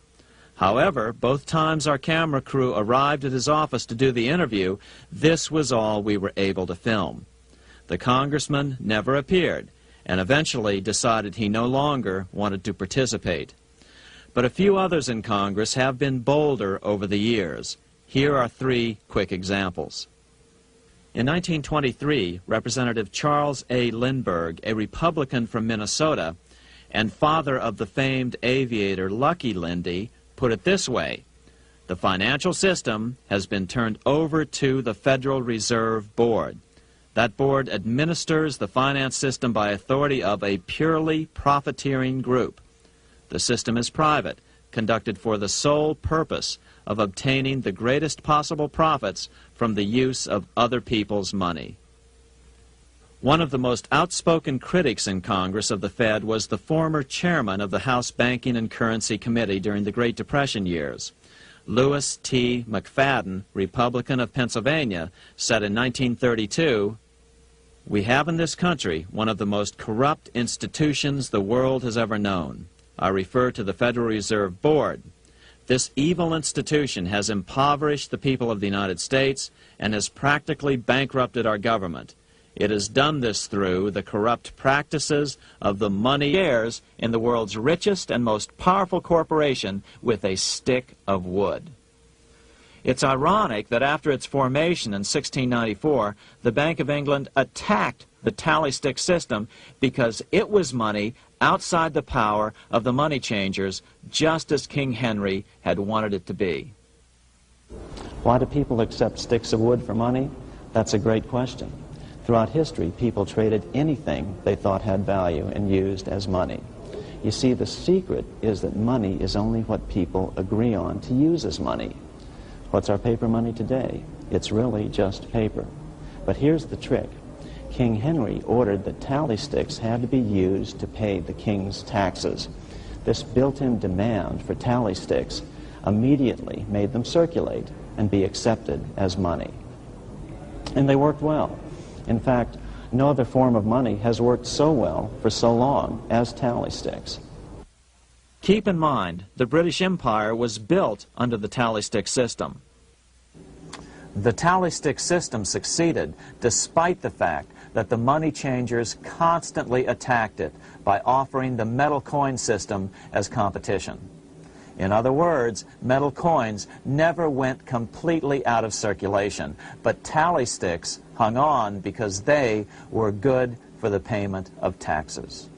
However, both times our camera crew arrived at his office to do the interview, this was all we were able to film. The congressman never appeared, and eventually decided he no longer wanted to participate. But a few others in Congress have been bolder over the years. Here are 3 quick examples. In 1923, Representative Charles A. Lindbergh, a Republican from Minnesota, and father of the famed aviator Lucky Lindy, put it this way: the financial system has been turned over to the Federal Reserve Board. That board administers the finance system by authority of a purely profiteering group. The system is private, conducted for the sole purpose of obtaining the greatest possible profits from the use of other people's money. One of the most outspoken critics in Congress of the Fed was the former chairman of the House Banking and Currency Committee during the Great Depression years. Lewis T. McFadden, Republican of Pennsylvania, said in 1932, "We have in this country one of the most corrupt institutions the world has ever known. I refer to the Federal Reserve Board. This evil institution has impoverished the people of the United States and has practically bankrupted our government. It has done this through the corrupt practices of the money shares in the world's richest and most powerful corporation with a stick of wood. It's ironic that after its formation in 1694, the Bank of England attacked the tally stick system because it was money outside the power of the money changers, just as King Henry had wanted it to be. Why do people accept sticks of wood for money? That's a great question. Throughout history, people traded anything they thought had value and used as money. You see, the secret is that money is only what people agree on to use as money. What's our paper money today? It's really just paper. But here's the trick. King Henry ordered that tally sticks had to be used to pay the king's taxes. This built-in demand for tally sticks immediately made them circulate and be accepted as money. And they worked well. In fact, no other form of money has worked so well for so long as tally sticks. Keep in mind, the British Empire was built under the tally stick system. The tally stick system succeeded despite the fact that the money changers constantly attacked it by offering the metal coin system as competition. In other words, metal coins never went completely out of circulation, but tally sticks hung on because they were good for the payment of taxes.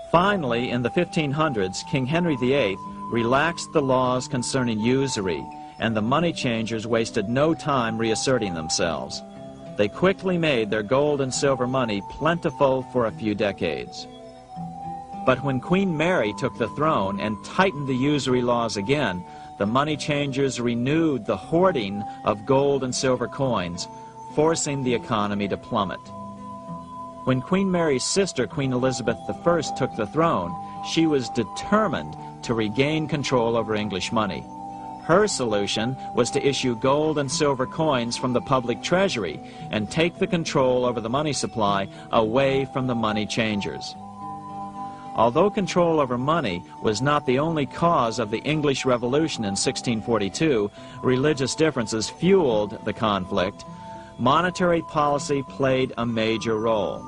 Finally, in the 1500s, King Henry VIII relaxed the laws concerning usury, and the money changers wasted no time reasserting themselves. They quickly made their gold and silver money plentiful for a few decades. But when Queen Mary took the throne and tightened the usury laws again, the money changers renewed the hoarding of gold and silver coins, forcing the economy to plummet. When Queen Mary's sister, Queen Elizabeth I, took the throne, she was determined to regain control over English money. Her solution was to issue gold and silver coins from the public treasury and take the control over the money supply away from the money changers. Although control over money was not the only cause of the English Revolution in 1642, religious differences fueled the conflict. Monetary policy played a major role.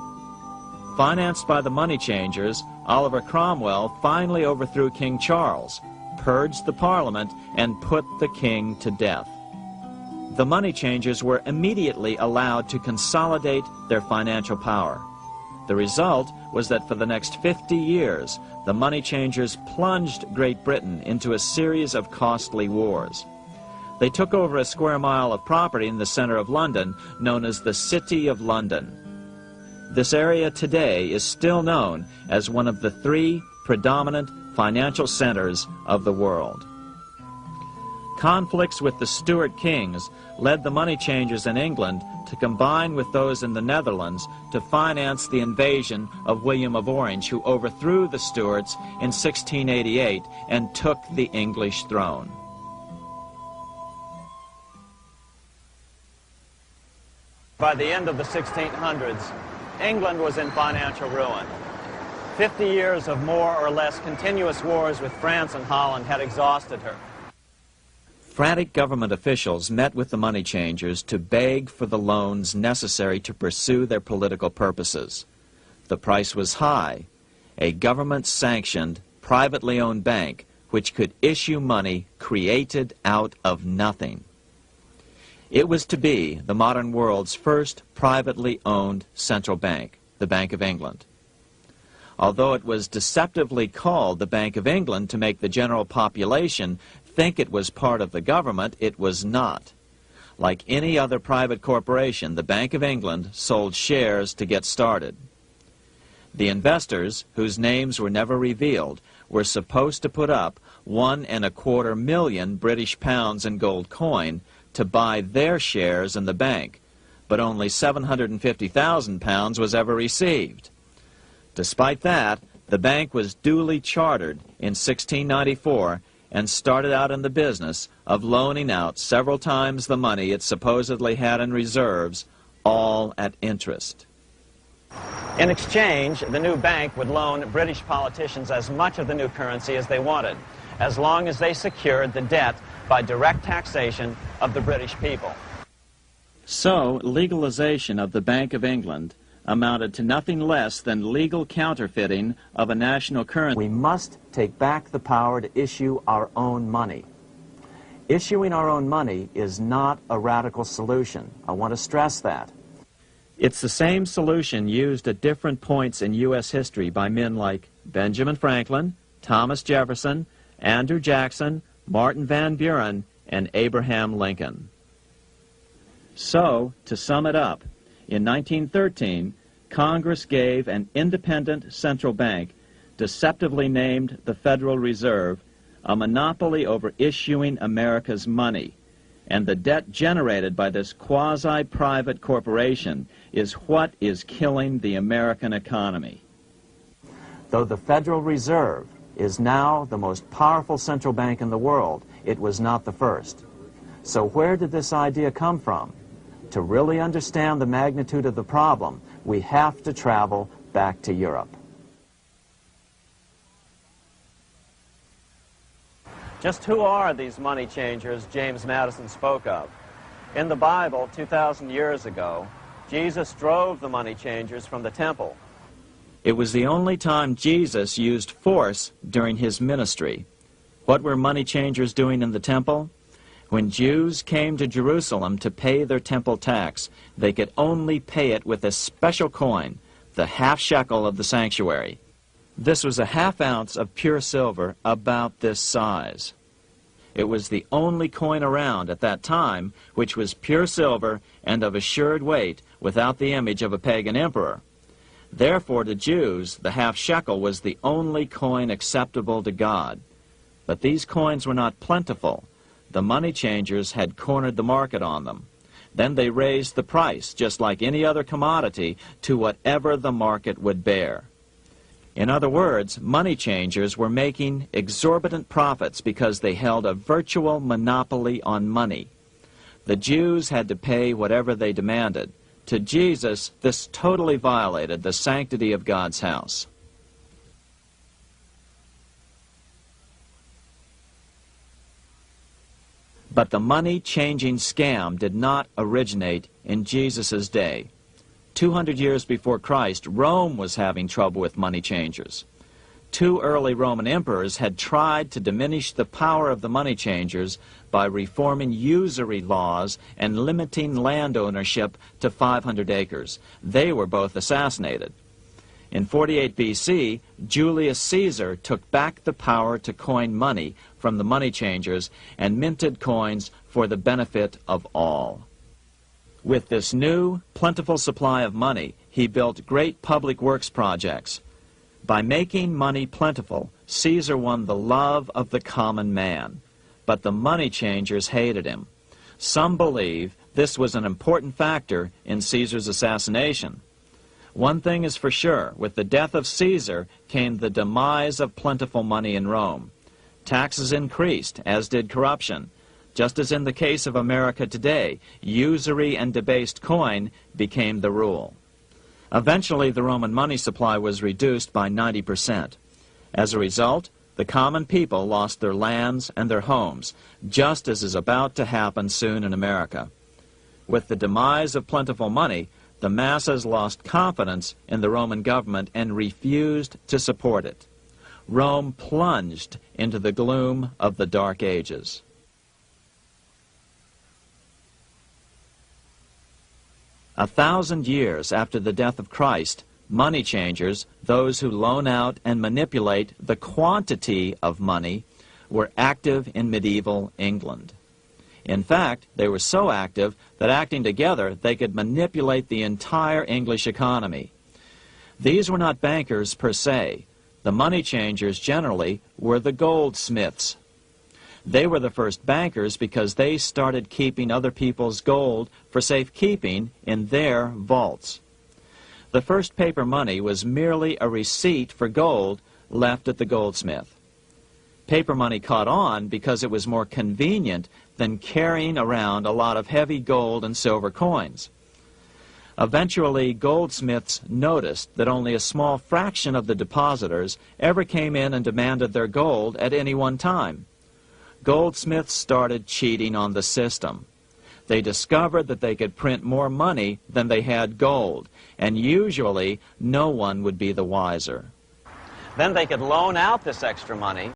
Financed by the money changers, Oliver Cromwell finally overthrew King Charles, purged the Parliament, and put the king to death. The money changers were immediately allowed to consolidate their financial power. The result was that for the next 50 years, the money changers plunged Great Britain into a series of costly wars. They took over a square mile of property in the center of London, known as the City of London. This area today is still known as one of the 3 predominant financial centers of the world. Conflicts with the Stuart kings led the money changers in England to combine with those in the Netherlands to finance the invasion of William of Orange, who overthrew the Stuarts in 1688 and took the English throne. By the end of the 1600s, England was in financial ruin. 50 years of more or less continuous wars with France and Holland had exhausted her. Frantic government officials met with the money changers to beg for the loans necessary to pursue their political purposes. The price was high: a government-sanctioned, privately owned bank which could issue money created out of nothing. It was to be the modern world's first privately owned central bank, the Bank of England. Although it was deceptively called the Bank of England to make the general population think it was part of the government, it was not. Like any other private corporation, the Bank of England sold shares to get started. The investors, whose names were never revealed, were supposed to put up £1.25 million British pounds in gold coin to buy their shares in the bank, but only £750,000 was ever received. Despite that, the bank was duly chartered in 1694 and started out in the business of loaning out several times the money it supposedly had in reserves, all at interest. In exchange, the new bank would loan British politicians as much of the new currency as they wanted, as long as they secured the debt by direct taxation of the British people. So, legalization of the Bank of England amounted to nothing less than legal counterfeiting of a national currency. We must take back the power to issue our own money. Issuing our own money is not a radical solution. I want to stress that. It's the same solution used at different points in U.S. history by men like Benjamin Franklin, Thomas Jefferson, Andrew Jackson, Martin Van Buren, and Abraham Lincoln. So, to sum it up, in 1913, Congress gave an independent central bank, deceptively named the Federal Reserve, a monopoly over issuing America's money. And the debt generated by this quasi-private corporation is what is killing the American economy. Though the Federal Reserve is now the most powerful central bank in the world, it was not the first. So where did this idea come from? To really understand the magnitude of the problem, we have to travel back to Europe. Just who are these money changers James Madison spoke of? In the Bible, 2,000 years ago, Jesus drove the money changers from the temple. It was the only time Jesus used force during his ministry. What were money changers doing in the temple? When Jews came to Jerusalem to pay their temple tax, they could only pay it with a special coin, the half shekel of the sanctuary. This was a half ounce of pure silver about this size. It was the only coin around at that time which was pure silver and of assured weight without the image of a pagan emperor. Therefore, to Jews, the half shekel was the only coin acceptable to God. But these coins were not plentiful. The money changers had cornered the market on them. Then they raised the price, just like any other commodity, to whatever the market would bear. In other words, money changers were making exorbitant profits because they held a virtual monopoly on money. The Jews had to pay whatever they demanded. To Jesus, this totally violated the sanctity of God's house. But the money-changing scam did not originate in Jesus' day. 200 years before Christ, Rome was having trouble with money changers. 2 early Roman emperors had tried to diminish the power of the money changers by reforming usury laws and limiting land ownership to 500 acres. They were both assassinated. In 48 BC, Julius Caesar took back the power to coin money from the money changers and minted coins for the benefit of all. With this new, plentiful supply of money, he built great public works projects. By making money plentiful, Caesar won the love of the common man. But the money changers hated him. Some believe this was an important factor in Caesar's assassination. One thing is for sure, with the death of Caesar came the demise of plentiful money in Rome. Taxes increased, as did corruption. Just as in the case of America today, usury and debased coin became the rule. Eventually, the Roman money supply was reduced by 90%. As a result, the common people lost their lands and their homes, just as is about to happen soon in America. With the demise of plentiful money, the masses lost confidence in the Roman government and refused to support it. Rome plunged into the gloom of the Dark Ages. A 1,000 years after the death of Christ, money changers, those who loan out and manipulate the quantity of money, were active in medieval England. In fact, they were so active that acting together, they could manipulate the entire English economy. These were not bankers per se. The money changers generally were the goldsmiths. They were the first bankers because they started keeping other people's gold for safekeeping in their vaults. The first paper money was merely a receipt for gold left at the goldsmith. Paper money caught on because it was more convenient than carrying around a lot of heavy gold and silver coins. Eventually, goldsmiths noticed that only a small fraction of the depositors ever came in and demanded their gold at any one time. Goldsmiths started cheating on the system. They discovered that they could print more money than they had gold, and usually no one would be the wiser. Then they could loan out this extra money